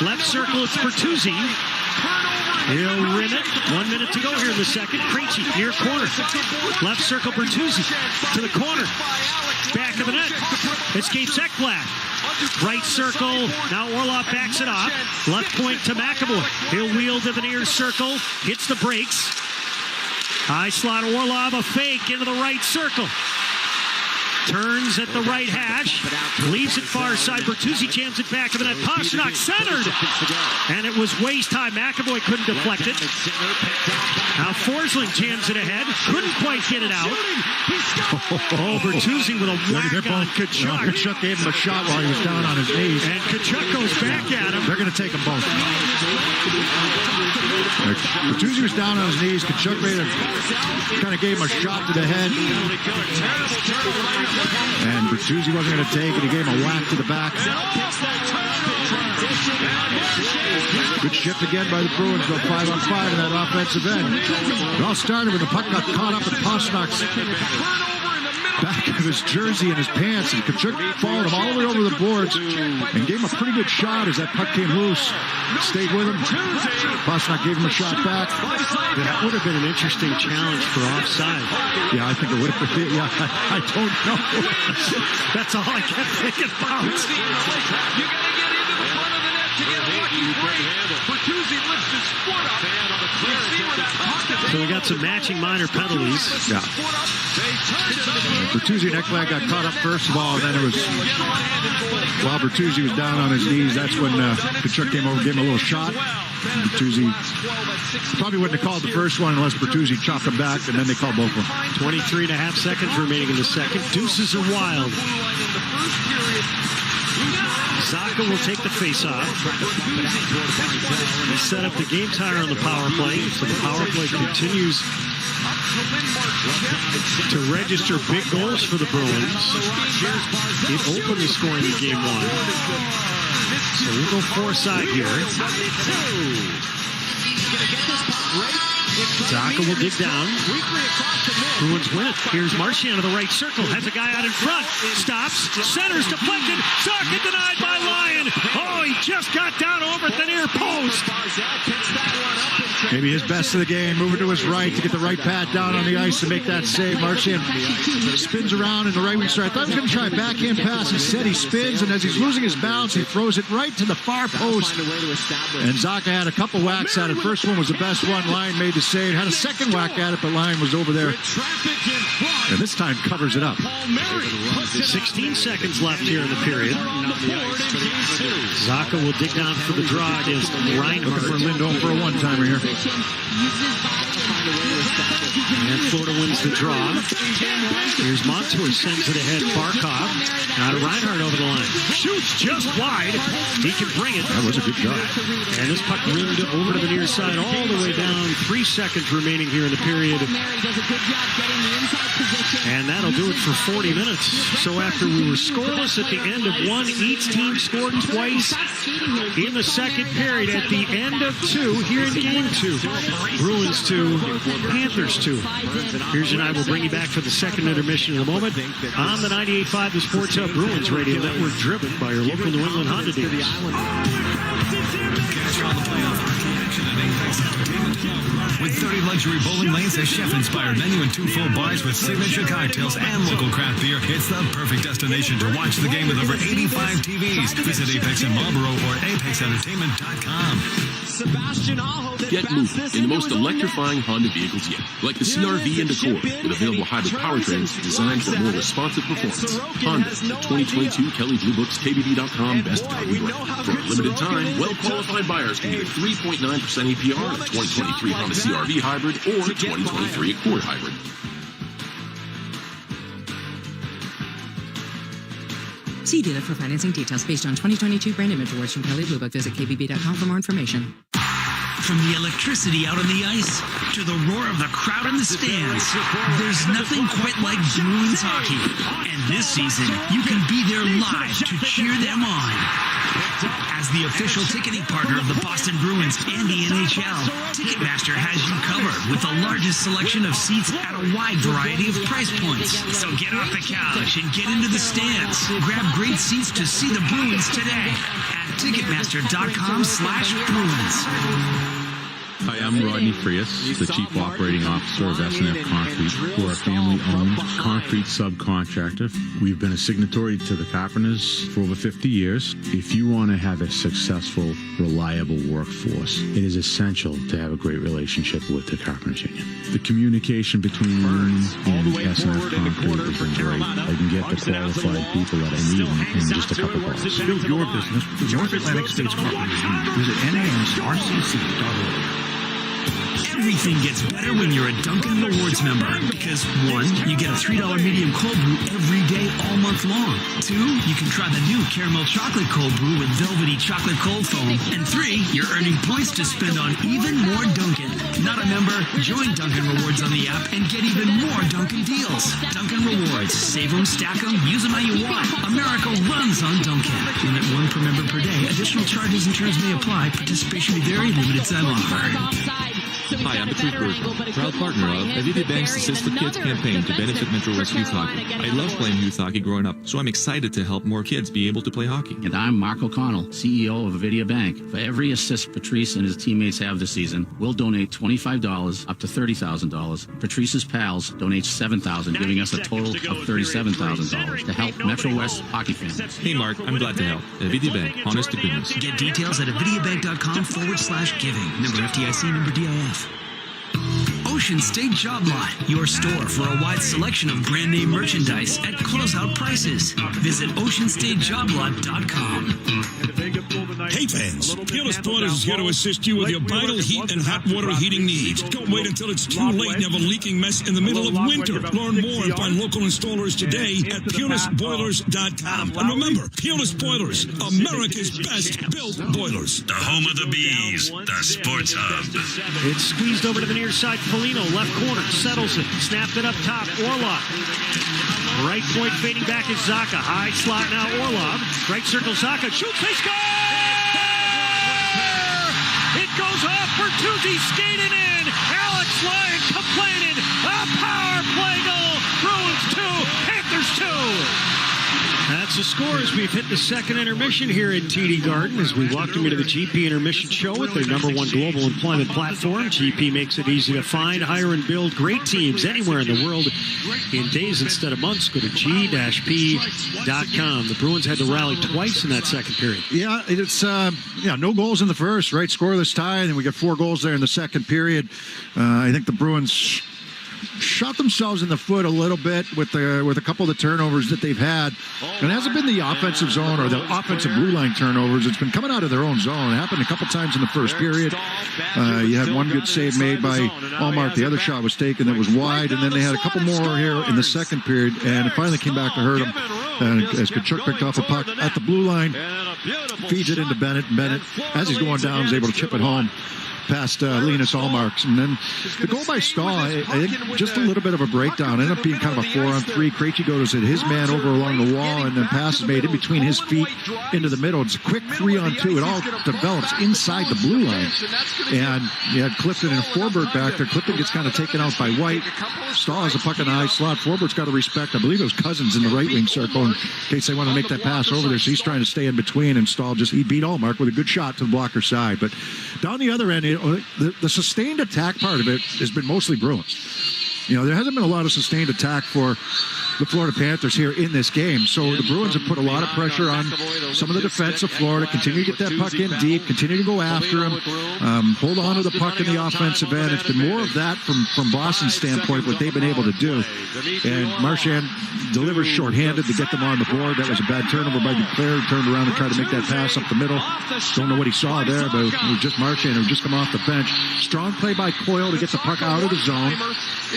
Left circle, it's Bertuzzi. He'll rim it. 1 minute to go here in the second. Krejci, near corner. Left circle, Bertuzzi. To the corner. Back of the net. Escapes Ekblad. Right circle. Now Orlov backs it off. Left point to McAvoy. He'll wheel to the near circle. Hits the brakes. High slot Orlov, a fake into the right circle. Turns at the right hash. Leaves it far side. Bertuzzi jams it back of the net. Pastrnak centered. And it was waist high. McAvoy couldn't deflect it. Now Forsling jams it ahead. Couldn't quite get it out. Oh, Bertuzzi with a whack on Tkachuk. Tkachuk gave him a shot while he was down on his knees. And Tkachuk goes back at him. They're going to take them both. Bertuzzi was down on his knees. Tkachuk kind of gave him a shot to the head. And Bertuzzi wasn't going to take it. He gave him a whack to the back. Good shift again by the Bruins. Go 5-on-5 in that offensive end. It all started when the puck got caught up in Pastrnak's back of his jersey and his pants, and Tkachuk followed him all the way over the boards and gave him a pretty good shot as that puck came loose. Stayed with him. Pastrnak gave him a shot back. That would have been an interesting challenge for offside. Yeah, I think it would have been. Yeah, I don't know. That's all I kept thinking about. You got to get into the front of the net to get a lucky break. Bertuzzi lifts his foot up. See where that puck is. So we got some matching minor penalties. Yeah. Bertuzzi and Ekblad got caught up first of all, and then it was while Bertuzzi was down on his knees. That's when Tkachuk came over, gave him a little shot. Bertuzzi probably wouldn't have called the first one unless Bertuzzi chopped him back, and then they called both of them. 23.5 seconds remaining in the second. Deuces are wild. Zacha will take the face-off. He set up the game tire on the power play, so the power play continues to register big goals for the Bruins. It opened the scoring in game one. So we'll go four-side here. Zacha will dig down. Bruins win it. Here's Marchand to the right circle. Has a guy out in front. Stops. Centers deflected. Zacha denied by Lyon. Oh, he just got down over at the near post. Maybe his best of the game. Moving to his right to get the right pad down on the ice to make that save. Marchand spins around in the right wing side. I thought he was going to try a backhand pass. Instead, he spins, and as he's losing his balance, he throws it right to the far post. And Zacha had a couple whacks at it. First one was the best one. Lyon made the save. Had a second whack at it, but Lyon was over there. And this time covers it up. 16 seconds left here in the period. Zacha will dig down for the draw against Reinhardt. For Lindholm for a one-timer here. And Florida wins the draw. Here's Montour, sends it ahead. Barkov. Now to Reinhardt over the line. Shoots just wide. He can bring it. That was a good job. And this puck rimmed over to the near side all the way down. 3 seconds remaining here in the period. And that'll do it for 40 minutes. So after we were scoreless at the end of one, each team scored twice in the second period. At the end of two, here in game two, Bruins 2, Panthers 2. Here's and I will bring you back for the second intermission in a moment on the 98.5 The Sports Hub Bruins Radio Network, driven by your local New England Honda dealers. Catch all the playoff hockey action at Apex Entertainment Club. With 30 luxury bowling lanes, a chef-inspired menu, and 2 full bars with signature cocktails and local craft beer, it's the perfect destination to watch the game with over 85 TVs. Visit Apex in Marlboro or apexentertainment.com. Get moving in the most electrifying Honda vehicles yet, like the CR-V and Accord, with available hybrid powertrains designed for more responsive performance. Honda, the 2022 Kelley Blue Book's KBB.com Best Value Brand. For a limited time, well-qualified buyers can get a 3.9% APR on a 2023 Honda CR-V Hybrid or 2023 Accord Hybrid. See dealer for financing details based on 2022 brand image awards from Kelley Blue Book. Visit kbb.com for more information. From the electricity out on the ice to the roar of the crowd in the stands, there's nothing quite like Bruins hockey. And this season, you can be there live to cheer them on. As the official ticketing partner of the Boston Bruins and the NHL, Ticketmaster has you covered with the largest selection of seats at a wide variety of price points. So get off the couch and get into the stands. Grab great seats to see the Bruins today at Ticketmaster.com/Bruins. Hi, I'm Rodney Frias, the Chief Operating Officer of S&F Concrete. We're a family-owned concrete subcontractor. We've been a signatory to the Carpenters for over 50 years. If you want to have a successful, reliable workforce, it is essential to have a great relationship with the Carpenters Union. The communication between me and S&F Concrete has been great. I can get the qualified people that I need in just a couple calls. Build your business with the North Atlantic States Carpenters Union. Visit NASRCC.org. Everything gets better when you're a Dunkin' Rewards member because 1, you get a $3 medium cold brew every day all month long. 2, you can try the new caramel chocolate cold brew with velvety chocolate cold foam. And 3, you're earning points to spend on even more Dunkin'. Not a member? Join Dunkin' Rewards on the app and get even more Dunkin' deals. Dunkin' Rewards. Save them, stack them, use them how you want. America runs on Dunkin'. Limit 1 per member per day. Additional charges and terms may apply. Participation may vary. Limited time offer. Hi, I'm Patrick Bergeron, proud partner of Avidi Bank's Assist the Kids campaign to benefit Metro West youth hockey. I loved playing youth hockey growing up, so I'm excited to help more kids be able to play hockey. And I'm Mark O'Connell, CEO of Avidia Bank. For every assist Patrice and his teammates have this season, we'll donate $25 up to $30,000. Patrice's pals donate $7,000, giving us a total of $37,000 to help Metro West hockey fans. Hey Mark, I'm glad to help. Avidi Bank, honest to goodness. Get details at avidiabank.com/giving. Member FDIC, member DIF. Ocean State Job Lot, your store for a wide selection of brand name merchandise at closeout prices. Visit oceanstatejoblot.com. Hey fans, Peerless Boilers is here to assist you with your vital heat and hot water heating needs. Don't wait until it's too late and have a leaking mess in the middle of winter. Learn more and find local installers today at peerlessboilers.com. And remember, Peerless Boilers, America's best built boilers. The home of the bees, the Sports Hub. It's squeezed over to the near side. Polino, left corner, settles it, snapped it up top. Orlov. Right point fading back is Zaka. High slot now, Orlov. Right circle, Zaka. Shoots, they score! It goes off. Bertuzzi skating in. Alex Lyon complaining. A power play goal. Bruins 2, Panthers 2. That's the score as we've hit the second intermission here at TD Garden as we welcome you to the GP Intermission Show with their #1 global employment platform. GP makes it easy to find, hire, and build great teams anywhere in the world in days instead of months. Go to g-p.com. The Bruins had to rally twice in that second period. Yeah, it's no goals in the first, right? Scoreless tie, and then we got 4 goals there in the second period. I think the Bruins shot themselves in the foot a little bit with a couple of the turnovers that they've had. And it hasn't been the offensive zone or the offensive blue line turnovers. It's been coming out of their own zone. It happened a couple times in the first period. You had one good save made by Allmark. The other shot was taken that was wide. And then they had a couple more here in the second period. And it finally came back to hurt them. And as Kachuk picked off a puck at the blue line, feeds it into Bennett. And Bennett, as he's going down, is able to chip it home past Linus Allmark. And then the goal by Stahl, I think just a little bit of a breakdown. Ended up being kind of a 4-on-3. Krejci goes at his man over along the wall, and then passes made in between his feet into the middle. It's a quick 3-on-2. It all develops inside the blue line. And you had Clifton and Forberg back there. Clifton gets kind of taken out by White. Stahl has a puck in the high slot. Forberg's got to respect, I believe it was Cousins in the right wing circle in case they want to make that pass over there. So he's trying to stay in between, and Stahl he beat Allmark with a good shot to the blocker side. But down the other end, the sustained attack part of it has been mostly Bruins. There hasn't been a lot of sustained attack for the Florida Panthers here in this game. So the Bruins have put a lot of pressure on some of the defense of Florida. Continue to get that puck in deep. Continue to go after him. Hold on to the puck in the offensive end. It's been more of that from Boston's standpoint, what they've been able to do. And Marchand delivers shorthanded to get them on the board. That was a bad turnover by Duclair. Turned around to try to make that pass up the middle. Don't know what he saw there, but it was just Marchand who just come off the bench. Strong play by Coyle to get the puck out of the zone.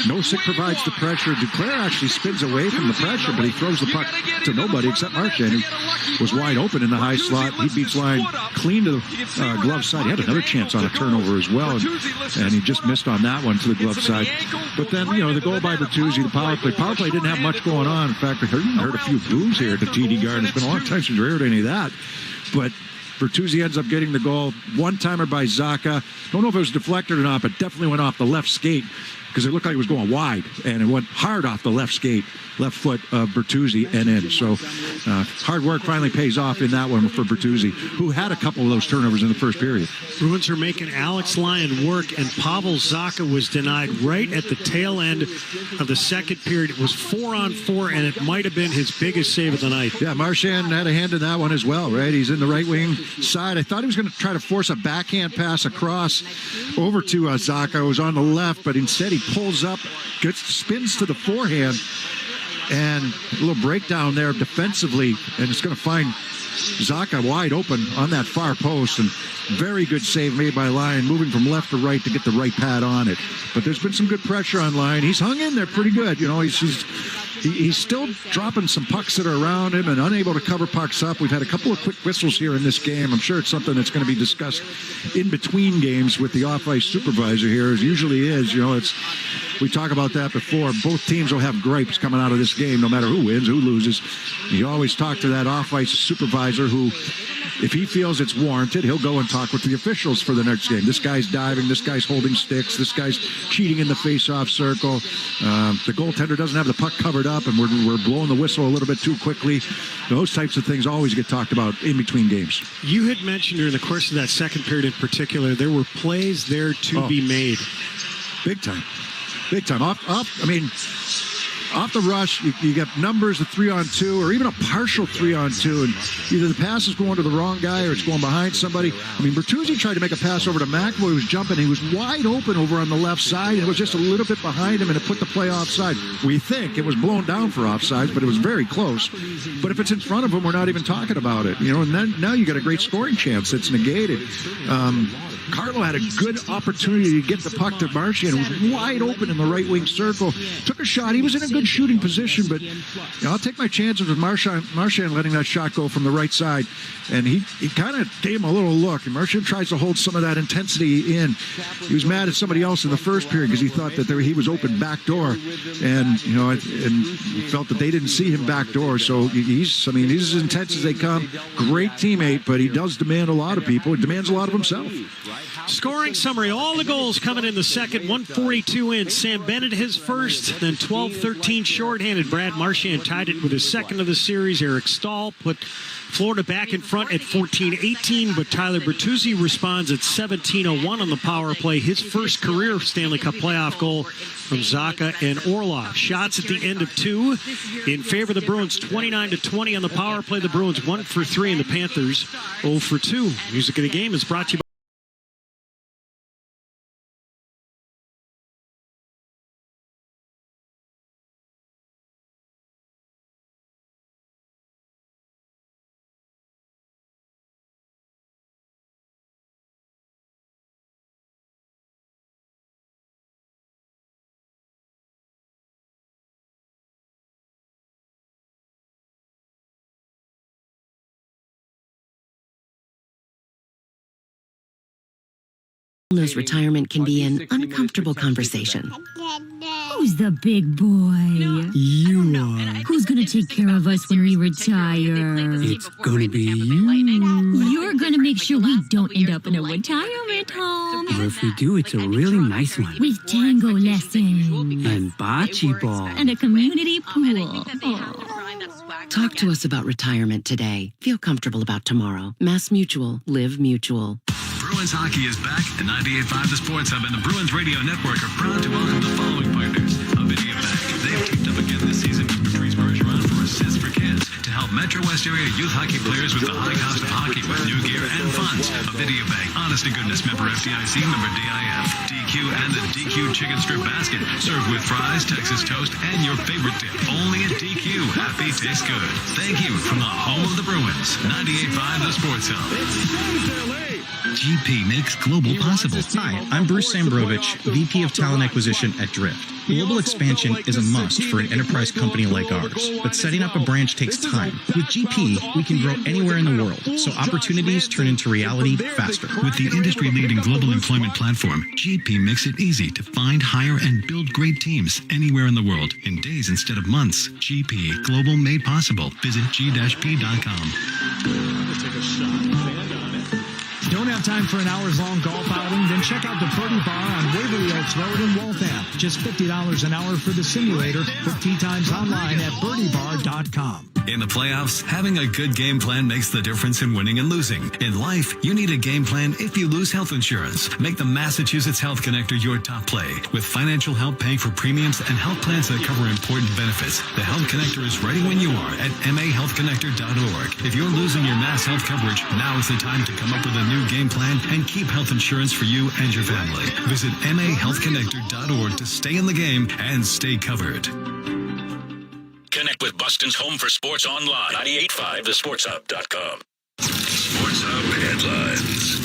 Nosek provides the pressure. Duclair actually spins away from the pressure, but he throws the puck to nobody except Marchand, who was wide open in the high slot. He beats line clean to the glove side. He had another chance on a turnover as well, and he just missed on that one to the glove side. But then, the goal by Bertuzzi, the power play. Power play didn't have much going on. In fact, I heard a few boos here at the TD Garden. It's been a long time since we heard any of that. But Bertuzzi ends up getting the goal. One-timer by Zacha. Don't know if it was deflected or not, but definitely went off the left skate because it looked like it was going wide, and it went hard off the left skate, left foot of Bertuzzi and in. So hard work finally pays off in that one for Bertuzzi, who had a couple of those turnovers in the first period. Bruins are making Alex Lyon work, and Pavel Zacha was denied right at the tail end of the second period. It was 4-on-4, and it might have been his biggest save of the night. Yeah, Marchand had a hand in that one as well, right? He's in the right wing side. I thought he was going to try to force a backhand pass across over to Zacha, who was on the left, but instead he pulls up, spins to the forehand, and a little breakdown there defensively, and it's going to find Zacha wide open on that far post, and very good save made by Lyon, moving from left to right to get the right pad on it. But there's been some good pressure on Lyon. He's hung in there pretty good. He's still dropping some pucks that are around him and unable to cover pucks up. We've had a couple of quick whistles here in this game. I'm sure it's something that's going to be discussed in between games with the off-ice supervisor here, as usually is. We talk about that before. Both teams will have gripes coming out of this game, no matter who wins, who loses. You always talk to that off-ice supervisor who, if he feels it's warranted, he'll go and talk with the officials for the next game. This guy's diving, this guy's holding sticks, this guy's cheating in the face-off circle. The goaltender doesn't have the puck covered up, and we're blowing the whistle a little bit too quickly. Those types of things always get talked about in between games. You had mentioned during the course of that second period in particular, there were plays there to be made. Big time. Big time. Off the rush, you get numbers of 3-on-2 or even a partial 3-on-2, and either the pass is going to the wrong guy or it's going behind somebody. Bertuzzi tried to make a pass over to McAvoy, who was jumping. He was wide open over on the left side. It was just a little bit behind him, and it put the play offside. We think it was blown down for offsides, but it was very close. But if it's in front of him, we're not even talking about it. And then now you got a great scoring chance that's negated. Carlo had a good opportunity to get the puck to Marchand. It was wide open in the right wing circle. Took a shot. He was in a good shooting position, but I'll take my chances with Marchand letting that shot go from the right side. And he kind of gave him a little look. And Marchand tries to hold some of that intensity in. He was mad at somebody else in the first period because he thought that he was open back door, and felt that they didn't see him back door. So he's as intense as they come. Great teammate, but he does demand a lot of people. He demands a lot of himself. Scoring summary, all the goals coming in the second, 142 in. Sam Bennett his first, then 12-13 shorthanded. Brad Marchand tied it with his second of the series. Eric Stahl put Florida back in front at 14-18, but Tyler Bertuzzi responds at 17:01 on the power play. His first career Stanley Cup playoff goal from Zacha and Orlov. Shots at the end of two in favor of the Bruins, 29-20 on the power play. The Bruins 1 for 3 and the Panthers 0 for 2. Music of the game is brought to you by Knows retirement can be an uncomfortable conversation. Who's the big boy? You are. Who's gonna take care of us when we retire? It's gonna be you. You're gonna make sure we don't end up in a retirement home. Or if we do, it's a really nice one. With tango lessons. And bocce ball. And a community pool. Talk to us about retirement today. Feel comfortable about tomorrow. Mass Mutual. Live Mutual. Bruins hockey is back. The 98.5 The Sports Hub and the Bruins Radio Network are proud to welcome the following partners. A Video Bank. They've teamed up again this season with Patrice Bergeron for Assists for Kids to help Metro West area youth hockey players with the high cost of hockey with new gear and funds. A Video Bank. Honest to goodness, member FDIC, member DIF. DQ and the DQ Chicken Strip Basket. Served with fries, Texas toast, and your favorite dip. Only at DQ. Happy tastes good. Thank you from the home of the Bruins. 98.5 The Sports Hub. GP makes global possible. Hi, I'm Bruce Sambrovich, VP of Talent Acquisition at Drift. Global expansion is a must for an enterprise company like ours, but setting up a branch takes time. With GP, we can grow anywhere in the world, so opportunities turn into reality faster. With the industry-leading global employment platform, GP makes it easy to find, hire, and build great teams anywhere in the world in days instead of months. GP, global made possible. Visit g-p.com. Don't have time for an hours-long golf outing? Then check out the Birdie Bar on Waverly Oaks Road in Waltham. Just $50 an hour for the simulator. Book tee times online at birdiebar.com. In the playoffs, having a good game plan makes the difference in winning and losing. In life, you need a game plan if you lose health insurance. Make the Massachusetts Health Connector your top play. With financial help paying for premiums and health plans that cover important benefits, the Health Connector is ready when you are at mahealthconnector.org. If you're losing your Mass Health coverage, now is the time to come up with a new game plan and keep health insurance for you and your family. Visit mahealthconnector.org to stay in the game and stay covered. Connect with Boston's home for sports online. 98.5thesportshub.com. Sports Hub headlines.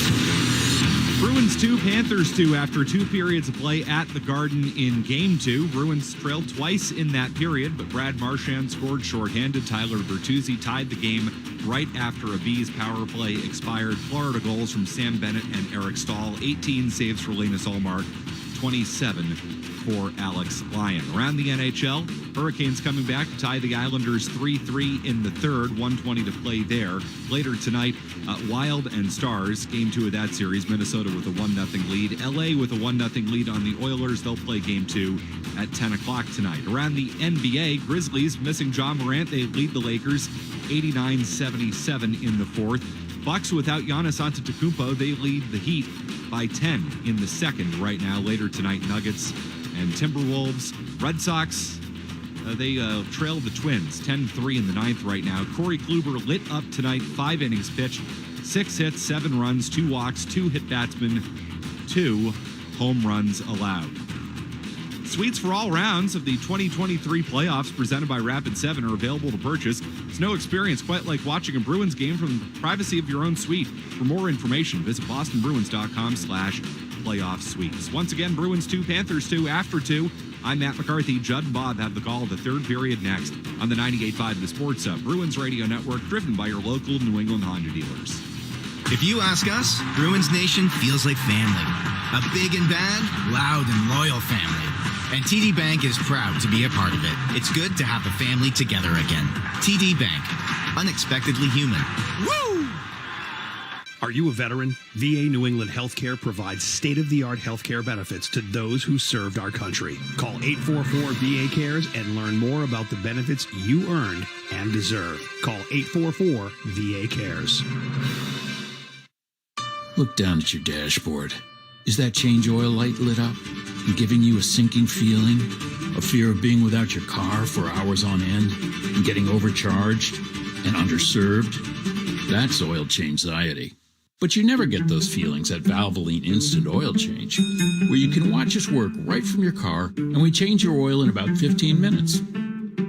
Bruins 2, Panthers 2 after 2 periods of play at the Garden in Game 2. Bruins trailed twice in that period, but Brad Marchand scored shorthanded. Tyler Bertuzzi tied the game right after a Bees power play expired. Florida goals from Sam Bennett and Eric Stahl. 18 saves for Linus Ullmark, 27 for Alex Lyon. Around the NHL, Hurricanes coming back to tie the Islanders 3-3 in the third, 1:20 to play there. Later tonight, Wild and Stars, Game 2 of that series. Minnesota with a 1-0 lead. LA with a 1-0 lead on the Oilers. They'll play Game 2 at 10 o'clock tonight. Around the NBA, Grizzlies missing John Morant. They lead the Lakers 89-77 in the fourth. Bucks without Giannis Antetokounmpo. They lead the Heat by 10 in the second right now. Later tonight, Nuggets and Timberwolves. Red Sox, they trail the Twins 10-3 in the ninth right now. Corey Kluber lit up tonight, 5 innings pitched, 6 hits, 7 runs, 2 walks, 2 hit batsmen, 2 home runs allowed. Suites for all rounds of the 2023 playoffs presented by Rapid 7 are available to purchase. It's no experience quite like watching a Bruins game from the privacy of your own suite. For more information, visit bostonbruins.com/playoff suites. Once again, Bruins 2, Panthers 2 after 2. I'm Matt McCarthy. Judd and Bob have the call of the third period next on the 98.5 The Sports Hub, Bruins Radio Network, driven by your local New England Honda dealers. If you ask us, Bruins Nation feels like family. A big and bad, loud and loyal family. And TD Bank is proud to be a part of it. It's good to have the family together again. TD Bank. Unexpectedly human. Woo! Are you a veteran? VA New England Healthcare provides state-of-the-art healthcare benefits to those who served our country. Call 844-VA-CARES and learn more about the benefits you earned and deserve. Call 844-VA-CARES. Look down at your dashboard. Is that change oil light lit up and giving you a sinking feeling? A fear of being without your car for hours on end and getting overcharged and underserved? That's oil change anxiety. But you never get those feelings at Valvoline Instant Oil Change, where you can watch us work right from your car and we change your oil in about 15 minutes.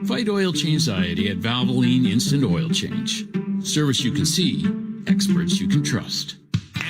Fight oil change anxiety at Valvoline Instant Oil Change. Service you can see, experts you can trust.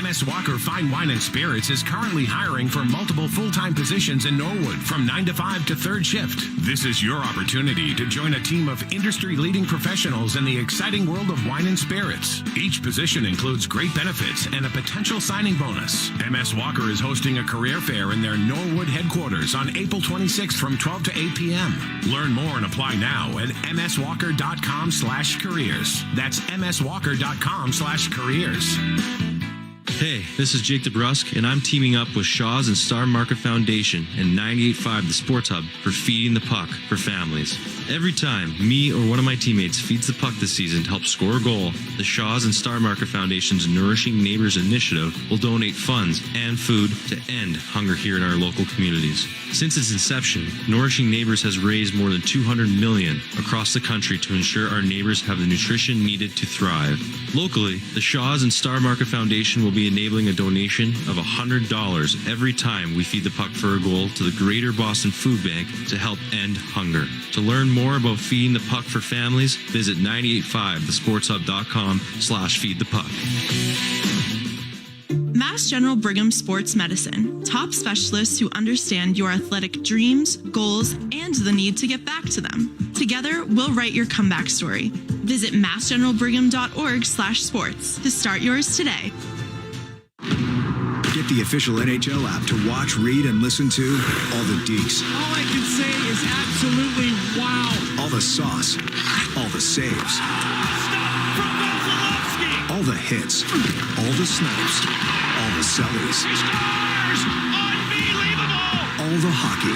MS Walker Fine Wine and Spirits is currently hiring for multiple full-time positions in Norwood from 9 to 5 to third shift. This is your opportunity to join a team of industry-leading professionals in the exciting world of wine and spirits. Each position includes great benefits and a potential signing bonus. MS Walker is hosting a career fair in their Norwood headquarters on April 26th from 12 to 8 p.m. Learn more and apply now at mswalker.com/careers. That's mswalker.com/careers. Hey, this is Jake DeBrusque, and I'm teaming up with Shaw's and Star Market Foundation and 98.5 The Sports Hub for Feeding the Puck for families. Every time me or one of my teammates feeds the puck this season to help score a goal, the Shaw's and Star Market Foundation's Nourishing Neighbors initiative will donate funds and food to end hunger here in our local communities. Since its inception, Nourishing Neighbors has raised more than $200 million across the country to ensure our neighbors have the nutrition needed to thrive. Locally, the Shaw's and Star Market Foundation will be enabling a donation of $100 every time we feed the puck for a goal to the Greater Boston Food Bank to help end hunger. To learn more about feeding the puck for families, visit 985thesportshub.com/feedthepuck. Mass General Brigham Sports Medicine. Top specialists who understand your athletic dreams, goals, and the need to get back to them. Together, we'll write your comeback story. Visit massgeneralbrigham.org/sports to start yours today. Get the official NHL app to watch, read, and listen to all the deeks. All I can say is absolutely wow. All the sauce. All the saves. All the hits. All the snipes. All the sellies. All the hockey.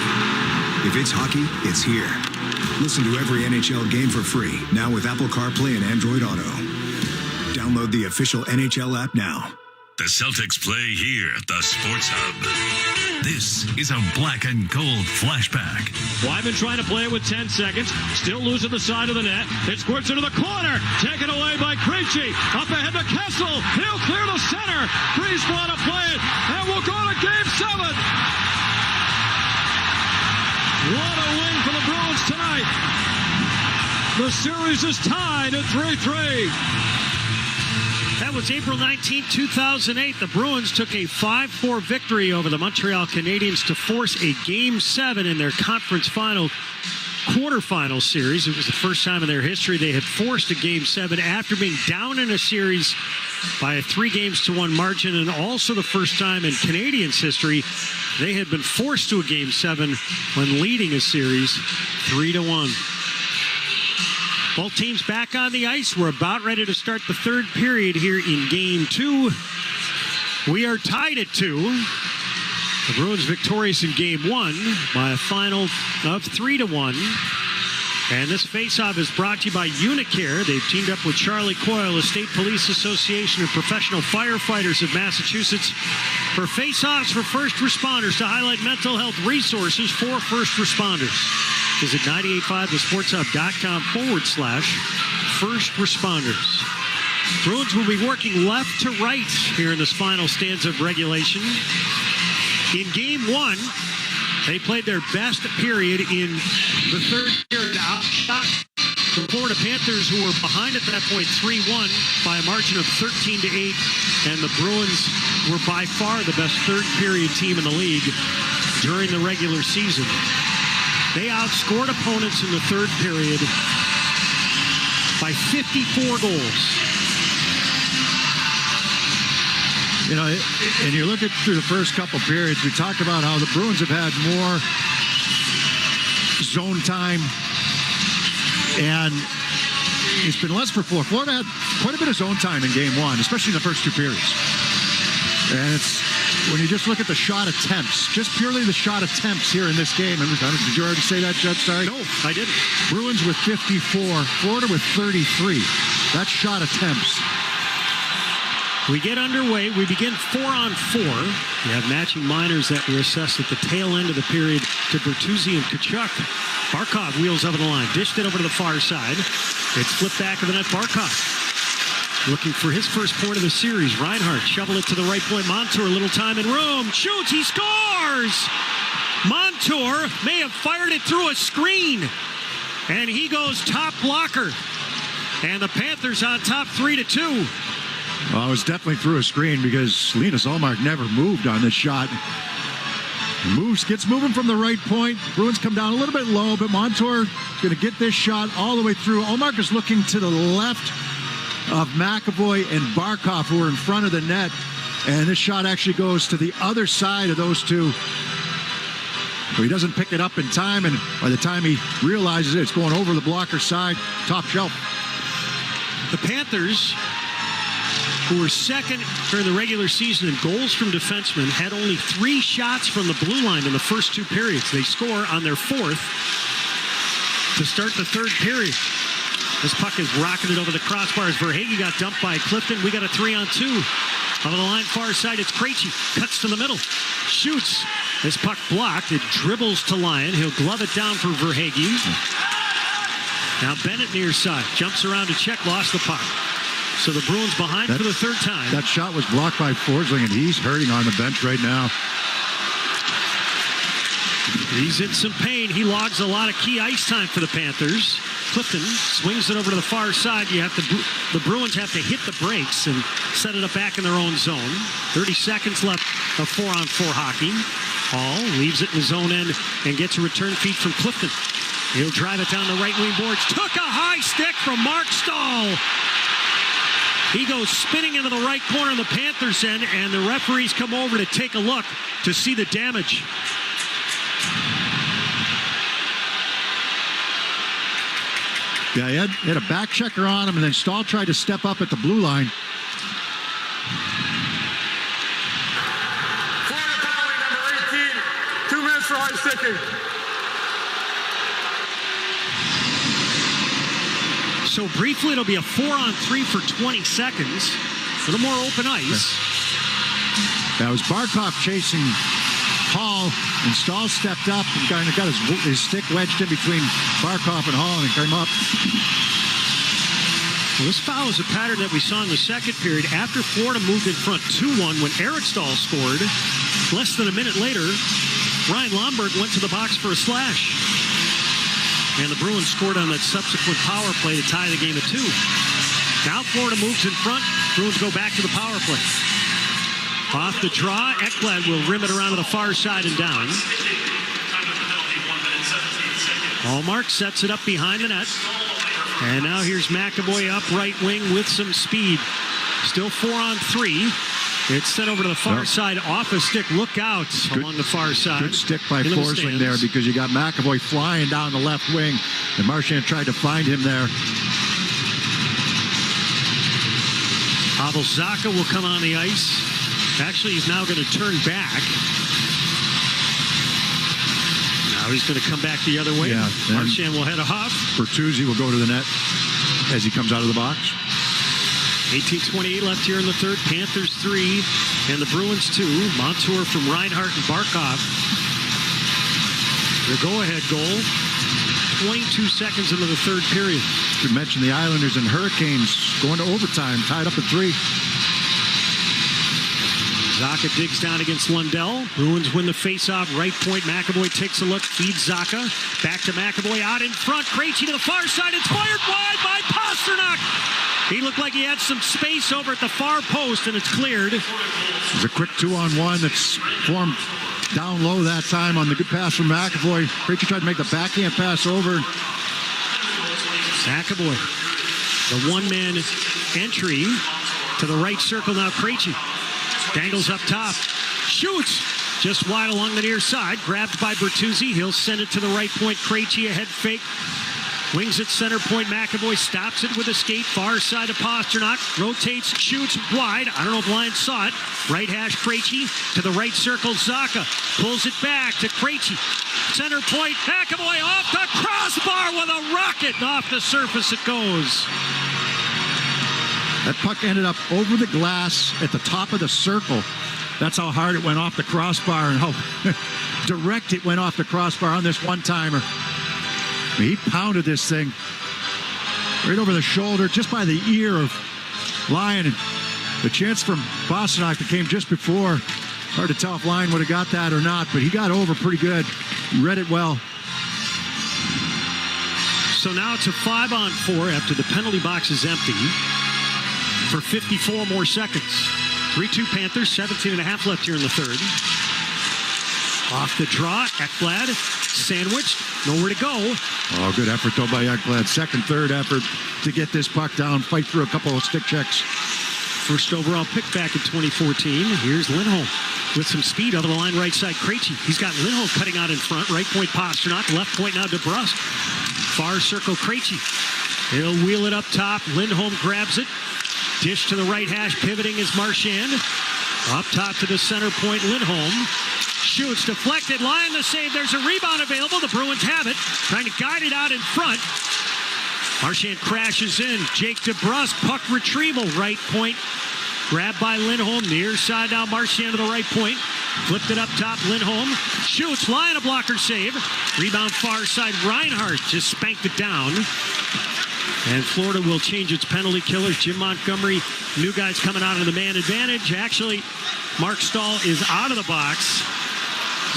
If it's hockey, it's here. Listen to every NHL game for free, now with Apple CarPlay and Android Auto. Download the official NHL app now. The Celtics play here at the Sports Hub. This is a black and gold flashback. Wyman trying to play it with 10 seconds. Still losing the side of the net. It squirts into the corner. Taken away by Krejci. Up ahead to Kessel. He'll clear the center. Freeze want to play it. And we'll go to Game 7. What a win for the Bruins tonight. The series is tied at 3-3. That was April 19, 2008. The Bruins took a 5-4 victory over the Montreal Canadiens to force a Game 7 in their conference quarterfinal series. It was the first time in their history they had forced a Game 7 after being down in a series by a 3-1 margin, and also the first time in Canadiens history they had been forced to a Game 7 when leading a series 3-1. Both teams back on the ice. We're about ready to start the third period here in Game 2. We are tied at 2. The Bruins victorious in Game 1 by a final of 3-1. And this faceoff is brought to you by Unicare. They've teamed up with Charlie Coyle, the State Police Association of Professional Firefighters of Massachusetts, for faceoffs for first responders to highlight mental health resources for first responders. Visit 985thesportshub.com/first responders. Bruins will be working left to right here in this final stanza of regulation. In Game 1, they played their best period in the third period. Outshot the Florida Panthers, who were behind at that point 3-1 by a margin of 13-8. And the Bruins were by far the best third period team in the league during the regular season. They outscored opponents in the third period by 54 goals. You know, and you look at through the first couple periods, we talked about how the Bruins have had more zone time, and it's been less for Florida. Florida had quite a bit of zone time in Game 1, especially in the first two periods. And it's when you just look at the shot attempts, just purely the shot attempts here in this game. And did you already say that, Judd? Sorry. No, I didn't. Bruins with 54, Florida with 33. That's shot attempts. We get underway. We begin 4-on-4. We have matching minors that were assessed at the tail end of the period to Bertuzzi and Tkachuk. Barkov wheels up on the line, dished it over to the far side. It's flipped back of the net. Barkov looking for his first point of the series. Reinhart shovel it to the right point. Montour, little time and room. Shoots, he scores! Montour may have fired it through a screen. And he goes top blocker. And the Panthers on top 3-2. Well, it was definitely through a screen because Linus Ullmark never moved on this shot. Gets moving from the right point. Bruins come down a little bit low, but Montour is going to get this shot all the way through. Ullmark is looking to the left of McAvoy and Barkov, who are in front of the net. And this shot actually goes to the other side of those two. But he doesn't pick it up in time, and by the time he realizes it, it's going over the blocker side, top shelf. The Panthers, who were second during the regular season in goals from defensemen, had only 3 shots from the blue line in the first 2 periods. They score on their 4th to start the third period. This puck is rocketed over the crossbars. Verhaeghe got dumped by Clifton. We got a 3-on-2. On the line far side, it's Krejci. Cuts to the middle. Shoots. This puck blocked. It dribbles to Lyon. He'll glove it down for Verhaeghe. Now Bennett near side. Jumps around to check. Lost the puck. So the Bruins behind for the third time. That shot was blocked by Forsling, and he's hurting on the bench right now. He's in some pain. He logs a lot of key ice time for the Panthers. Clifton swings it over to the far side. The Bruins have to hit the brakes and set it up back in their own zone. 30 seconds left of 4-on-4 hockey. Hall leaves it in his own end and gets a return feed from Clifton. He'll drive it down the right wing boards. Took a high stick from Mark Stahl. He goes spinning into the right corner of the Panthers end, and the referees come over to take a look to see the damage. Yeah, he had a back checker on him, and then Stahl tried to step up at the blue line. Florida penalty number 18. 2 minutes for high sticking. So briefly, it'll be a 4-on-3 for 20 seconds. A little more open ice. That was Barkov chasing Hall, and Stahl stepped up and kind of got his stick wedged in between Barkov and Hall and came up. Well, this foul is a pattern that we saw in the second period after Florida moved in front 2-1 when Eric Stahl scored. Less than a minute later, Ryan Lomberg went to the box for a slash. And the Bruins scored on that subsequent power play to tie the game at 2. Now Florida moves in front. Bruins go back to the power play. Off the draw, Ekblad will rim it around to the far side and down. Hallmark sets it up behind the net. And now here's McAvoy up right wing with some speed. Still 4-on-3. It's sent over to the far side off a stick. Look out along the far side. Good stick by Forsling there because you got McAvoy flying down the left wing, and Marchand tried to find him there. Pavel Zacha will come on the ice. Actually, he's now going to turn back. Now he's going to come back the other way. Yeah, Marchand will head off. Bertuzzi will go to the net as he comes out of the box. 18:28 left here in the third. Panthers 3 and the Bruins 2. Montour from Reinhart and Barkov. The go-ahead goal. 22 seconds into the third period. You mentioned the Islanders and Hurricanes going to overtime, tied up at 3. Zacha digs down against Lundell. Bruins win the faceoff. Right point. McAvoy takes a look. Feeds Zacha. Back to McAvoy out in front. Krejci to the far side. It's fired wide by Pasternak. He looked like he had some space over at the far post, and it's cleared. There's a quick 2-on-1 that's formed down low that time on the good pass from McAvoy. Krejci tried to make the backhand pass over. McAvoy, the one-man entry to the right circle now. Krejci dangles up top. Shoots just wide along the near side. Grabbed by Bertuzzi. He'll send it to the right point. Krejci, a head fake. Wings at center point. McAvoy stops it with a skate. Far side of Pasternak. Rotates, shoots wide. I don't know if Lions saw it. Right hash Krejci to the right circle. Zacha pulls it back to Krejci. Center point. McAvoy off the crossbar with a rocket. Off the surface it goes. That puck ended up over the glass at the top of the circle. That's how hard it went off the crossbar and how direct it went off the crossbar on this one-timer. I mean, he pounded this thing right over the shoulder, just by the ear of Lyon. And the chance from Pasternak that came just before. Hard to tell if Lyon would have got that or not, but he got over pretty good. He read it well. So now it's a 5-on-4 after the penalty box is empty for 54 more seconds. 3-2 Panthers, 17.5 left here in the third. Off the draw, Ekblad sandwiched, nowhere to go. Oh, good effort though by Ekblad. Second, third effort to get this puck down, fight through a couple of stick checks. First overall pick back in 2014. Here's Lindholm with some speed over the line, right side Krejci. He's got Lindholm cutting out in front, right point Pasternak, left point now DeBrusk. Far circle Krejci. He'll wheel it up top. Lindholm grabs it. Dish to the right hash, pivoting is Marchand. Up top to the center point, Lindholm. Shoots, deflected, Lyon the save. There's a rebound available. The Bruins have it. Trying to guide it out in front. Marchand crashes in. Jake DeBrusk, puck retrieval, right point. Grabbed by Lindholm. Near side now, Marchand to the right point. Flipped it up top, Lindholm. Shoots, Lyon a blocker save. Rebound far side, Reinhart just spanked it down. And Florida will change its penalty killers. Jim Montgomery, new guys coming out of the man advantage. Actually, Mark Stahl is out of the box.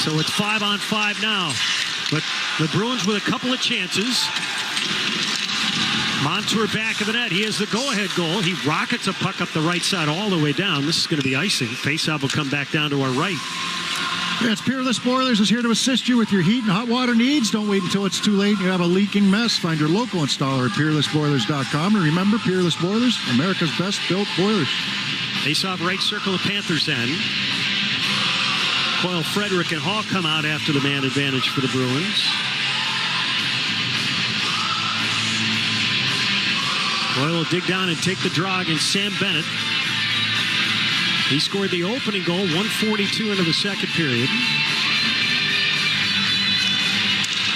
So it's 5-on-5 now. But the Bruins with a couple of chances. Montour back of the net. He has the go-ahead goal. He rockets a puck up the right side all the way down. This is going to be icing. Faceoff will come back down to our right. Yeah, it's Peerless Boilers is here to assist you with your heat and hot water needs. Don't wait until it's too late and you have a leaking mess. Find your local installer at peerlessboilers.com. And remember, Peerless Boilers, America's best built boilers. Face-off right circle of Panthers end. Coyle, Frederick, and Hall come out after the man advantage for the Bruins. Coyle will dig down and take the draw against Sam Bennett. He scored the opening goal, 1:42 into the second period.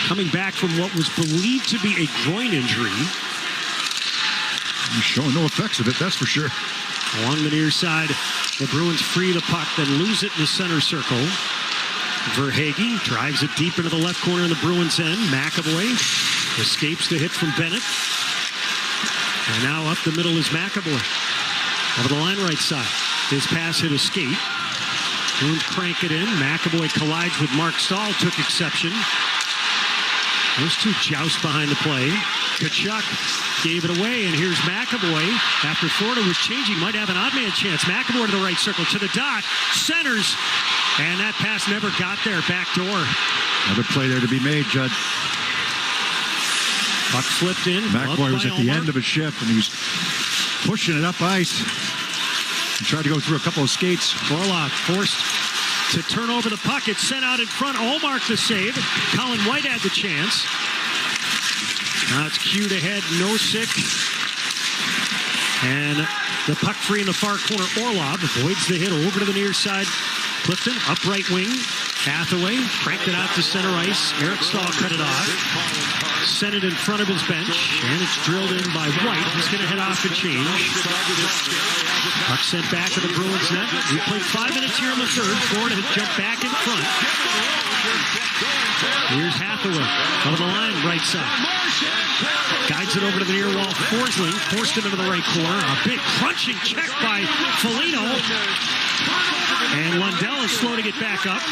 Coming back from what was believed to be a groin injury. He's showing no effects of it, that's for sure. Along the near side, the Bruins free the puck, then lose it in the center circle. Verhaeghe drives it deep into the left corner in the Bruins end. McAvoy escapes the hit from Bennett. And now up the middle is McAvoy. Over the line right side. His pass hit a skate. Bruins crank it in. McAvoy collides with Mark Stahl. Took exception. Those two joust behind the play. Tkachuk gave it away, and here's McAvoy. After Florida was changing, might have an odd man chance. McAvoy to the right circle, to the dot, centers, and that pass never got there. Back door. Another play there to be made, Judd. Puck flipped in. McAvoy was at the end of his shift, and he's pushing it up ice. He tried to go through a couple of skates. Orlov forced to turn over the puck. It's sent out in front. Olmark the save. Colin White had the chance. Now it's cued ahead. Nosek. And the puck free in the far corner. Orlov avoids the hit over to the near side. Clifton, up right wing. Hathaway cranked it out to center ice. Eric Stahl cut it off. Sent it in front of his bench. And it's drilled in by White. He's going to head off and change. Puck sent back to the Bruins net. We played 5 minutes here in the third. Florida had jumped back in front. Here's Hathaway. Over the line, right side. Guides it over to the near wall. Forsling forced him into the right corner. A big crunching check by Foligno. And Lundell is slow to get back up.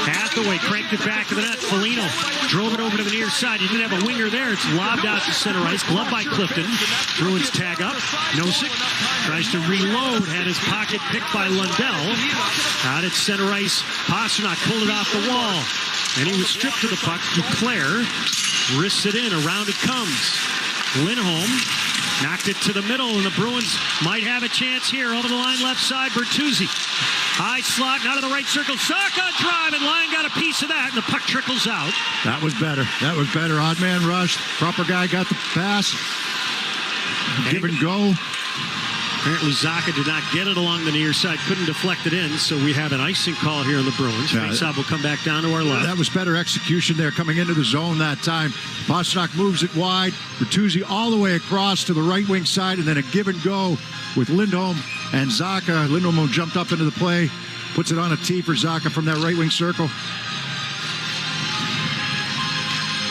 Hathaway cranked it back to the net. Foligno drove it over to the near side. He didn't have a winger there. It's lobbed out to center ice. Glove by Clifton. Bruins tag up. Nosek tries to reload. Had his pocket picked by Lundell. Out at center ice. Pasternak pulled it off the wall. And he was stripped to the puck. Duclair wrists it in. Around it comes. Lindholm knocked it to the middle, and the Bruins might have a chance here. Over the line, left side, Bertuzzi. High slot, out of the right circle. Saka drive, and Lyon got a piece of that, and the puck trickles out. That was better. That was better. Odd man rush. Proper guy got the pass. Give and go. Apparently Zaka did not get it along the near side, couldn't deflect it in, so we have an icing call here on the Bruins. Faceoff will come back down to our left. That was better execution there coming into the zone that time. Pasternak moves it wide. Bertuzzi all the way across to the right wing side, and then a give and go with Lindholm and Zaka. Lindholm jumped up into the play, puts it on a tee for Zaka from that right wing circle.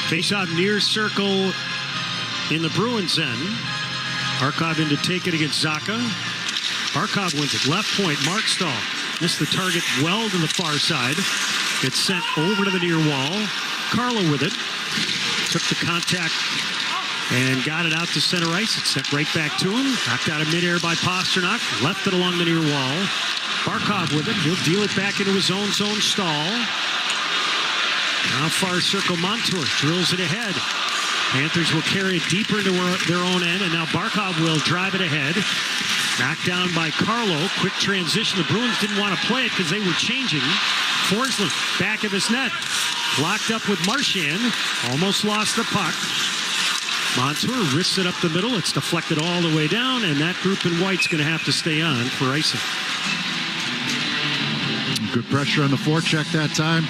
Faceoff near circle in the Bruins end. Barkov in to take it against Zaka. Barkov wins it. Left point, Mark Stahl missed the target well to the far side. It's sent over to the near wall. Carlo with it. Took the contact and got it out to center ice. It's sent right back to him. Knocked out of midair by Pasternak. Left it along the near wall. Barkov with it. He'll deal it back into his own zone. Stahl. Now far circle, Montour drills it ahead. Panthers will carry it deeper into their own end, and now Barkov will drive it ahead. Knocked down by Carlo. Quick transition. The Bruins didn't want to play it because they were changing. Forsling, back of his net. Locked up with Marchand. Almost lost the puck. Montour wrists it up the middle. It's deflected all the way down, and that group in white's going to have to stay on for icing. Good pressure on the forecheck that time.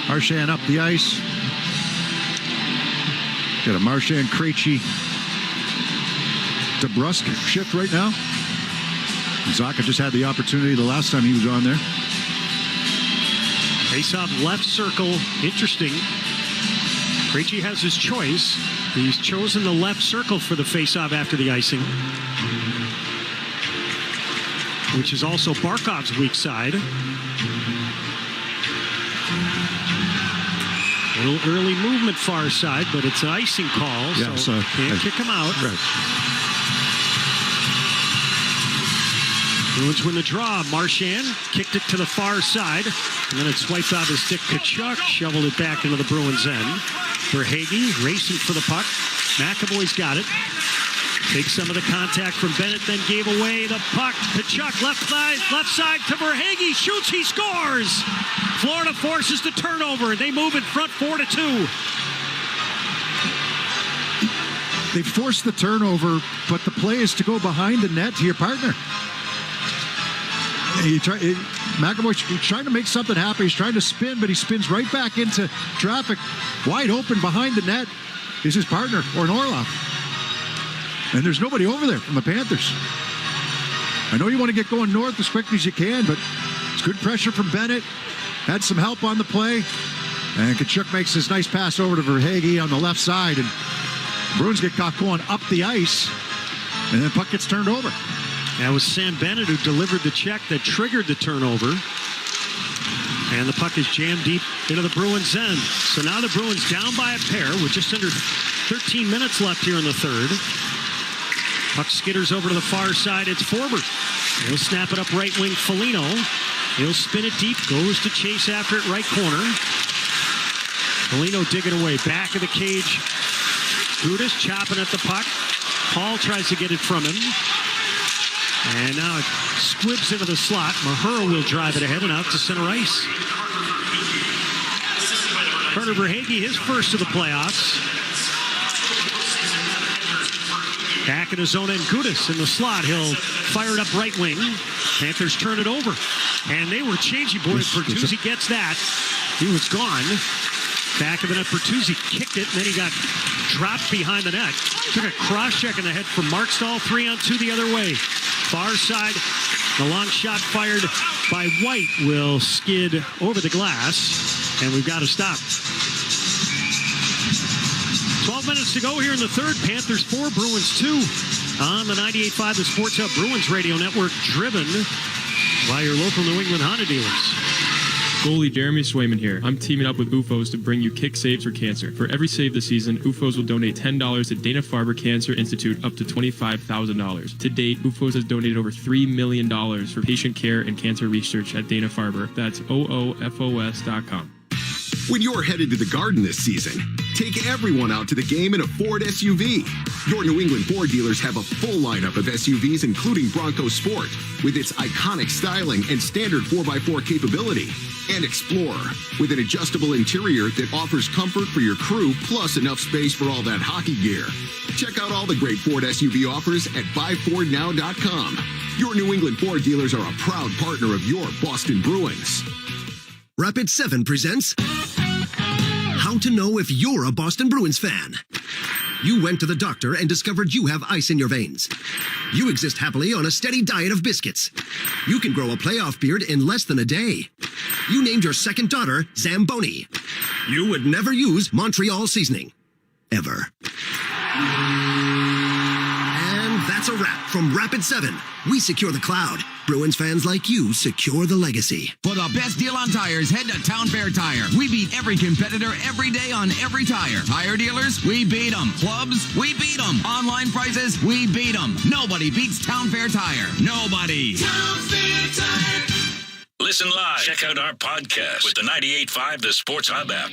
Marchand up the ice. Got a Marchand, Krejci, DeBrusk shift right now. Zaka just had the opportunity the last time he was on there. Face-off left circle. Interesting. Krejci has his choice. He's chosen the left circle for the face-off after the icing, which is also Barkov's weak side. A little early movement far side, but it's an icing call, so can't kick him out. Right. Bruins win the draw. Marchand kicked it to the far side, and then it swiped out his stick. Kachuk shoveled it back into the Bruins' end. Verhaeghe racing for the puck. McAvoy's got it. Takes some of the contact from Bennett, then gave away the puck. Kachuk left side to Verhaeghe. Shoots, he scores! Florida forces the turnover. They move in front 4-2. They force the turnover, but the play is to go behind the net to your partner. McAvoy trying to make something happen. He's trying to spin, but he spins right back into traffic. Wide open behind the net is his partner, or an Orlov. And there's nobody over there from the Panthers. I know you want to get going north as quickly as you can, but it's good pressure from Bennett. Had some help on the play. And Kachuk makes his nice pass over to Verhaeghe on the left side. And Bruins get caught going up the ice. And then the puck gets turned over. That was Sam Bennett who delivered the check that triggered the turnover. And the puck is jammed deep into the Bruins' end. So now the Bruins down by a pair with just under 13 minutes left here in the third. Puck skitters over to the far side. It's Forbert. He'll snap it up right wing. Foligno. He'll spin it deep. Goes to chase after it right corner. Foligno digging away. Back of the cage. Gudas chopping at the puck. Paul tries to get it from him. And now it squibs into the slot. Mahura will drive it ahead and out to center ice. Carter Verhaeghe, his first of the playoffs. Back in his own end, Gudas in the slot. He'll fire it up right wing. Panthers turn it over. And they were changing. Boy, Bertuzzi gets that. He was gone. Back of the net, Bertuzzi kicked it, and then he got dropped behind the net. Took a cross-check in the head from Markstall. 3-on-2 the other way. Far side, the long shot fired by White will skid over the glass, and we've got to stop. 12 minutes to go here in the third. Panthers 4, Bruins 2 on the 98.5 The Sports Hub Bruins Radio Network, driven by your local New England Honda dealers. Goalie Jeremy Swayman here. I'm teaming up with UFOs to bring you Kick Saves for Cancer. For every save this season, UFOs will donate $10 to Dana-Farber Cancer Institute up to $25,000. To date, UFOs has donated over $3 million for patient care and cancer research at Dana-Farber. That's OOFOS.com. When you're headed to the Garden this season, take everyone out to the game in a Ford SUV. Your New England Ford dealers have a full lineup of SUVs, including Bronco Sport, with its iconic styling and standard 4x4 capability, and Explorer, with an adjustable interior that offers comfort for your crew, plus enough space for all that hockey gear. Check out all the great Ford SUV offers at buyfordnow.com. Your New England Ford dealers are a proud partner of your Boston Bruins. Rapid 7 presents How to Know If You're a Boston Bruins Fan. You went to the doctor and discovered you have ice in your veins. You exist happily on a steady diet of biscuits. You can grow a playoff beard in less than a day. You named your second daughter Zamboni. You would never use Montreal seasoning. Ever. And that's a wrap from Rapid 7. We secure the cloud. Bruins fans like you secure the legacy. For the best deal on tires, head to Town Fair Tire. We beat every competitor every day on every tire. Tire dealers, we beat them. Clubs, we beat them. Online prices, we beat them. Nobody beats Town Fair Tire. Nobody. Town Fair Tire. Listen live. Check out our podcast with the 98.5 The Sports Hub app.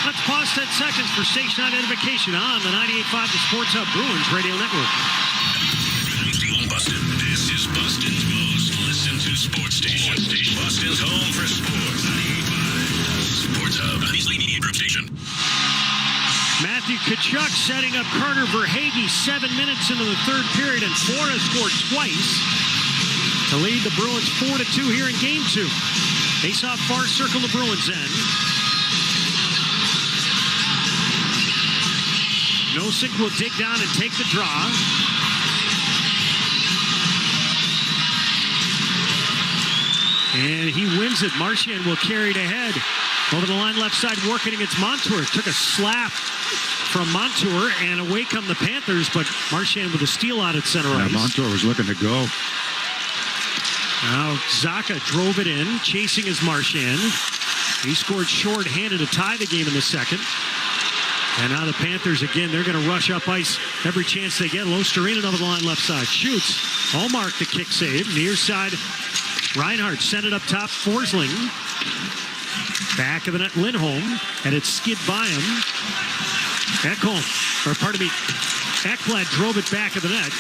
Let's pause 10 seconds for station identification on the 98.5 The Sports Hub Bruins Radio Network. Boston. This is Boston's most listened to sports station. Boston's home for sports. 98.5 Sports Hub. Easily Media Group station. Matthew Tkachuk setting up Carter Verhaeghe 7 minutes into the third period, and Florida scored twice to lead the Bruins 4-2 here in Game 2. Face-off far circle the Bruins end. Nosek will dig down and take the draw. And he wins it. Marchand will carry it ahead. Over the line left side, working against Montour. Took a slap from Montour, and away come the Panthers, but Marchand with a steal out at center ice. Montour was looking to go. Now Zacha drove it in. Chasing is Marchand. He scored short-handed to tie the game in the second. And now the Panthers, again, they're going to rush up ice every chance they get. Losterinen over the line left side. Shoots. Allmark the kick save. Near side, Reinhart sent it up top. Forsling. Back of the net, Lindholm. And it's skid by him. Ekblad drove it back of the net.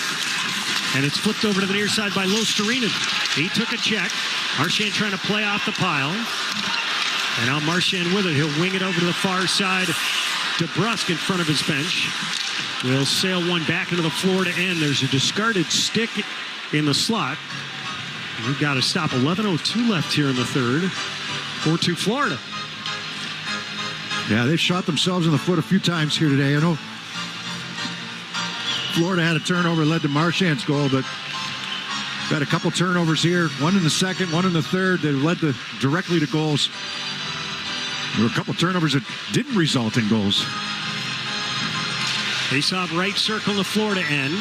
And it's flipped over to the near side by Losterinen. He took a check. Marchand trying to play off the pile. And now Marchand with it. He'll wing it over to the far side. DeBrusk in front of his bench. Will sail one back into the Florida end. There's a discarded stick in the slot. We've got to stop. 11:02 left here in the third. 4-2 Florida. Yeah, they've shot themselves in the foot a few times here today. I know Florida had a turnover, led to Marchand's goal, but got a couple turnovers here. One in the second, one in the third. They led directly to goals. There were a couple turnovers that didn't result in goals. Face-off right circle in the Florida end.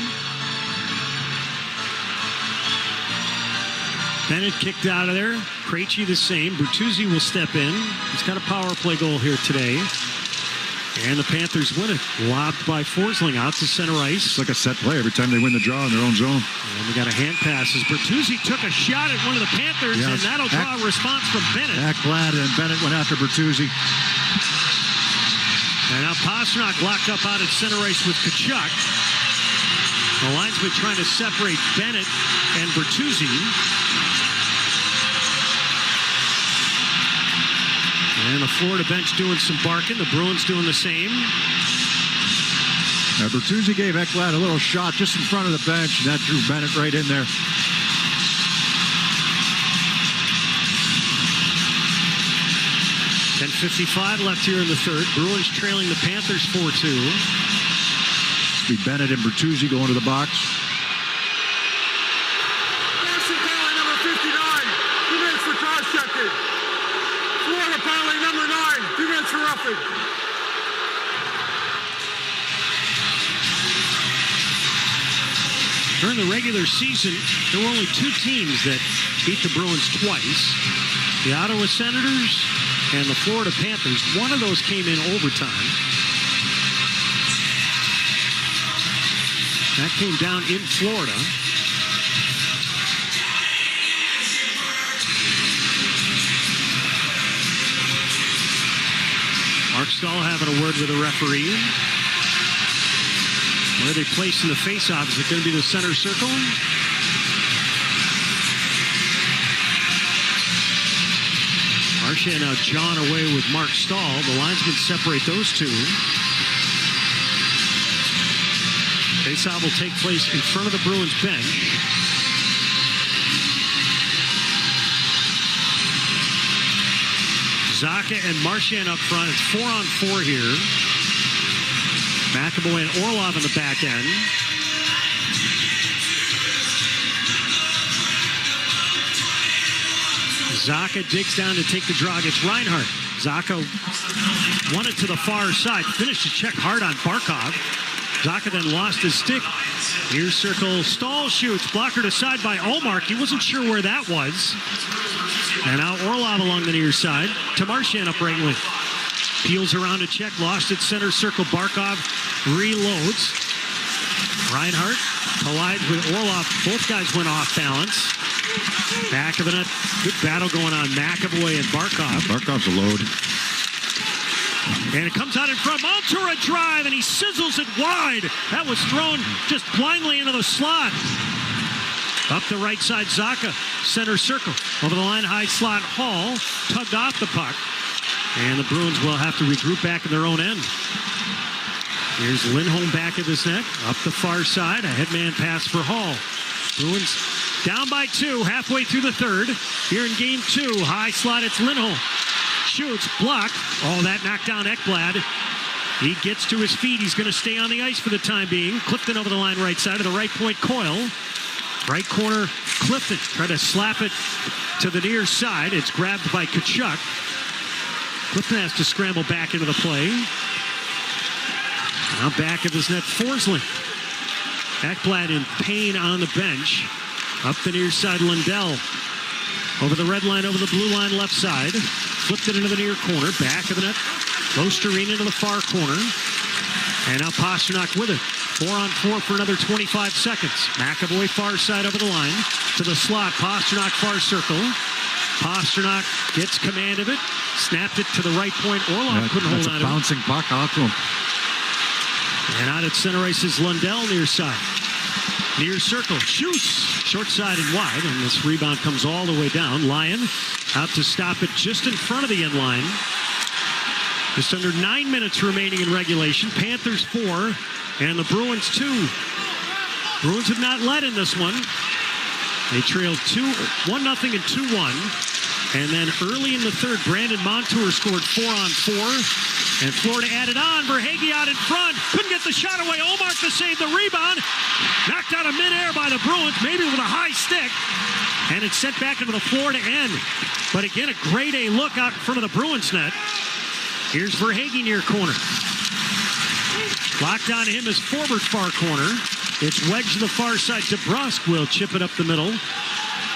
Bennett kicked out of there. Krejci the same. Bertuzzi will step in. He's got a power play goal here today. And the Panthers win it. Lobbed by Forsling out to center ice. It's like a set play every time they win the draw in their own zone. And we got a hand pass as Bertuzzi took a shot at one of the Panthers, and that'll draw a response from Bennett. Ekblad and Bennett went after Bertuzzi. And now Pastrnak locked up out at center ice with Tkachuk. The linesman trying to separate Bennett and Bertuzzi. And the Florida bench doing some barking. The Bruins doing the same. Bertuzzi gave Ekblad a little shot just in front of the bench, and that drew Bennett right in there. .55 left here in the third. Bruins trailing the Panthers 4-2. Be Bennett and Bertuzzi going to the box. Penalty number 59. 2 minutes for cross-checking. Florida penalty number 9. 2 minutes for roughing. During the regular season, there were only 2 teams that beat the Bruins twice. The Ottawa Senators and the Florida Panthers. One of those came in overtime. That came down in Florida. Mark Stahl having a word with the referee. Where are they placing the face-off? Is it going to be the center circle? Marchand now John away with Mark Stahl. The linesmen separate those two. Face-off will take place in front of the Bruins bench. Zacha and Marchand up front. It's 4-on-4 here. McAvoy and Orlov in the back end. Zacha digs down to take the draw against Reinhart. Zacha won it to the far side. Finished the check hard on Barkov. Zacha then lost his stick. Near circle, Stahl shoots. Blocker to side by Allmark. He wasn't sure where that was. And now Orlov along the near side to Marchand up right wing. Peels around a check, lost at center circle. Barkov reloads. Reinhart collides with Orlov. Both guys went off balance. Back of the net. Good battle going on. McAvoy and Barkov. Barkov's a load. And it comes out in front. Montour drive, and he sizzles it wide. That was thrown just blindly into the slot. Up the right side, Zacha. Center circle. Over the line, high slot. Hall tugged off the puck. And the Bruins will have to regroup back in their own end. Here's Lindholm back at this net. Up the far side. A headman pass for Hall. Bruins down by 2 halfway through the third. Here in game 2. High slot, it's Lindholm. Shoots, blocked. Oh, that knocked down Ekblad. He gets to his feet. He's going to stay on the ice for the time being. Clifton over the line right side of the right point, Coyle. Right corner, Clifton. Try to slap it to the near side. It's grabbed by Tkachuk. Clifton has to scramble back into the play. Now back of his net, Forsling. Ekblad in pain on the bench. Up the near side, Lindell. Over the red line, over the blue line, left side. flipped it into the near corner, back of the net. Losterine into the far corner. And now Pastrnak with it. 4-on-4 for another 25 seconds. McAvoy far side over the line. To the slot. Pastrnak far circle. Pastrnak gets command of it. Snapped it to the right point. Orlov couldn't hold on to it. Bouncing puck out to him. And out at center ice is Lundell near side. Near circle. Shoots. Short side and wide. And this rebound comes all the way down. Lyon out to stop it just in front of the end line. Just under 9 minutes remaining in regulation. Panthers 4 and the Bruins 2. Bruins have not led in this one. They trailed 1-0 and 2-1. And then early in the third, Brandon Montour scored 4-on-4. And Florida added on. Verhaeghe out in front. Couldn't get the shot away. Olmark to save the rebound. Knocked out of midair by the Bruins, maybe with a high stick. And it's sent back into the Florida end. But again, a grade A look out in front of the Bruins net. Here's Verhaeghe near corner. Locked on to him is Forbort far corner. It's wedged to the far side. DeBrusk will chip it up the middle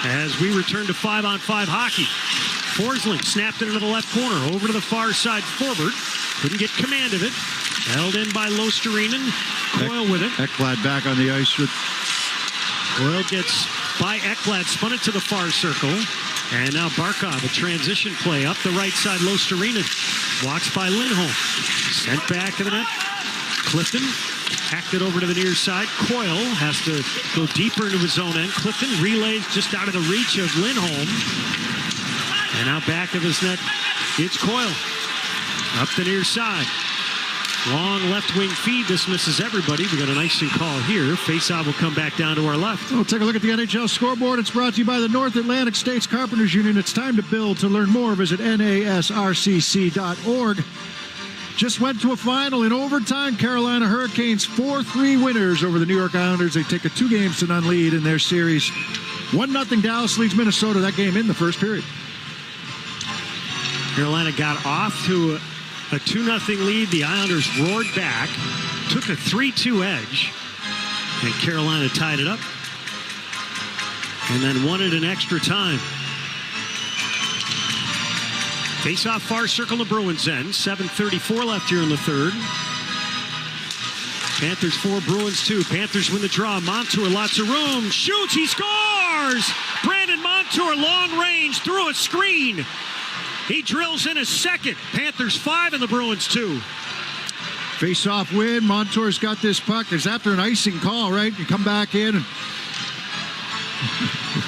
as we return to 5-on-5 hockey. Forsling snapped it into the left corner. Over to the far side, Forbort. Couldn't get command of it. Held in by Losterinen. Coyle with it. Ekblad back on the ice. Coyle gets by Ekblad. Spun it to the far circle. And now Barkov, a transition play up the right side. Losterinen walks by Lindholm. Sent back to the net. Clifton hacked it over to the near side. Coyle has to go deeper into his own end. Clifton relays just out of the reach of Lindholm. And now back of his net, it's Coyle. Up the near side. Long left wing feed. This misses everybody. We got an icing call here. Faceoff will come back down to our left. We'll take a look at the NHL scoreboard. It's brought to you by the North Atlantic States Carpenters Union. It's time to build. To learn more, visit nasrcc.org. Just went to a final in overtime. Carolina Hurricanes 4-3 winners over the New York Islanders. They take a 2-0 lead in their series. 1-0 Dallas leads Minnesota. That game in the first period. Carolina got off to a 2-0 lead. The Islanders roared back, took a 3-2 edge, and Carolina tied it up, and then won it in extra time. Face-off far circle to Bruins end. 7:34 left here in the third. Panthers 4, Bruins 2. Panthers win the draw. Montour, lots of room. Shoots, he scores! Brandon Montour, long range, through a screen. He drills in his second. Panthers 5 and the Bruins 2. Face-off win. Montour's got this puck. It's after an icing call, right? You come back in. And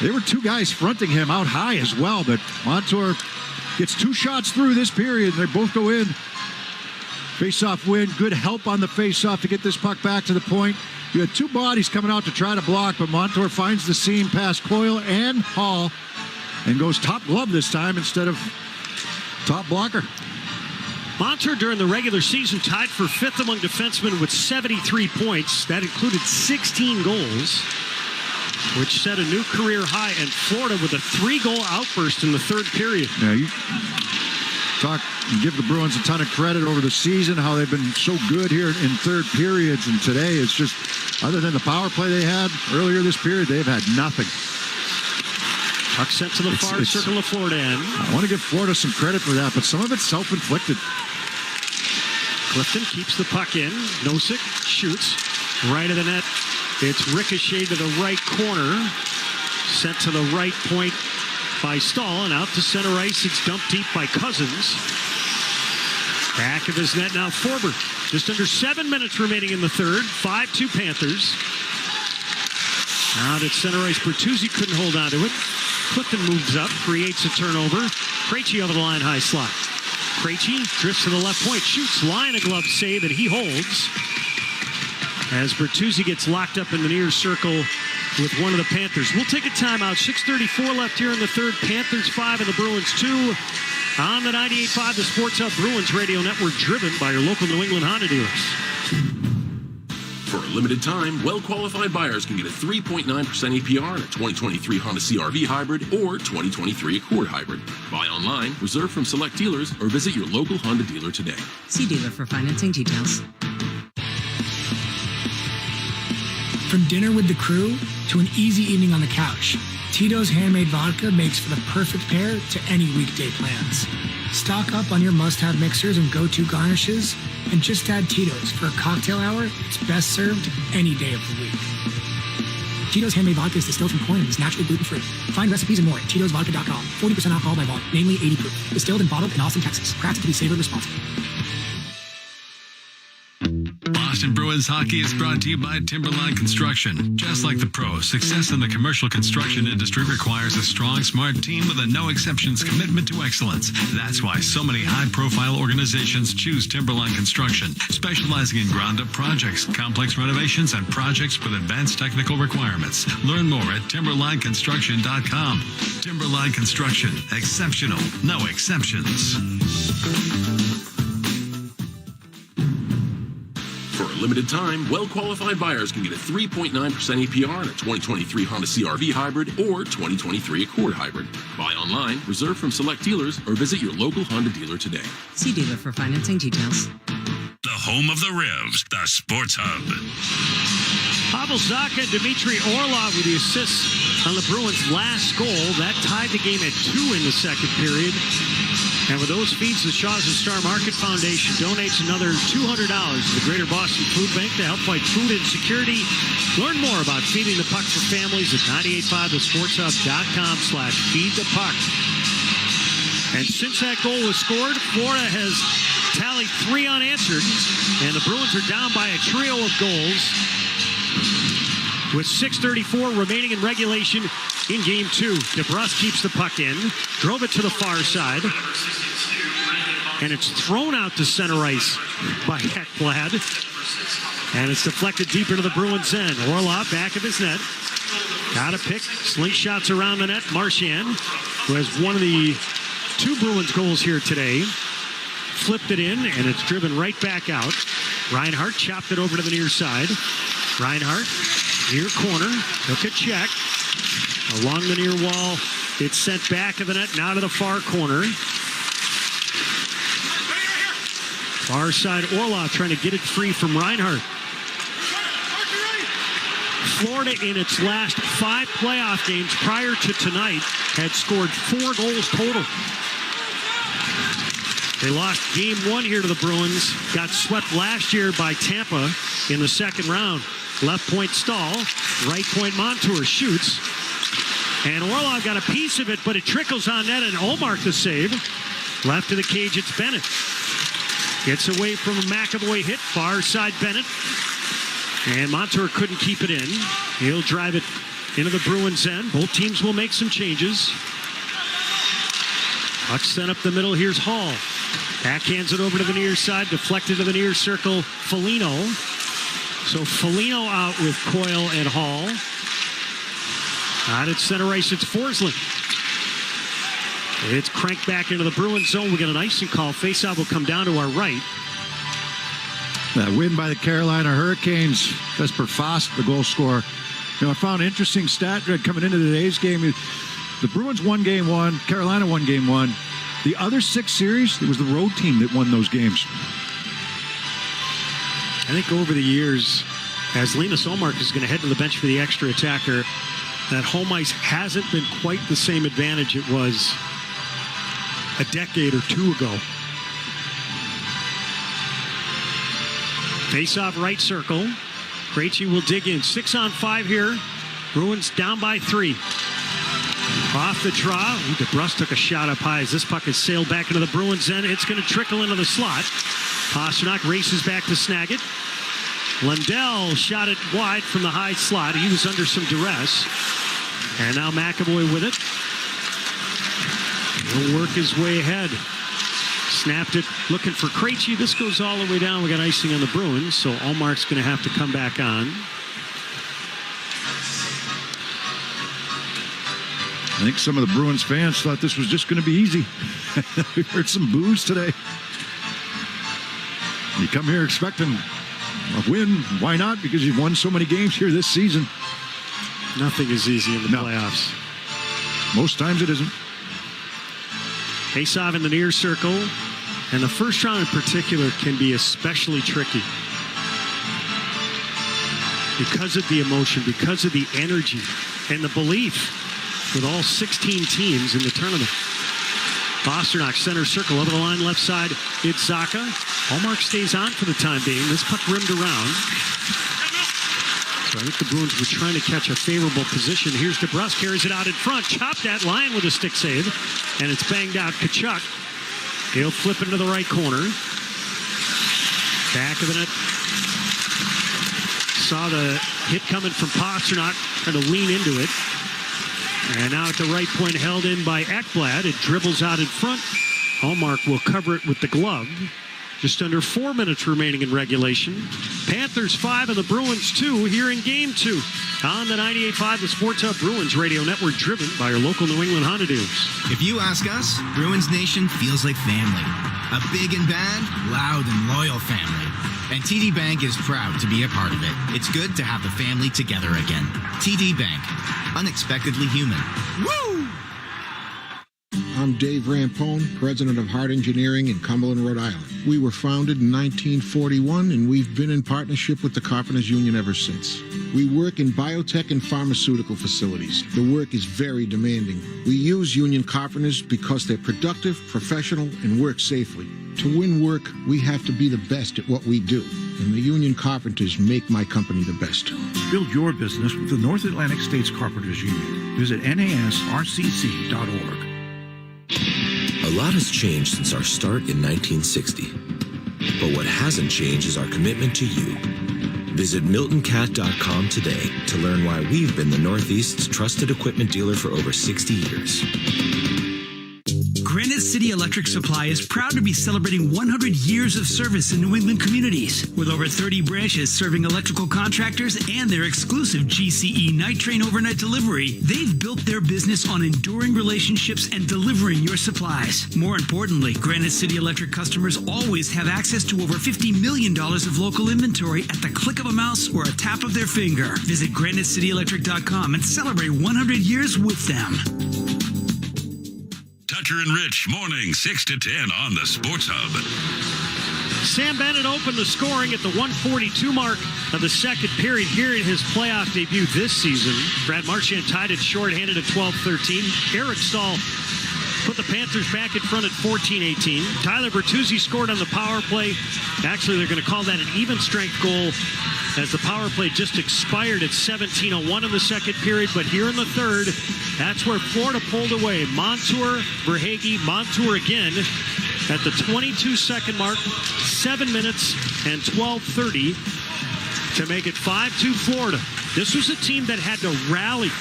there were two guys fronting him out high as well, but Montour gets 2 shots through this period. They both go in. Face-off win. Good help on the face-off to get this puck back to the point. You had 2 bodies coming out to try to block, but Montour finds the seam past Coyle and Hall and goes top glove this time instead of top blocker. Montour during the regular season tied for 5th among defensemen with 73 points. That included 16 goals, which set a new career high, and Florida with a 3-goal outburst in the third period. Yeah, you give the Bruins a ton of credit over the season, how they've been so good here in third periods, and today it's just, other than the power play they had earlier this period, they've had nothing. Puck sent to the far circle of Florida end. I want to give Florida some credit for that, but some of it's self-inflicted. Clifton keeps the puck in. Nosek shoots right of the net. It's ricocheted to the right corner. Sent to the right point by Stahl, and out to center ice. It's dumped deep by Cousins. Back of his net now, Forbort. Just under 7 minutes remaining in the third. 5-2 Panthers. Out at center ice, Bertuzzi couldn't hold on to it. Clifton moves up, creates a turnover. Krejci over the line, high slot. Krejci drifts to the left point, shoots, line a glove save, and he holds. As Bertuzzi gets locked up in the near circle with one of the Panthers. We'll take a timeout. 6:34 left here in the third. Panthers 5 and the Bruins 2. On the 98.5, the Sports Hub Bruins Radio Network, driven by your local New England Honda dealers. For a limited time, well-qualified buyers can get a 3.9% APR on a 2023 Honda CR-V Hybrid or 2023 Accord Hybrid. Buy online, reserve from select dealers, or visit your local Honda dealer today. See dealer for financing details. From dinner with the crew to an easy evening on the couch, Tito's handmade vodka makes for the perfect pair to any weekday plans. Stock up on your must-have mixers and go-to garnishes, and just add Tito's for a cocktail hour that's best served any day of the week. Tito's handmade vodka is distilled from corn and is naturally gluten-free. Find recipes and more at Tito'sVodka.com. 40% alcohol by volume, namely 80 proof. Distilled and bottled in Austin, Texas. Crafted to be savored responsibly. Boston Bruins hockey is brought to you by Timberline Construction. Just like the pros, success in the commercial construction industry requires a strong, smart team with a no-exceptions commitment to excellence. That's why so many high-profile organizations choose Timberline Construction, specializing in ground-up projects, complex renovations, and projects with advanced technical requirements. Learn more at timberlineconstruction.com. Timberline Construction. Exceptional. No exceptions. For a limited time, well-qualified buyers can get a 3.9% APR on a 2023 Honda CR-V Hybrid or 2023 Accord Hybrid. Buy online, reserve from select dealers, or visit your local Honda dealer today. See dealer for financing details. The home of the Revs, the Sports Hub. Pavel Zacha and Dmitry Orlov with the assists on the Bruins' last goal. That tied the game at 2 in the second period. And with those feeds, the Shaw's and Star Market Foundation donates another $200 to the Greater Boston Food Bank to help fight food insecurity. Learn more about Feeding the Puck for families at 985thesportshub.com/feedthepuck. And since that goal was scored, Florida has tallied 3 unanswered, and the Bruins are down by a trio of goals with 6:34 remaining in regulation in Game 2. DeBrus keeps the puck in, drove it to the far side, and it's thrown out to center ice by Ekblad, and it's deflected deep into the Bruins' end. Orlov back of his net, got a pick, slingshots around the net. Marchand, who has one of the 2 Bruins goals here today, flipped it in, and it's driven right back out. Reinhart chopped it over to the near side. Reinhart, near corner, took a check. Along the near wall, it's sent back of the net, now to the far corner. Far side, Orlov trying to get it free from Reinhart. Florida, in its last 5 playoff games prior to tonight, had scored 4 goals total. They lost Game 1 here to the Bruins, got swept last year by Tampa in the second round. Left point Stahl, right point Montour shoots. And Orlov got a piece of it, but it trickles on net, and Ullmark the save. Left to the cage, it's Bennett. Gets away from a McAvoy hit, far side Bennett. And Montour couldn't keep it in. He'll drive it into the Bruins' end. Both teams will make some changes. Puck sent up the middle, here's Hall. Backhands it over to the near side, deflected to the near circle, Foligno. So Foligno out with Coyle and Hall. Out at center ice, it's Forsling. It's cranked back into the Bruins zone. We got an icing call. Faceoff will come down to our right. That win by the Carolina Hurricanes. Jesper Fast, the goal scorer. I found an interesting stat coming into today's game. The Bruins won Game 1. Carolina won Game 1. The other 6 series, it was the road team that won those games. I think over the years, as Linus Ullmark is going to head to the bench for the extra attacker, that home ice hasn't been quite the same advantage it was a decade or 2 ago. Face-off right circle. Krejci will dig in. 6-on-5 here. Bruins down by 3. Off the draw. DeBrus took a shot up high as this puck has sailed back into the Bruins' end. It's going to trickle into the slot. Pasternak races back to snag it. Lundell shot it wide from the high slot. He was under some duress. And now McAvoy with it. He'll work his way ahead. Snapped it, looking for Krejci. This goes all the way down. We got icing on the Bruins, so Ullmark's going to have to come back on. I think some of the Bruins fans thought this was just going to be easy. We heard some boos today. You come here expecting a win. Why not? Because you've won so many games here this season. Nothing is easy in the playoffs. Most times it isn't. Face-off in the near circle. And the first round in particular can be especially tricky. Because of the emotion, because of the energy, and the belief with all 16 teams in the tournament. Pasternak, center circle, over the line, left side, it's Zaka. Hallmark stays on for the time being. This puck rimmed around. So I think the Bruins were trying to catch a favorable position. Here's DeBrusque, carries it out in front. Chopped that line with a stick save. And it's banged out. Tkachuk. He'll flip into the right corner. Back of the net. Saw the hit coming from Pasternak. Trying to lean into it. And now at the right point, held in by Ekblad. It dribbles out in front. Hallmark will cover it with the glove. Just under 4 minutes remaining in regulation. Panthers 5 and the Bruins 2 here in Game 2 on the 98.5 The Sports Hub Bruins Radio Network, driven by your local New England Honda dealers. If you ask us, Bruins Nation feels like family. A big and bad, loud and loyal family. And TD Bank is proud to be a part of it. It's good to have the family together again. TD Bank. Unexpectedly human. Woo! I'm Dave Rampone, president of Hart Engineering in Cumberland, Rhode Island. We were founded in 1941, and we've been in partnership with the Carpenters Union ever since. We work in biotech and pharmaceutical facilities. The work is very demanding. We use union carpenters because they're productive, professional, and work safely. To win work, we have to be the best at what we do, and the union carpenters make my company the best. Build your business with the North Atlantic States Carpenters Union. Visit nasrcc.org. A lot has changed since our start in 1960. But what hasn't changed is our commitment to you. Visit MiltonCat.com today to learn why we've been the Northeast's trusted equipment dealer for over 60 years. Granite City Electric Supply is proud to be celebrating 100 years of service in New England communities. With over 30 branches serving electrical contractors and their exclusive GCE Night Train overnight delivery, they've built their business on enduring relationships and delivering your supplies. More importantly, Granite City Electric customers always have access to over $50 million of local inventory at the click of a mouse or a tap of their finger. Visit GraniteCityElectric.com and celebrate 100 years with them. Tucker and Rich, morning 6 to 10 on the Sports Hub. Sam Bennett opened the scoring at the 142 mark of the second period here in his playoff debut this season. Brad Marchand tied it shorthanded at 12-13. Eric Stahl put the Panthers back in front at 14-18. Tyler Bertuzzi scored on the power play. Actually, they're going to call that an even strength goal, as the power play just expired at 17:01 in the second period. But here in the third, that's where Florida pulled away. Montour, Verhaeghe, Montour again at the 22-second mark, 7 minutes and 12:30 to make it 5-2 Florida. This was a team that had to rally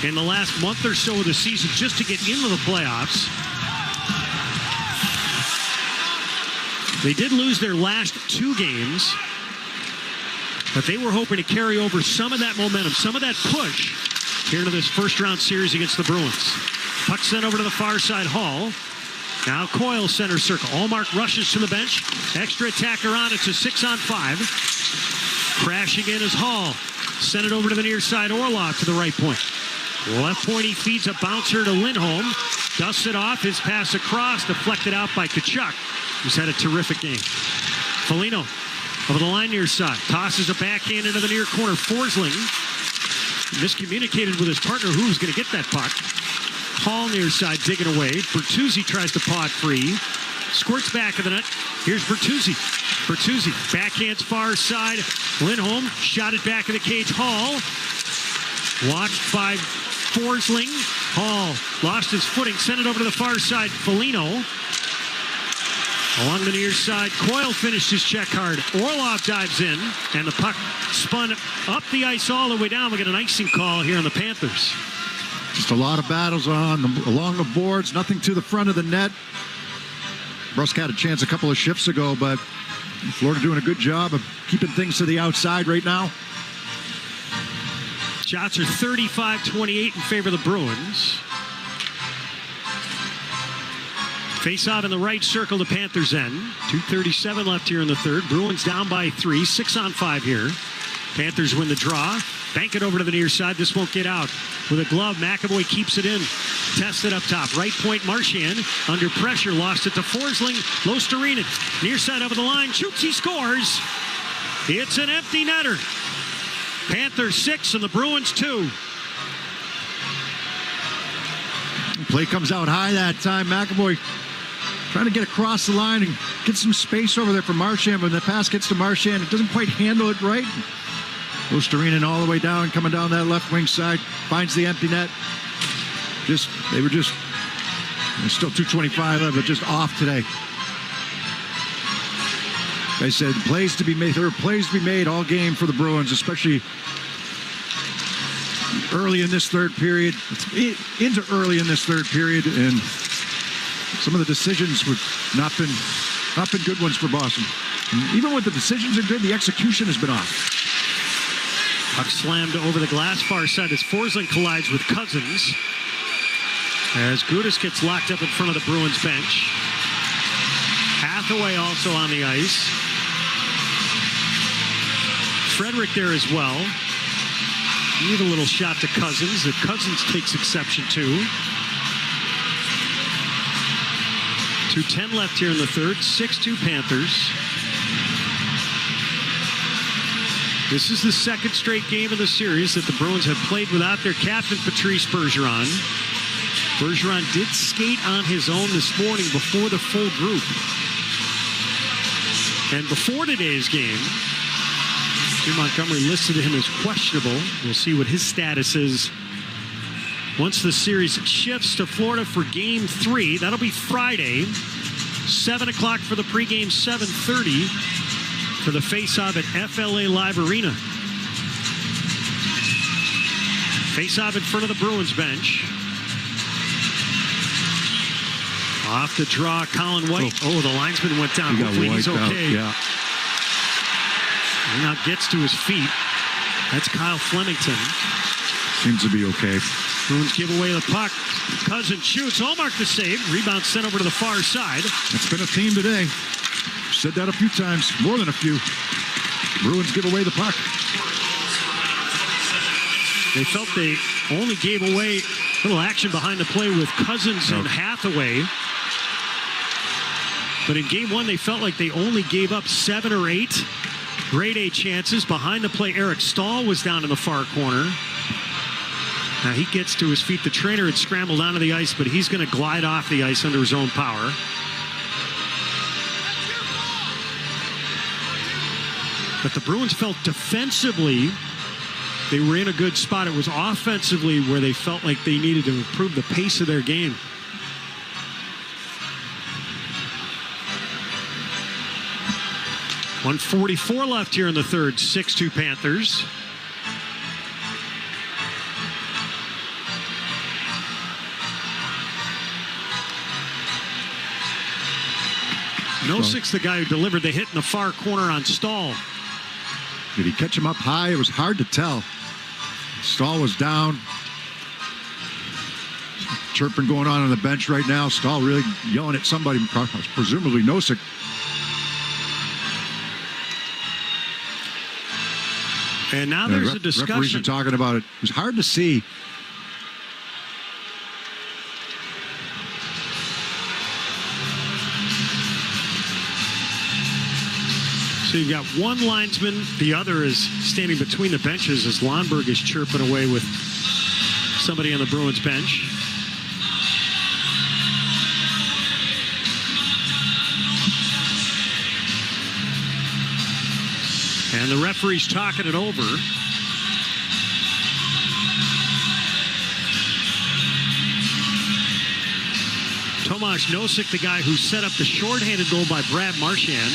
in the last month or so of the season just to get into the playoffs. They did lose their last 2 games, but they were hoping to carry over some of that momentum, some of that push here into this first-round series against the Bruins. Puck sent over to the far side, Hall. Now Coyle center circle. Hallmark rushes to the bench. Extra attacker on. It's a 6-on-5. Crashing in is Hall. Sent it over to the near side. Orlov to the right point. Left point, he feeds a bouncer to Lindholm. Dusts it off. His pass across. Deflected out by Tkachuk, who's had a terrific game. Foligno over the line near side. Tosses a backhand into the near corner. Forsling miscommunicated with his partner, who was going to get that puck. Hall near side digging away. Bertuzzi tries to paw it free. Squirts back of the net. Here's Bertuzzi. Bertuzzi backhands far side. Lindholm shot it back of the cage. Hall watched by Forsling. Hall lost his footing. Sent it over to the far side. Foligno along the near side. Coyle finished his check hard. Orlov dives in, and the puck spun up the ice all the way down. We get an icing call here on the Panthers. Just a lot of battles along the boards, nothing to the front of the net. Brusk had a chance a couple of shifts ago, but Florida doing a good job of keeping things to the outside right now. Shots are 35-28 in favor of the Bruins. Face off in the right circle, the Panthers end. 2:37 left here in the third. Bruins down by 3, 6-on-5 here. Panthers win the draw. Bank it over to the near side. This won't get out. With a glove, McAvoy keeps it in. Tested up top. Right point, Marchand. Under pressure, lost it to Forsling. Losterinen. Near side over the line. Shoots, he scores. It's an empty netter. Panthers 6 and the Bruins 2. Play comes out high that time. McAvoy trying to get across the line and get some space over there for Marchand. When the pass gets to Marchand, it doesn't quite handle it right. Osterinen all the way down, coming down that left wing side, finds the empty net. There's still 2:25 left, but just off today. They said plays to be made. There are plays to be made all game for the Bruins, especially early in this third period. Into early in this third period, and some of the decisions would not been good ones for Boston. And even when the decisions are good, the execution has been off. Puck slammed over the glass far side as Forsling collides with Cousins. As Gudas gets locked up in front of the Bruins bench. Hathaway also on the ice. Frederick there as well. Need a little shot to Cousins that Cousins takes exception to. 2:10 left here in the third. 6-2 Panthers. This is the second straight game of the series that the Bruins have played without their captain, Patrice Bergeron. Bergeron did skate on his own this morning before the full group. And before today's game, Jim Montgomery listed him as questionable. We'll see what his status is once the series shifts to Florida for Game 3. That'll be Friday, 7 o'clock for the pregame, 7:30 for the face-off at FLA Live Arena. Face-off in front of the Bruins bench. Off the draw, Colin White. Oh, the linesman went down. Hopefully he's okay. Yeah. He now gets to his feet. That's Kyle Flemington. Seems to be okay. Bruins give away the puck. Cousins shoots. Allmark the save. Rebound sent over to the far side. It's been a theme today. Said that a few times, more than a few. Bruins give away the puck. They felt they only gave away a little action behind the play with Cousins and Hathaway. But in game one, they felt like they only gave up 7 or 8 grade A chances. Behind the play, Eric Stahl was down in the far corner. Now he gets to his feet. The trainer had scrambled onto the ice, but he's going to glide off the ice under his own power. But the Bruins felt defensively they were in a good spot. It was offensively where they felt like they needed to improve the pace of their game. .144 left here in the third. 6-2 Panthers. Nosik's the guy who delivered the hit in the far corner on Stahl. Did he catch him up high? It was hard to tell. Stahl was down. Chirping going on the bench right now. Stahl really yelling at somebody, presumably Nosik. And now there's a discussion. Referees are talking about it. It was hard to see. So you've got one linesman, the other is standing between the benches as Lundberg is chirping away with somebody on the Bruins bench. And the referee's talking it over. Tomas Nosik, the guy who set up the shorthanded goal by Brad Marchand.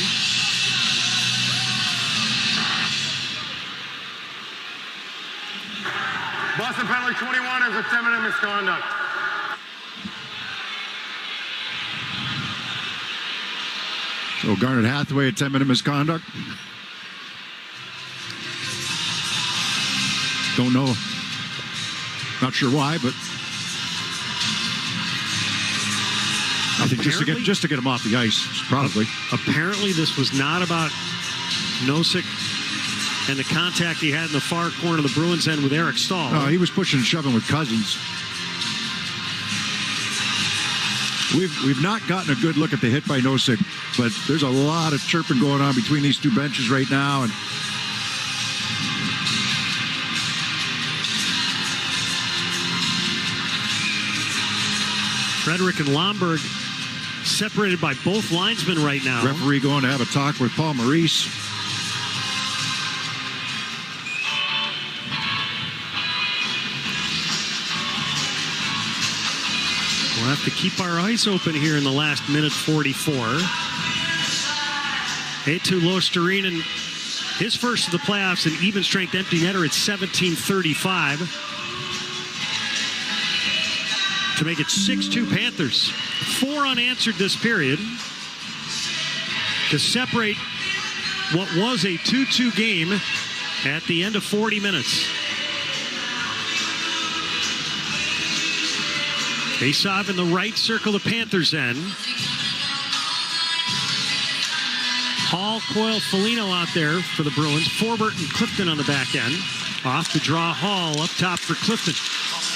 Boston penalty 21 is a 10-minute misconduct. So Garnet Hathaway, a 10-minute misconduct. Don't know. Not sure why, but I think just to get him off the ice, probably. Apparently, this was not about Nosik and the contact he had in the far corner of the Bruins end with Eric Stahl. No, he was pushing and shoving with Cousins. We've not gotten a good look at the hit by Nosik, but there's a lot of chirping going on between these two benches right now, and Frederick and Lomberg separated by both linesmen right now. Referee going to have a talk with Paul Maurice. We'll have to keep our eyes open here in the last minute 44. Eetu Luostarinen, his first of the playoffs, an even strength empty netter at 17:35 to make it 6-2 Panthers. 4 unanswered this period to separate what was a 2-2 game at the end of 40 minutes. Face-off in the right circle, the Panthers end. Hall, Coyle, Foligno out there for the Bruins. Forbert and Clifton on the back end. Off the draw, Hall up top for Clifton.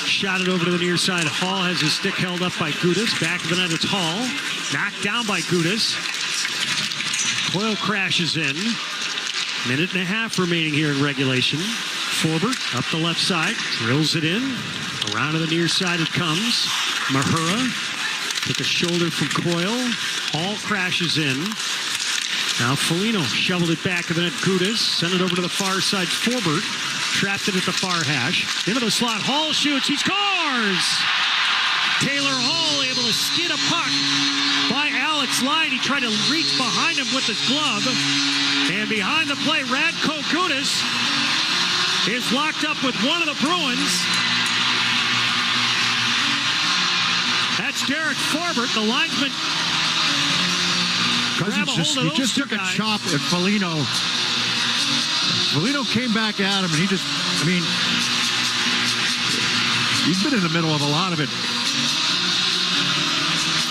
Shot it over to the near side. Hall has his stick held up by Gudas. Back of the net, it's Hall. Knocked down by Gudas. Coyle crashes in. Minute and a half remaining here in regulation. Forbert up the left side. Drills it in. Around to the near side it comes. Mahura took a shoulder from Coyle. Hall crashes in. Now Foligno shoveled it back of the net. Gudas sent it over to the far side. Forbert trapped it at the far hash. Into the slot. Hall shoots. He scores! Taylor Hall able to skid a puck by Alex Lyon. He tried to reach behind him with his glove. And behind the play, Radko Gudas is locked up with one of the Bruins. That's Derek Forbert, the linesman. He just took a chop at Foligno. Foligno came back at him, and he's been in the middle of a lot of it.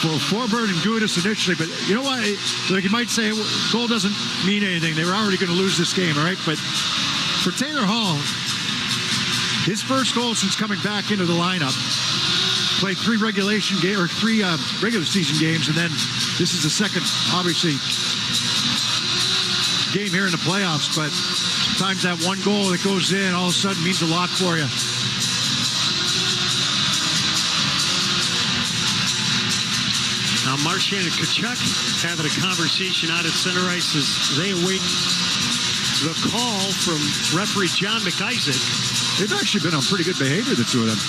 For Forbert and Gudas initially, but you know what? Like you might say, goal doesn't mean anything. They were already going to lose this game, all right? But for Taylor Hall, his first goal since coming back into the lineup. Played 3 regular season games, and then this is the second, obviously, game here in the playoffs. But sometimes that one goal that goes in all of a sudden means a lot for you. Now Marchand and Tkachuk having a conversation out at center ice as they await the call from referee John McIsaac. They've actually been on pretty good behavior, the two of them.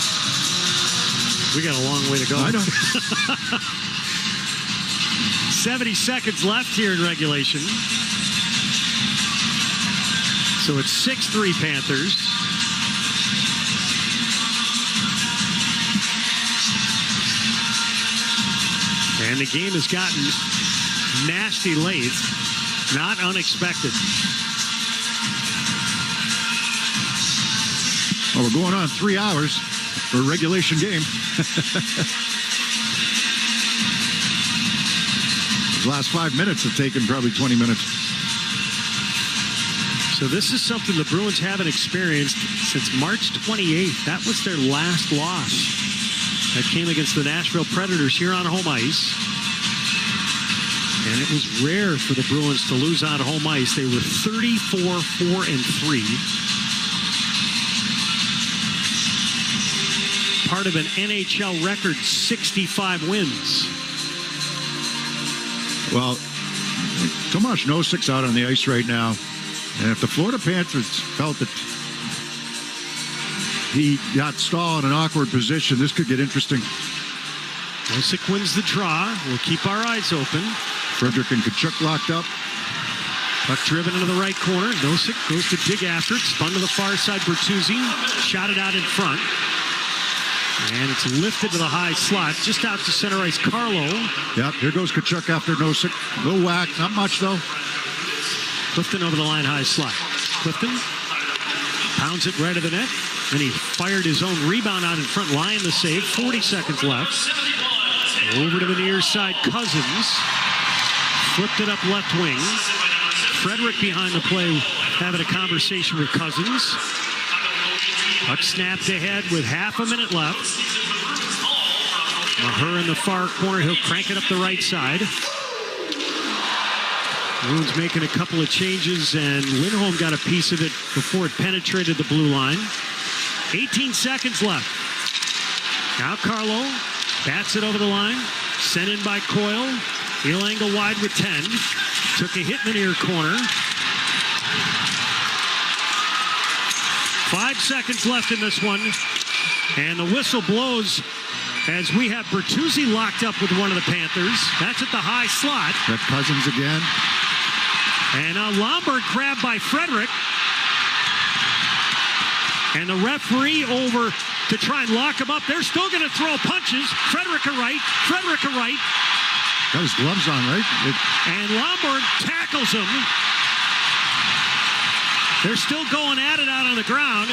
We got a long way to go. I know. 70 seconds left here in regulation. So it's 6-3 Panthers. And the game has gotten nasty late. Not unexpected. Well, we're going on 3 hours for a regulation game. The last 5 minutes have taken probably 20 minutes. So this is something the Bruins haven't experienced since March 28th. That was their last loss. That came against the Nashville Predators here on home ice. And it was rare for the Bruins to lose on home ice. They were 34-4-3. Part of an NHL record 65 wins. Well, Tomas Nosik's out on the ice right now. And if the Florida Panthers felt that he got stalled in an awkward position, this could get interesting. Nosik wins the draw. We'll keep our eyes open. Frederick and Tkachuk locked up. Puck driven into the right corner. Nosik goes to dig after it. Spun to the far side. Bertuzzi shot it out in front. And it's lifted to the high slot, just out to center ice. Carlo. Yep, here goes Tkachuk after Nosik. Little whack, not much though. Clifton over the line, high slot. Clifton pounds it right of the net. And he fired his own rebound out in front. Lyon the save. 40 seconds left. Over to the near side, Cousins. Flipped it up left wing. Frederick behind the play having a conversation with Cousins. Puck snapped ahead with half a minute left. Maher in the far corner. He'll crank it up the right side. Bruins making a couple of changes, and Lindholm got a piece of it before it penetrated the blue line. 18 seconds left. Now Carlo Bats it over the line. Sent in by Coyle. Ilanga wide with 10. Took a hit in the near corner. 5 seconds left in this one. And the whistle blows as we have Bertuzzi locked up with one of the Panthers. That's at the high slot. That Cousins again. And Lomberg grabbed by Frederick. And the referee over to try and lock him up. They're still going to throw punches. Frederick a right. Got his gloves on, right? And Lomberg tackles him. They're still going at it out on the ground.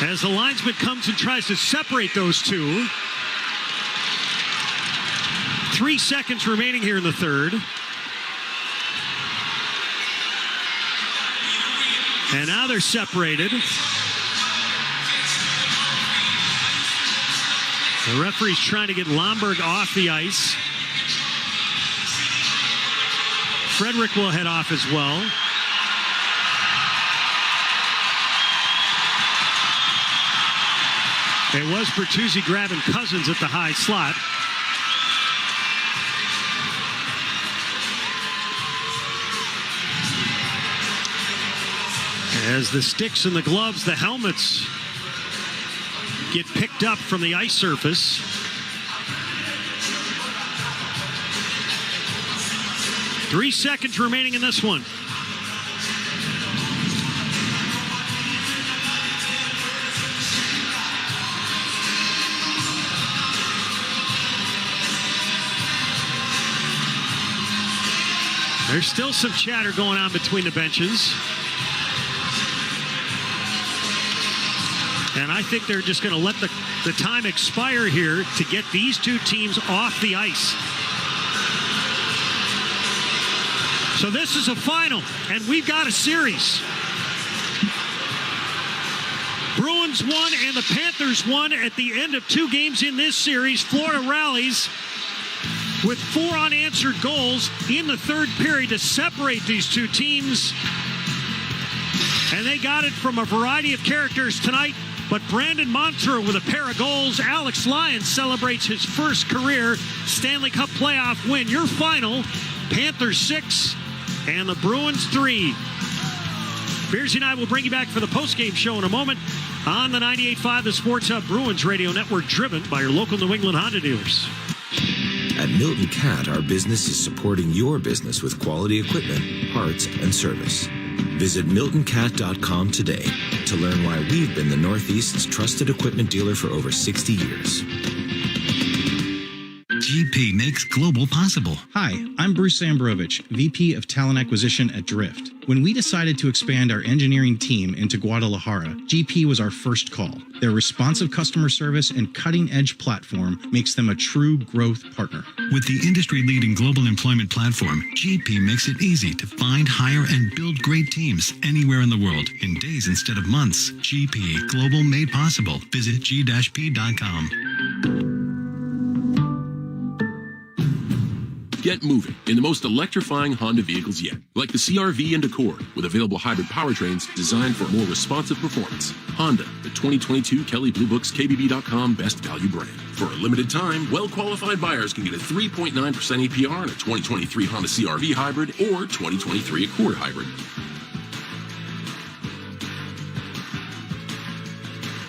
As the linesman comes and tries to separate those two. 3 seconds remaining here in the third. And now they're separated. The referee's trying to get Lomberg off the ice. Frederick will head off as well. It was Bertuzzi grabbing Cousins at the high slot. As the sticks and the gloves, the helmets get picked up from the ice surface. Three seconds remaining in this one. There's still some chatter going on between the benches. And I think they're just going to let the time expire here to get these two teams off the ice. So this is a final, and we've got a series. Bruins won and the Panthers won at the end of 2 games in this series. Florida rallies with 4 unanswered goals in the third period to separate these two teams. And they got it from a variety of characters tonight. But Brandon Montour with a pair of goals. Alex Lyons celebrates his first career Stanley Cup playoff win. Your final, Panthers 6 and the Bruins 3. Beersy and I will bring you back for the postgame show in a moment on the 98.5 The Sports Hub Bruins Radio Network, driven by your local New England Honda dealers. At Milton Cat, our business is supporting your business with quality equipment, parts, and service. Visit MiltonCat.com today to learn why we've been the Northeast's trusted equipment dealer for over 60 years. GP makes global possible. Hi, I'm Bruce Ambrovich, VP of Talent Acquisition at Drift. When we decided to expand our engineering team into Guadalajara, GP was our first call. Their responsive customer service and cutting-edge platform makes them a true growth partner. With the industry-leading global employment platform, GP makes it easy to find, hire, and build great teams anywhere in the world in days instead of months. GP, global made possible. Visit g-p.com. Get moving in the most electrifying Honda vehicles yet, like the CR-V and Accord, with available hybrid powertrains designed for more responsive performance. Honda, the 2022 Kelley Blue Book's KBB.com Best Value brand. For a limited time, well-qualified buyers can get a 3.9% APR on a 2023 Honda CR-V hybrid or 2023 Accord hybrid.